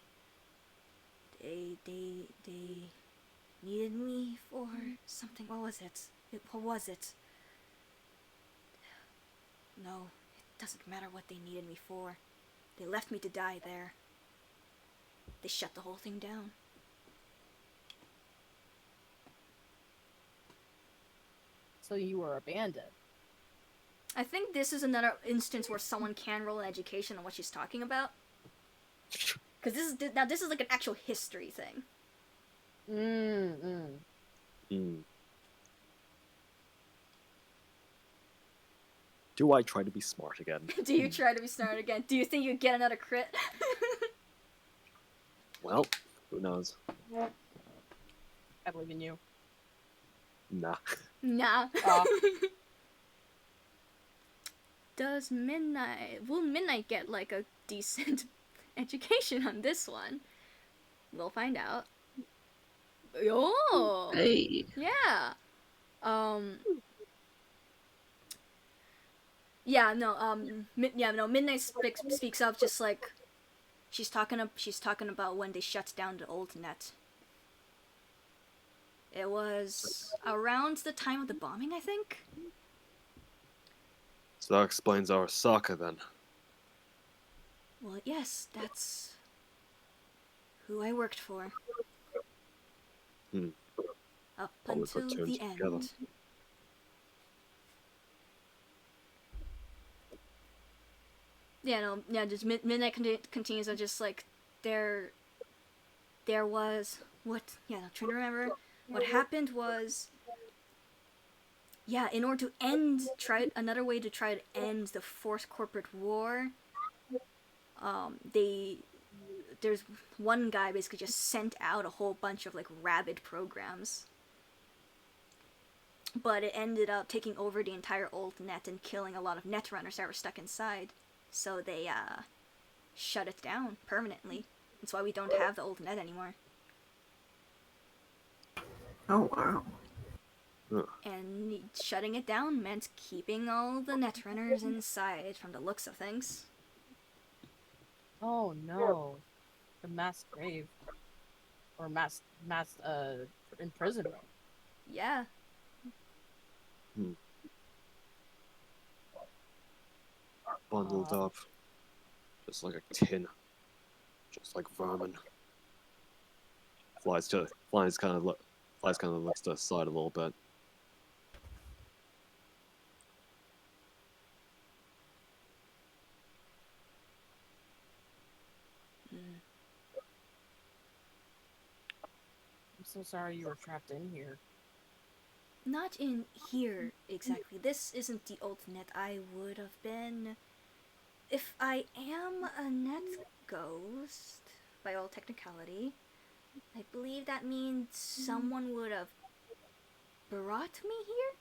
needed me for something. What was it? What was it? No, it doesn't matter what they needed me for. They left me to die there. They shut the whole thing down. So you were abandoned. I think this is another instance where someone can roll an education on what she's talking about. Because this is like an actual history thing. Do I try to be smart again? Do you try to be smart again? Do you think you get another crit? Well, who knows? I believe in you. Nah. Nah. Oh. Will Midnight get like a decent education on this one? We'll find out. Oh, Hey. yeah. Midnight speaks up just like she's talking about when they shut down the old net. It was around the time of the bombing, I think. So that explains our Sokka then. Well, yes, that's who I worked for. Up All the until platoons the together. end. Just Midnight continues on just like, there was, trying to remember, what happened was, yeah, in order to another way to try to end the forced corporate war, there's one guy basically just sent out a whole bunch of like rabid programs, but it ended up taking over the entire old net and killing a lot of netrunners that were stuck inside. So they shut it down permanently. That's why we don't have the old net anymore. Oh wow. And shutting it down meant keeping all the netrunners inside, from the looks of things. Oh no. The mass grave. Or mass imprisonment. Yeah. Bundled up. Just like a tin. Just like vermin. Flies kind of looks to the side a little bit. I'm so sorry you were trapped in here. Not in here, exactly. This isn't the old net I would have been. If I am a net ghost, by all technicality, I believe that means someone would have brought me here?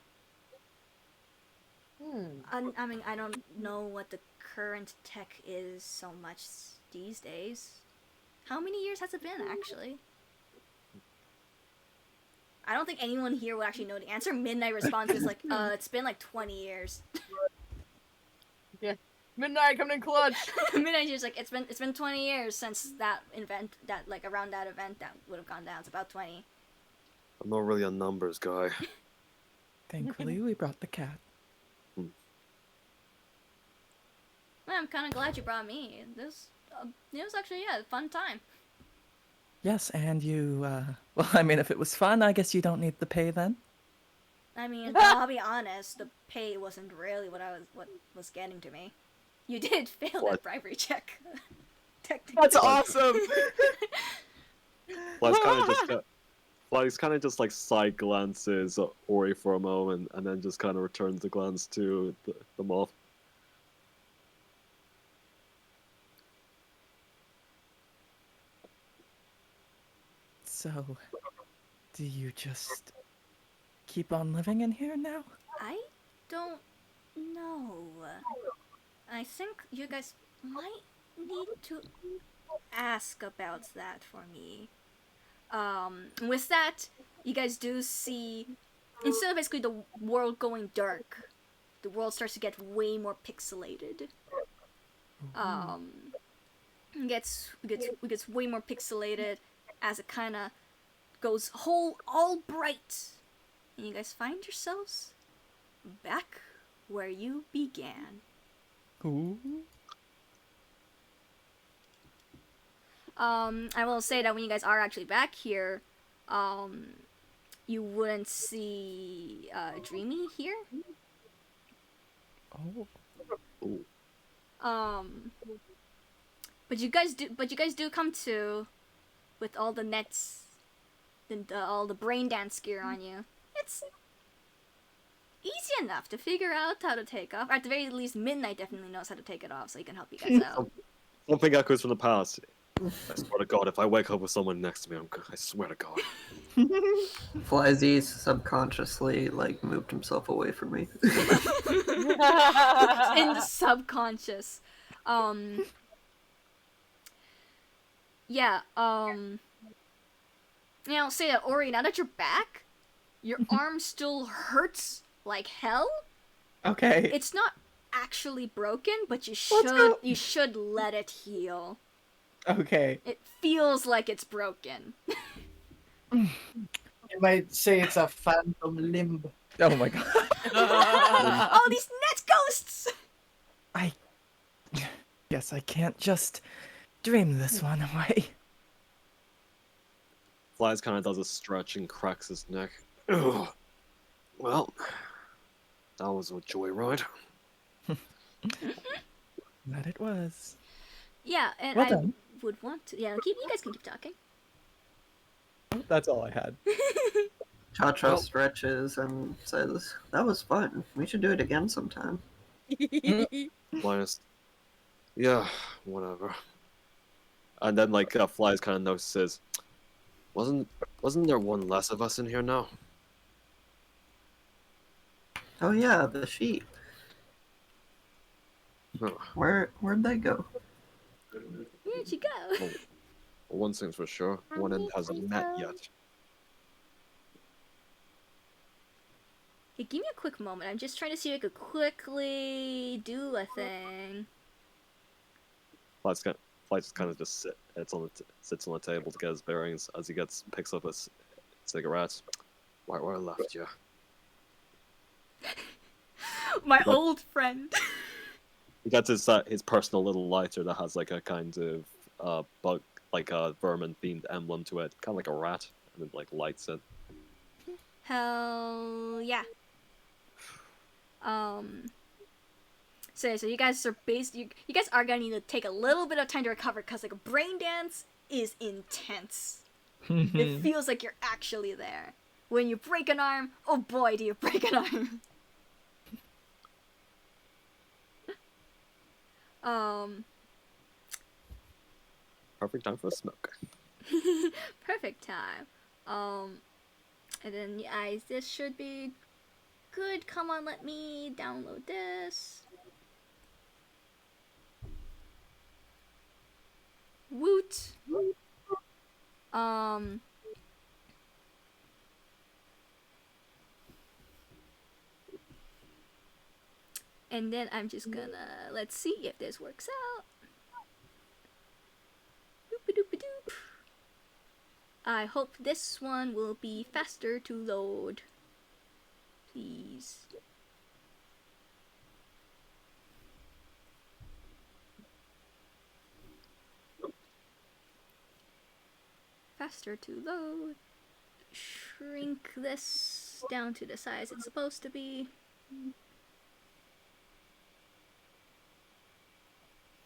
I mean, I don't know what the current tech is so much these days. How many years has it been, actually? I don't think anyone here will actually know the answer. Midnight response is like, it's been like 20 years. Yeah. Midnight coming in clutch! Midnight is like, it's been 20 years since that event, around that event that would have gone down. It's about 20. I'm not really a numbers guy. Thankfully, we brought the cat. Well, I'm kind of glad you brought me. This, it was actually, a fun time. Yes, and you, well, I mean, if it was fun, I guess you don't need the pay then. I mean, I'll be honest, the pay wasn't really what was getting to me. You did fail that bribery check. Technically. That's awesome! Flies kind of just like side glances at Ori for a moment, and then just kind of returns the glance to the moth. So, do you just keep on living in here now? I don't know. I think you guys might need to ask about that for me. With that, you guys do see, instead of basically the world going dark, the world starts to get way more pixelated. It gets way more pixelated as it kind of goes all bright, and you guys find yourselves back where you began. Ooh. I will say that when you guys are actually back here, you wouldn't see Dreamy here. Oh. But you guys do come to, with all the nets and all the brain dance gear on you. It's easy enough to figure out how to take off. At the very least, Midnight definitely knows how to take it off, so he can help you guys out. Something echoes from the past. I swear to God, if I wake up with someone next to me, I swear to God. Flyzy subconsciously moved himself away from me. In the subconscious. Yeah, I'll say that, Ori, now that you're back, your arm still hurts like hell. Okay. It's not actually broken, but you should let it heal. Okay. It feels like it's broken. You might say it's a phantom limb. Oh my god. Oh, these net ghosts! I guess I can't just dream this one away. Flies kind of does a stretch and cracks his neck. Ugh. Well, that was a joyride. That it was. Yeah, and Well I done. would want to. Yeah, you guys can keep talking. That's all I had. Cha-Cha Well- stretches and says, "That was fun. We should do it again sometime." Minus. Yeah, whatever. And then like Flies kind of notices, wasn't there one less of us in here now? Oh yeah, the sheep. Huh. Where'd they go? Where'd you go? Well, one thing's for sure, one end hasn't met yet. Hey, give me a quick moment. I'm just trying to see if I could quickly do a thing. Flies just kind of just sits on the table to get his bearings as he picks up a cigarette. Where I left you. My Look. old friend. He gets his personal little lighter that has like a kind of bug, like a vermin themed emblem to it, kind of like a rat, and then like lights it. Hell yeah. So you guys are you guys are gonna need to take a little bit of time to recover because like a brain dance is intense. It feels like you're actually there. When you break an arm, oh boy, do you break an arm. Perfect time for a smoke. Perfect time. And then yeah, this should be good. Come on, let me download this. Woot. And then I'm just gonna, let's see if this works out. Doop-a-doop-a-doop. I hope this one will be faster to load. Please. Faster to load. Shrink this down to the size it's supposed to be.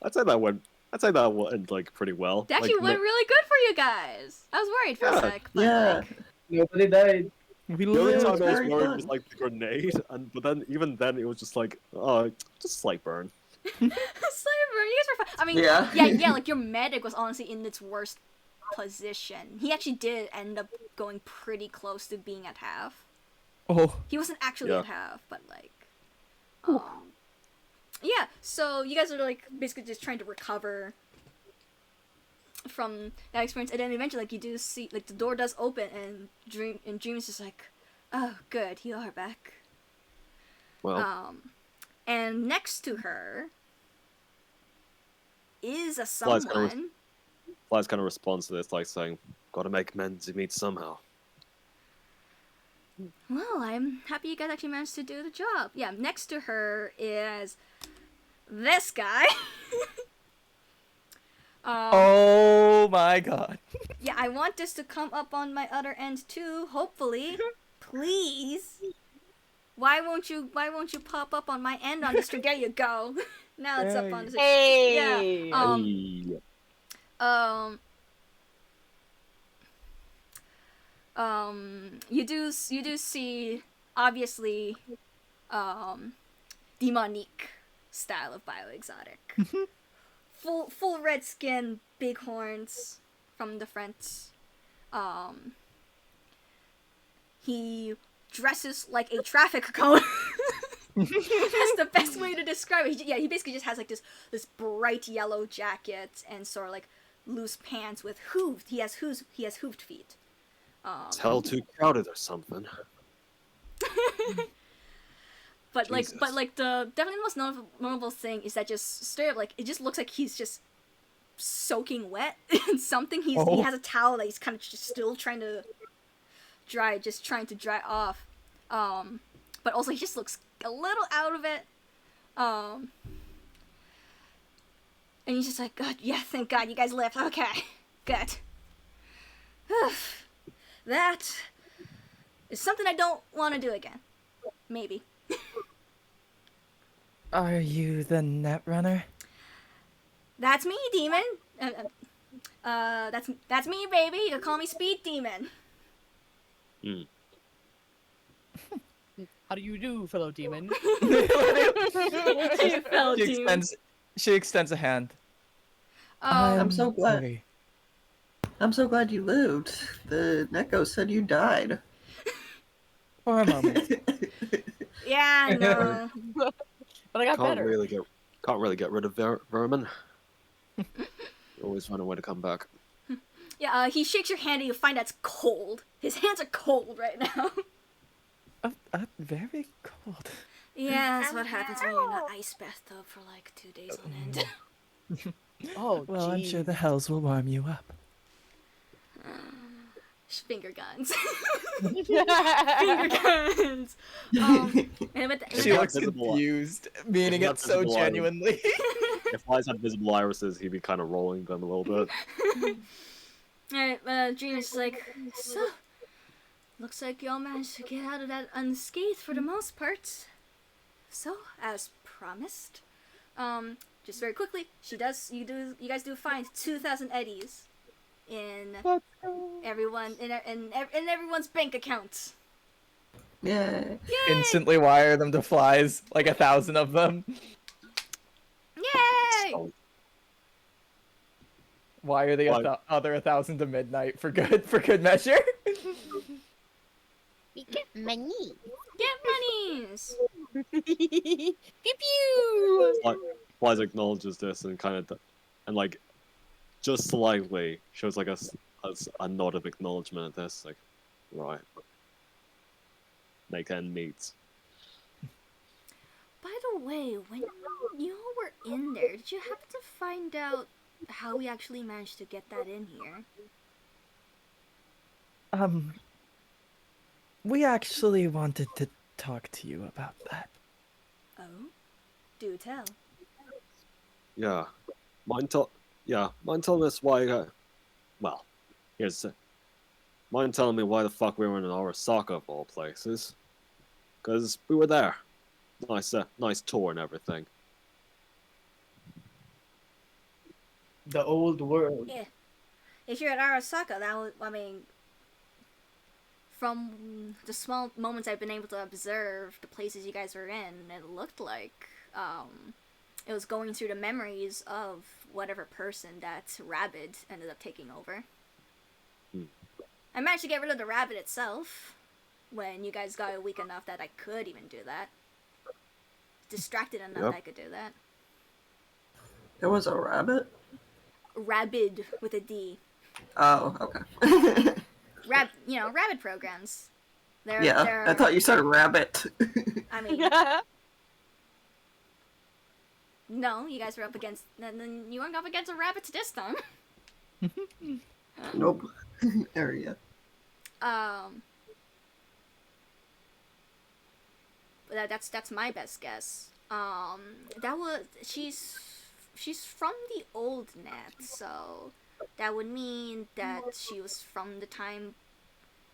I'd say that went like pretty well. It actually Like, went really good for you guys. I was worried for a Yeah. sec, but Yeah. like, Nobody died. We the only lived. time I was very worried fun. was like the grenade, but then even then it was just like, oh, just slight burn. Slaver, you guys were fine. I mean, Yeah. yeah, like your medic was honestly in its worst position. He actually did end up going pretty close to being at half. Oh, He wasn't actually Yeah. at half, but like, yeah. So you guys are like basically just trying to recover from that experience, and then eventually, like, you do see, like, the door does open, and Dream is just like, oh, good, you are back. Well, And next to her is a Fly's gonna someone. Flies kind of responds to this like saying, "Gotta make men to meet somehow." Well, I'm happy you guys actually managed to do the job. Yeah, next to her is this guy. oh my God. Yeah, I want this to come up on my other end too, hopefully. Please. Why won't you pop up on my end on the stream? There you go. Now it's up on the Hey. Yeah. Hey. You do see obviously demonic style of bioexotic. full red skin, big horns from the front. He dresses like a traffic cone. That's the best way to describe it. He basically just has like this bright yellow jacket and sort of like loose pants with hooved. He has hooved feet. It's hell too crowded or something. But Jesus. the definitely the most notable thing is that just straight up, like, it just looks like he's just soaking wet in something. He has a towel that he's kind of just still trying to dry off. But also he just looks a little out of it. And he's just like, God, yeah, thank God you guys left. Okay, good. That is something I don't want to do again. Maybe. Are you the Netrunner? That's me, demon. That's me, baby. You call me Speed Demon. How do you do, fellow demon? You fell, she dude. extends a hand. I'm so glad. Sorry. I'm so glad you lived. The Neko said you died. For a moment. Yeah, no. But I got Can't better. really get rid of vermin. Always find a way to come back. Yeah, he shakes your hand and you find that's cold. His hands are cold right now. Very cold. Yeah, that's what happens when you're in an ice bathtub for like 2 days on end. Oh, Well, I'm sure jeez. the hells will warm you up. Finger guns. Finger guns. And with the, She Yeah, looks visible- confused, meaning Yeah, it so visible eye. genuinely. If Flies had visible irises, he'd be kind of rolling them a little bit. Alright, Dream is like, so, looks like y'all managed to get out of that unscathed for the most part. So, as promised, just very quickly, you guys do find 2,000 eddies in everyone, in everyone's bank accounts. Yeah. Yay! Instantly wire them to flies, like 1,000 of them. Yay! Wire the Why- other 1,000 to midnight for good measure. We get money. Get monies! Pew pew! Flies acknowledges this and kind of, and like, just slightly shows like a nod of acknowledgement at this. Like, right. Make end meet. By the way, when you were in there, did you happen to find out how we actually managed to get that in here? We actually wanted to talk to you about that. Oh? Do tell. Yeah. Mind telling us why. Well, mind telling me why the fuck we were in Arasaka of all places. Cause we were there. Nice tour and everything. The old world. Yeah. If you're at Arasaka, that would, I mean, from the small moments I've been able to observe the places you guys were in, it looked like it was going through the memories of whatever person that rabbit ended up taking over. I managed to get rid of the rabbit itself when you guys got weak enough that I could even do that. Distracted enough Yep. that I could do that. There was a rabbit? Rabid with a D. Oh, okay. Rabbit programs. Yeah, they're, I thought you said rabbit. I mean, no, you guys were up against. Then you weren't up against a rabbit this time. Nope. Area. But that's my best guess. She's from the old net, so that would mean that she was from the time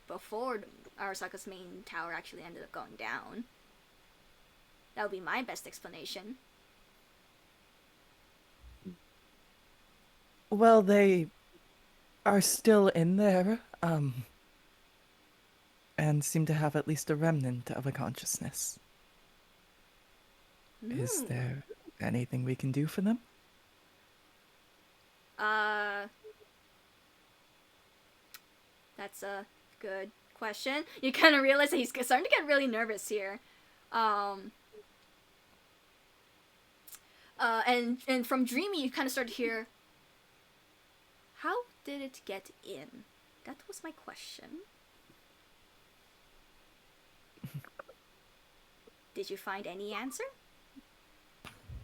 before Arasaka's main tower actually ended up going down. That would be my best explanation. Well, they are still in there, and seem to have at least a remnant of a consciousness. Is there anything we can do for them? That's a good question. You kind of realize that he's starting to get really nervous here. And from Dreamy, you kind of start to hear, how did it get in? That was my question. Did you find any answer?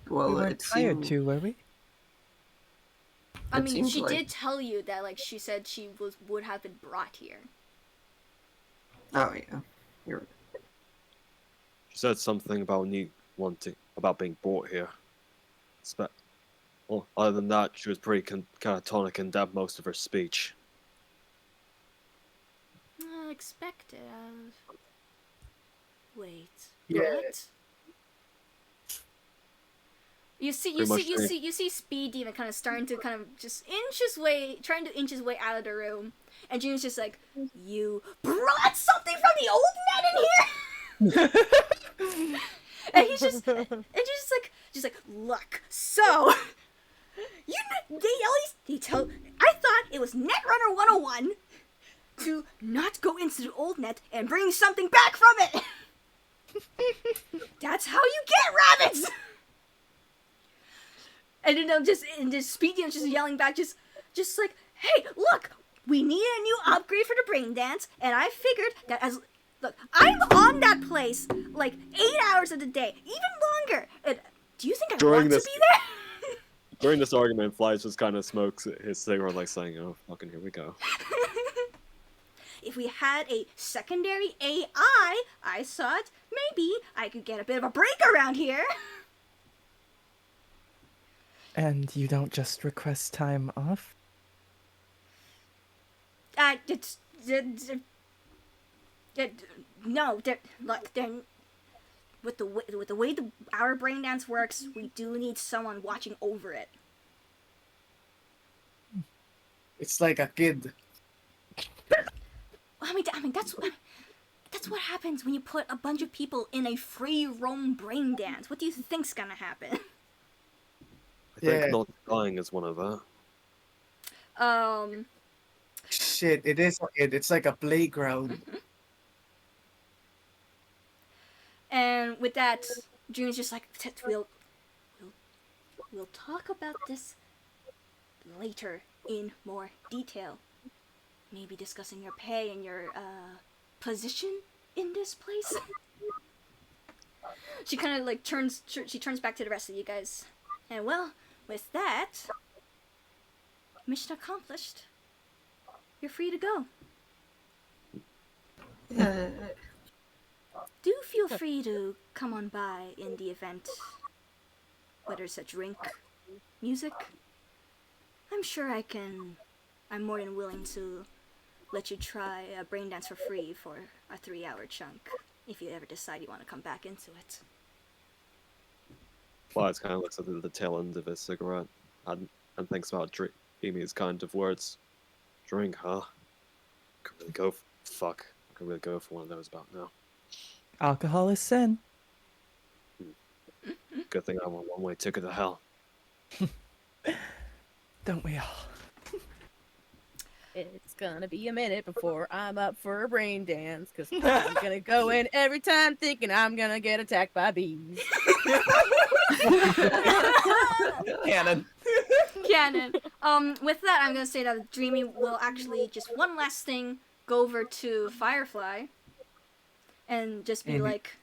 Well, we weren't it tired seemed... to, were we? I It mean, seems she like- did tell you that, like, she said she would have been brought here. Oh, yeah. You're right. She said something about about being brought here. Well, other than that, she was pretty catatonic and dabbed most of her speech. Expected. Wait. Yeah. What? You see Speed Demon kind of starting to kind of just trying to inch his way out of the room, and June's just like, "You brought something from the old net in here." And he's just like, look, so you they at least they tell. I thought it was Netrunner 101 to not go into the old net and bring something back from it. That's how you get rabbits. And then Speedy just yelling back, just like, hey, look, we need a new upgrade for the brain dance, and I figured that look, I'm on that place like 8 hours of the day, even longer. And do you think I want to be there? During this argument, Flies just kind of smokes his cigarette, like saying, "Oh, fucking here we go." If we had a secondary AI, I thought maybe I could get a bit of a break around here. And you don't just request time off? No, look, with the way our brain dance works, we do need someone watching over it. It's like a kid. I mean that's what happens when you put a bunch of people in a free roam brain dance. What do you think's gonna happen? I think not dying is one of that. Shit, it is a kid. It's like a playground. And with that, Dream's just like, we'll talk about this later in more detail. Maybe discussing your pay and your position in this place. She kind of like turns back to the rest of you guys. And well, with that, mission accomplished. You're free to go. Do feel free to come on by in the event, whether it's a drink, music. I'm sure I'm more than willing to let you try a brain dance for free for a 3-hour chunk, if you ever decide you want to come back into it. Flies kind of looks at the tail end of his cigarette and thinks about Amy's kind of words. Drink, huh? Could really go for one of those about now. Alcohol is sin. Good thing I want one-way ticket to hell. Don't we all? It's gonna be a minute before I'm up for a brain dance, because I'm gonna go in every time thinking I'm gonna get attacked by bees. Canon. Canon. With that, I'm gonna say that Dreamy will actually just one last thing go over to Firefly and just be like,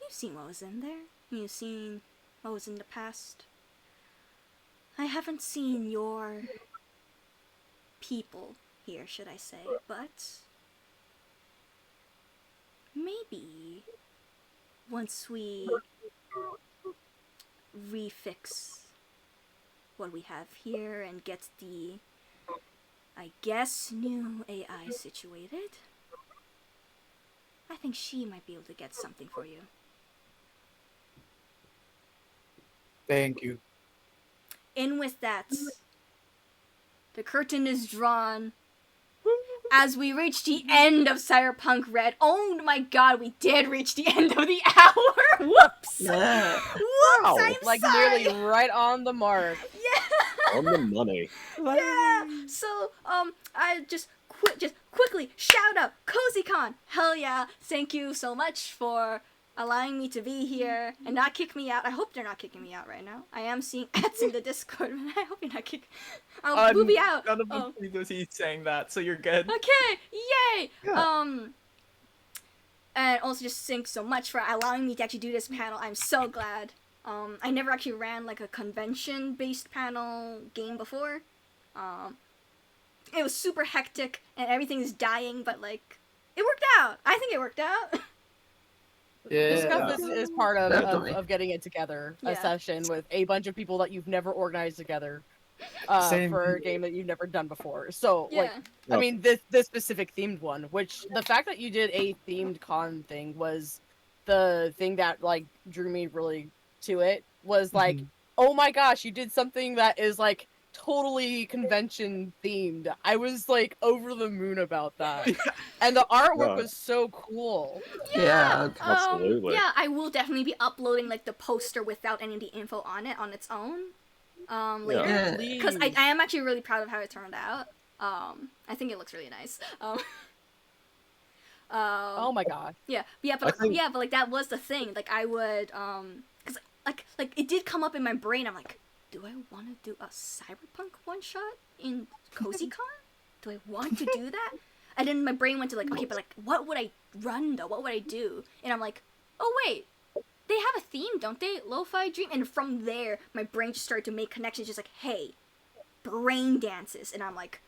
"You've seen what was in there. You've seen what was in the past. I haven't seen your people here, should I say, but maybe once we refix what we have here and get the, I guess, new AI situated, I think she might be able to get something for you." Thank you. In with that, the curtain is drawn as we reach the end of Cyberpunk Red. Oh my god, we did reach the end of the hour! Whoops! Yeah. Whoops, I'm Like sorry! nearly right on the mark. Yeah! On the money. Yeah! So, I just quickly shout out Cozycon! Hell yeah! Thank you so much for allowing me to be here and not kick me out. I hope they're not kicking me out right now. I am seeing ads in the Discord, and I hope you're not kicking. I'll booby out. None of them he's saying that, so you're good. Okay, yay! Yeah. And also just thanks so much for allowing me to actually do this panel. I'm so glad. I never actually ran like a convention-based panel game before. It was super hectic and everything is dying, but like, it worked out. I think it worked out. This Yeah. stuff is part of Definitely. getting it together. Yeah. A session with a bunch of people that you've never organized together Same for a here. game that you've never done before. So, like, Yeah. I mean, this specific themed one, which the fact that you did a themed con thing was the thing that, like, drew me really to it, was like, oh my gosh, you did something that is, like, totally convention themed. I was like over the moon about that. And the artwork Yeah. was so cool. Yeah. Absolutely. Yeah, I will definitely be uploading like the poster without any of the info on it on its own. Later. Yeah. Because I am actually really proud of how it turned out. I think it looks really nice. Oh my god. Yeah, but like that was the thing. Like I would, cause like it did come up in my brain. I'm like, do I want to do a Cyberpunk one shot in Cozycon? Do I want to do that? And then my brain went to like, okay, but like, what would I run though? What would I do? And I'm like, oh wait, they have a theme, don't they? Lo-fi dream. And from there, my brain just started to make connections. Just like, hey, brain dances. And I'm like,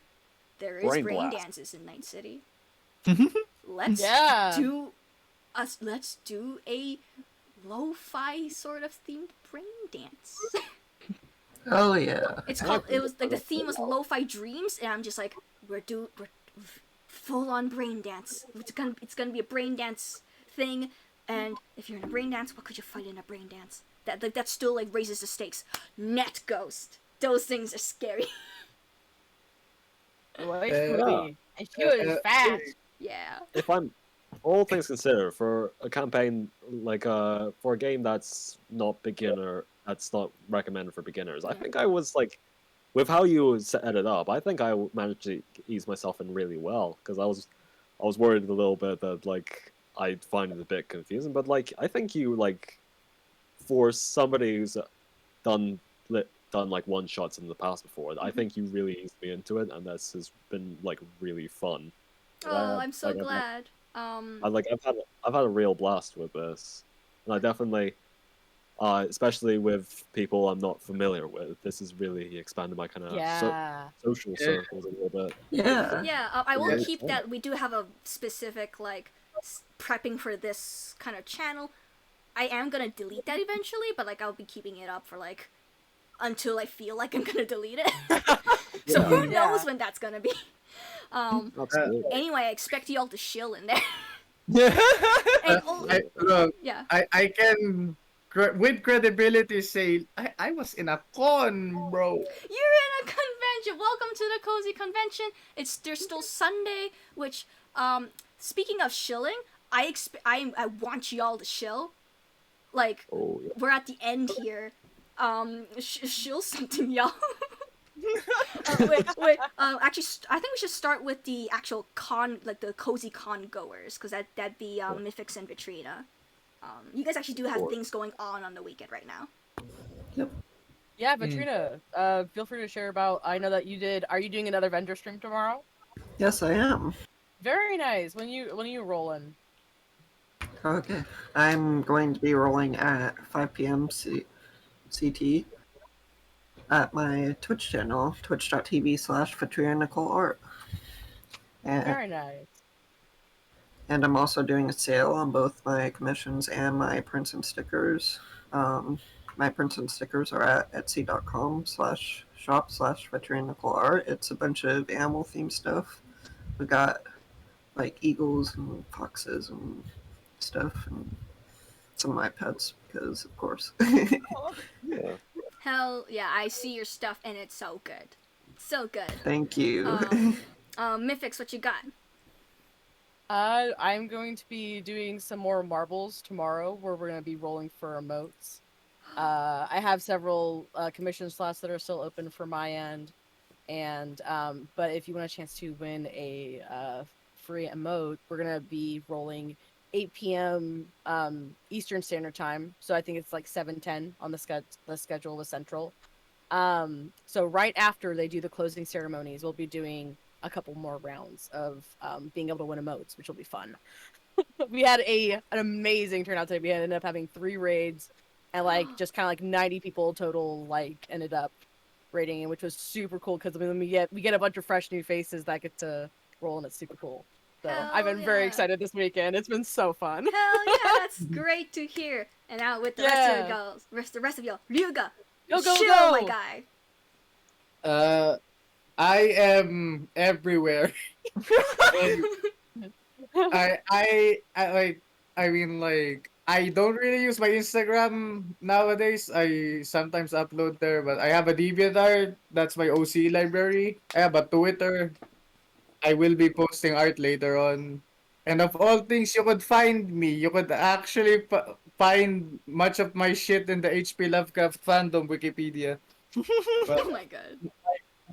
there is Brain brain blast. dances in Night City. Let's Yeah. let's do a lo-fi sort of themed brain dance. Oh yeah. It was like the theme was lo-fi dreams, and I'm just like, we're full on brain dance. It's gonna be a brain dance thing, and if you're in a brain dance, what could you fight in a brain dance? That still like raises the stakes. Net ghost. Those things are scary. Like, Yeah. and she was fast. Yeah. If I'm all things considered, for a campaign like for a game that's not recommended for beginners, I think I was like, with how you set it up, I think I managed to ease myself in really well, because I was worried a little bit that like I'd find it a bit confusing, but like I think you like, for somebody who's done like one shots in the past before, I think you really eased me into it, and this has been like really fun. Oh, I'm so Like, glad. I've had a real blast with this, and I definitely, especially with people I'm not familiar with, this has really expanded my kind of Yeah. social circles a little bit. Yeah. Yeah, I will Yeah. keep that. We do have a specific like prepping for this kind of channel. I am gonna delete that eventually, but like I'll be keeping it up for like until I feel like I'm gonna delete it. So who Yeah. knows when that's gonna be? Absolutely. Anyway, I expect y'all to shill in there. Yeah. And Look, yeah. I can with credibility say I was in a con, bro. You're in a convention. Welcome to the Cozy Convention. There's still Sunday, which speaking of shilling, I want y'all to shill. Like Oh yeah. we're at the end here. Shill something, y'all. Actually, I think we should start with the actual con, like the Cozy Con goers, because that'd be Miffix and Vetrina. You guys actually do have Sure. things going on the weekend right now. Yeah, Vetrina, feel free to share about. I know that you did. Are you doing another vendor stream tomorrow? Yes, I am. Very nice. When you rolling? Okay. I'm going to be rolling at 5 p.m. CT at my Twitch channel, twitch.tv/VetrinaNicoleArt. Very nice. And I'm also doing a sale on both my commissions and my prints and stickers. My prints and stickers are at etsy.com/shop/VetrinaNicoleArt. It's a bunch of animal themed stuff. We got like eagles and foxes and stuff, and some of my pets, because of course. Yeah. Hell yeah, I see your stuff and it's so good. So good. Thank you. Miffix, what you got? I'm going to be doing some more marbles tomorrow, where we're going to be rolling for emotes. I have several commission slots that are still open for my end, and but if you want a chance to win a free emote, we're going to be rolling 8 p.m. Eastern Standard Time. So I think it's like 7:10 on the schedule with Central. So right after they do the closing ceremonies, we'll be doing a couple more rounds of being able to win emotes, which will be fun. We had an amazing turnout today. We ended up having 3 raids, and like just kind of like 90 people total like ended up raiding, which was super cool because we get a bunch of fresh new faces that get to roll, and it's super cool. So I've been very yeah. excited this weekend. It's been so fun. Hell yeah, that's great to hear. And now with the rest of y'all, Ryuga, Go, go, chill, go! my guy. I am everywhere. And I mean, like, I don't really use my Instagram nowadays. I sometimes upload there, but I have a DeviantArt. That's my OC library. I have a Twitter. I will be posting art later on. And of all things, you could find me. You could actually find much of my shit in the HP Lovecraft fandom Wikipedia. But Oh my god.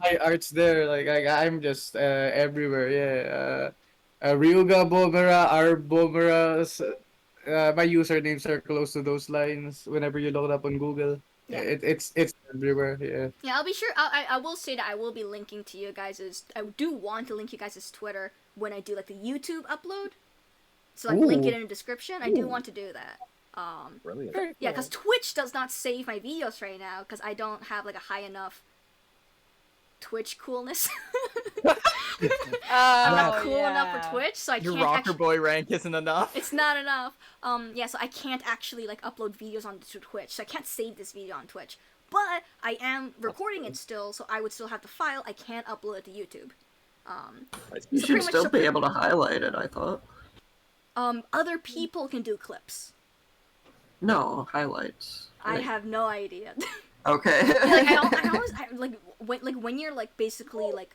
my art's there. Like I'm just everywhere. Yeah. Ryuga Bomera, R Bomera. My usernames are close to those lines. Whenever you look it up on Google, Yeah. it's everywhere. Yeah. Yeah, I'll be sure. I will say that I will be linking to you guys'. I do want to link you guys' Twitter when I do like the YouTube upload. So like link it in the description. I do want to do that. Brilliant. Yeah, because Twitch does not save my videos right now because I don't have like a high enough Twitch coolness. I'm not cool enough for Twitch, so I Your can't rocker actually. boy rank isn't enough. It's not enough. Yeah, so I can't actually like upload videos onto Twitch, so I can't save this video on Twitch. But I am recording it still, so I would still have the file. I can't upload it to YouTube. You So should pretty much still so- be able to highlight it, I thought. Other people can do clips. No, highlights. I have no idea. Okay. like I always when you're like basically like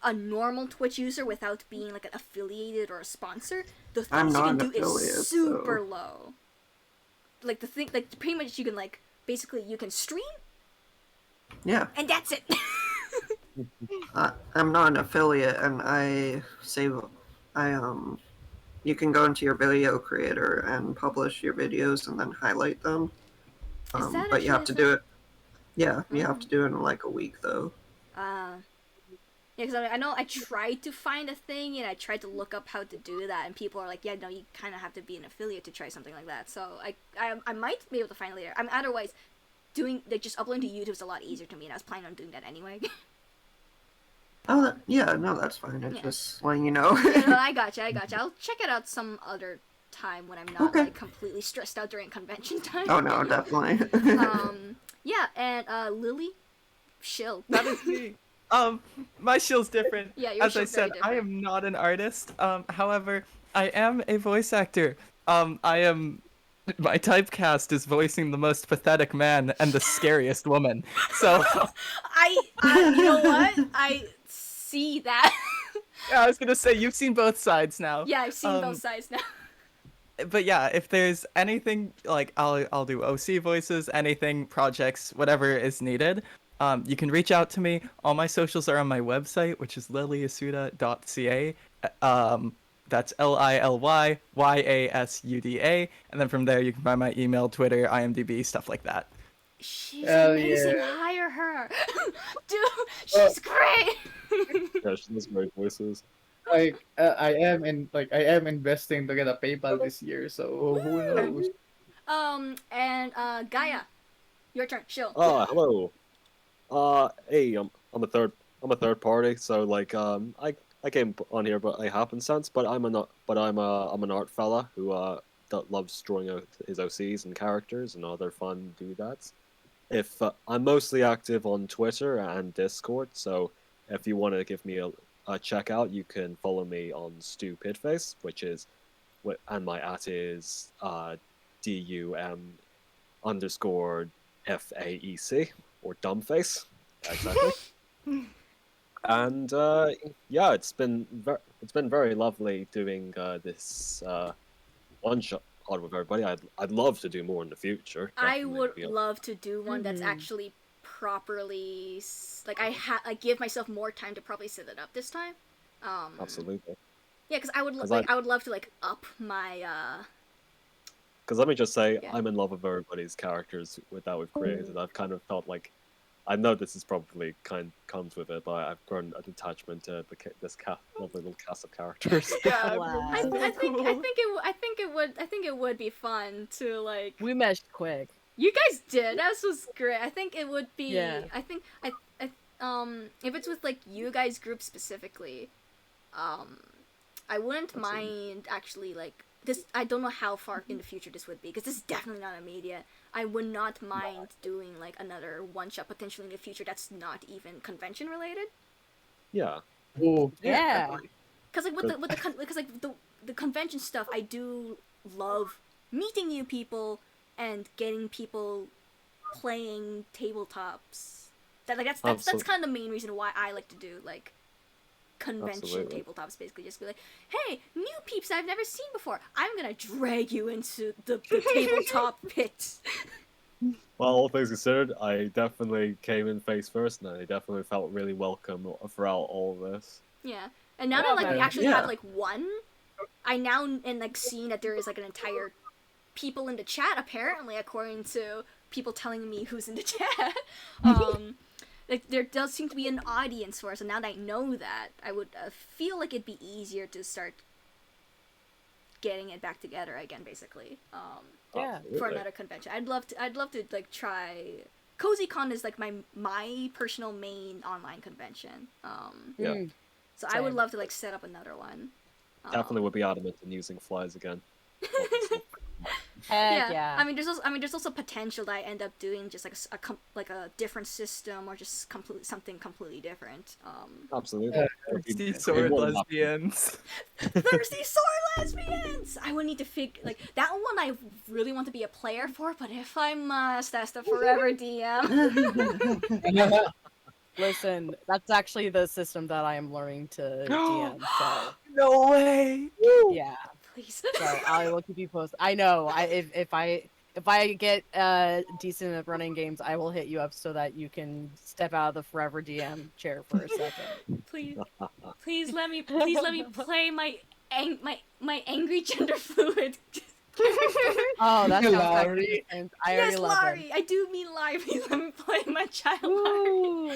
a normal Twitch user without being like an affiliated or a sponsor, the I'm things you not can an do is affiliate, super so- low. Like the thing, like pretty much you can like basically you can stream Yeah. and that's it. I'm not an affiliate, and you can go into your video creator and publish your videos and then highlight them. Is that But you have to actually a do it. Yeah, you have to do it in like a week though. yeah, because I know I tried to find a thing and I tried to look up how to do that, and people are like, yeah, no, you kind of have to be an affiliate to try something like that. So I might be able to find it later. Otherwise, doing like just uploading to YouTube is a lot easier to me, and I was planning on doing that anyway. Oh, yeah, no, that's fine. It's Yeah. just letting you know. No, I gotcha. I'll check it out some other time when I'm not Okay. like completely stressed out during convention time. Oh no, definitely. Yeah, and Lily, shill. That is me. My shill's different. Yeah, your As I shill's very said, I different. am not an artist. However, I am a voice actor. My typecast is voicing the most pathetic man and the scariest woman. So You know what? I see that. yeah, I was gonna say you've seen both sides now. Yeah, I've seen both sides now. But yeah, if there's anything like I'll do OC voices, anything, projects, whatever is needed. You can reach out to me. All my socials are on my website, which is lilyasuda.ca. That's LILYYASUDA, and then from there you can find my email, Twitter, IMDb, stuff like that. She's Hell amazing. yeah. Hire her, dude. She's great. Yeah, she does great voices. Like I am investing to get a PayPal this year, so who knows? And Gaia, your turn. Chill. Hello. Hey, I'm a third party, so like I came on here by happenstance, but I'm an art fella who that loves drawing out his OCs and characters and other fun doodads. If I'm mostly active on Twitter and Discord, so if you want to give me a check out, you can follow me on Stupidface, and my @ is DUM_FAEC or Dumbface, exactly. And yeah, it's been very lovely doing this one shot with everybody. I'd love to do more in the future. I definitely. would love to do one that's actually properly like I give myself more time to probably set it up this time. Absolutely. Yeah, because I would love to like up my Because let me just say, Yeah. I'm in love with everybody's characters that we've created. I've kind of felt like, I know this is probably comes with it, but I've grown a detachment to this lovely little cast of characters. Yeah, Wow. I think it would be fun to like. We meshed quick. You guys did. That was great. I think it would be. Yeah. I think if it's with like you guys group specifically, I wouldn't mind actually like this. I don't know how far in the future this would be because this is definitely not a media. I would not mind doing like another one shot potentially in the future that's not even convention related. Yeah. Oh, Yeah. Because like with the convention stuff, I do love meeting new people and getting people playing tabletops. That's Absolutely. kind of the main reason why I like to do like convention Absolutely. tabletops. Basically, just be like, hey, new peeps I've never seen before. I'm gonna drag you into the tabletop pit. Well, all things considered, I definitely came in face first, and I definitely felt really welcome throughout all of this. Yeah, and now Yeah, that like we man. actually Yeah. have like one, I now and like seeing that there is like an entire people in the chat apparently, according to people telling me who's in the chat. Like there does seem to be an audience for us, and now that I know that, I would feel like it'd be easier to start getting it back together again, basically. Yeah. For Absolutely. another convention, I'd love to like try. Cozycon is like my personal main online convention. Yeah. Mm. So I would Same. love to like set up another one. Definitely would be adamant in using flies again. Heck yeah. I mean, there's also potential that I end up doing just like a different system or just something completely different. Absolutely. Thirsty sword lesbians. Thirsty sword lesbians. I would need to figure like that one. I really want to be a player for, but if I must, that's the forever DM. Listen, that's actually the system that I am learning to DM. So No way. yeah. Please. So I will keep you posted. I know. If I get decent at running games, I will hit you up so that you can step out of the forever DM chair for a second. Please let me play my angry gender fluid. Oh, that sounds Larry. kind of I Yes, already love Larry. I do mean Larry. Let me play my child him. Larry. Woo!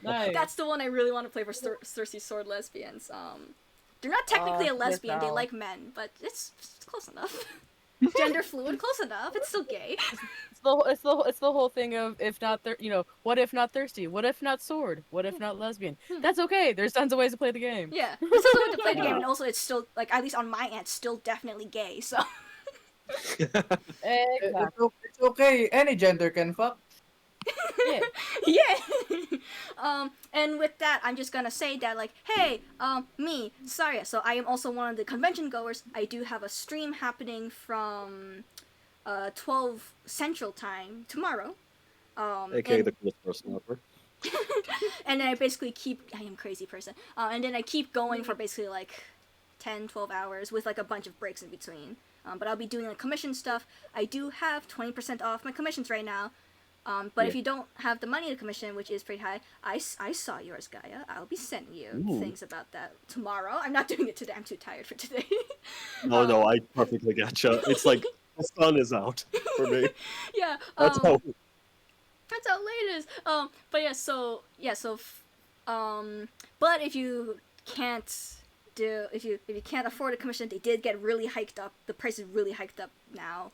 Nice. That's the one I really want to play for Thirsty Sword lesbians. They're not technically a lesbian. They Giselle. like men, but it's close enough. Gender fluid, close enough. It's still gay. It's the whole thing of if not what if not thirsty? What if not sword? What if not lesbian? That's okay. There's tons of ways to play the game. Yeah, it's still way to play the game, and also it's still like at least on my end, still definitely gay. So Exactly. It's okay. Any gender can fuck. Yeah. yeah. And with that, I'm just gonna say that like, hey, me, Saria. So I am also one of the convention goers. I do have a stream happening from 12 Central Time tomorrow. AKA and, the coolest person ever. and then I am a crazy person. And then I keep going for basically like 10, 12 hours with like a bunch of breaks in between. But I'll be doing like commission stuff. I do have 20% off my commissions right now. But if you don't have the money to commission, which is pretty high, I saw yours, Gaia. I'll be sending you Ooh. things about that tomorrow. I'm not doing it today. I'm too tired for today. No, I perfectly get you. It's like the sun is out for me. Yeah. That's how. That's how late it is. But but if you can't afford a commission, they did get really hiked up. The price is really hiked up now.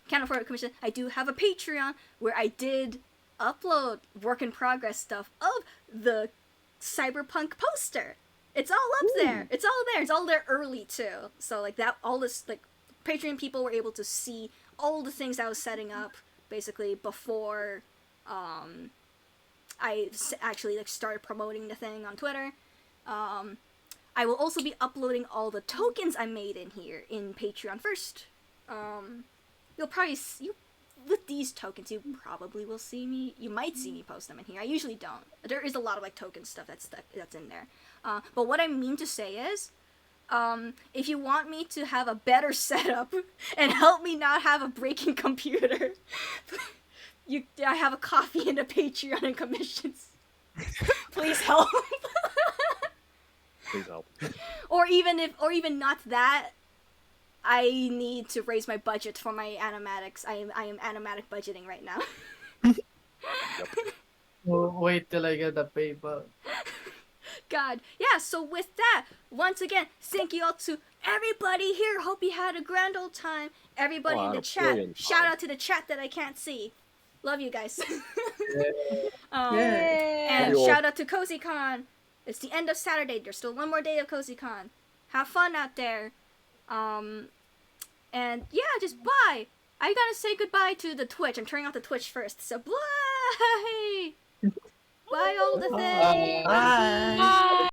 Can't afford a commission. I do have a Patreon where I did upload work in progress stuff of the Cyberpunk poster. It's all up there. It's all there. It's all there early too. So like that, all this like Patreon people were able to see all the things I was setting up basically before I actually like started promoting the thing on Twitter. I will also be uploading all the tokens I made in here in Patreon first. You'll probably see, with these tokens, you probably will see me. You might see me post them in here. I usually don't. There is a lot of like token stuff that's in there. But what I mean to say is, if you want me to have a better setup and help me not have a breaking computer, I have a coffee and a Patreon and commissions. Please help. Please help. Or even not that. I need to raise my budget for my animatics. I am animatic budgeting right now. Oh, wait till I get the paper. God. Yeah, so with that, once again, thank you all to everybody here. Hope you had a grand old time. Everybody Oh, I in the had a chat. brilliant Shout time. out to the chat that I can't see. Love you guys. Yeah. And Love you all. shout out to Cozycon. It's the end of Saturday. There's still one more day of Cozycon. Have fun out there. And yeah, just bye. I gotta say goodbye to the Twitch. I'm turning off the Twitch first. So bye. Bye all the things. Bye.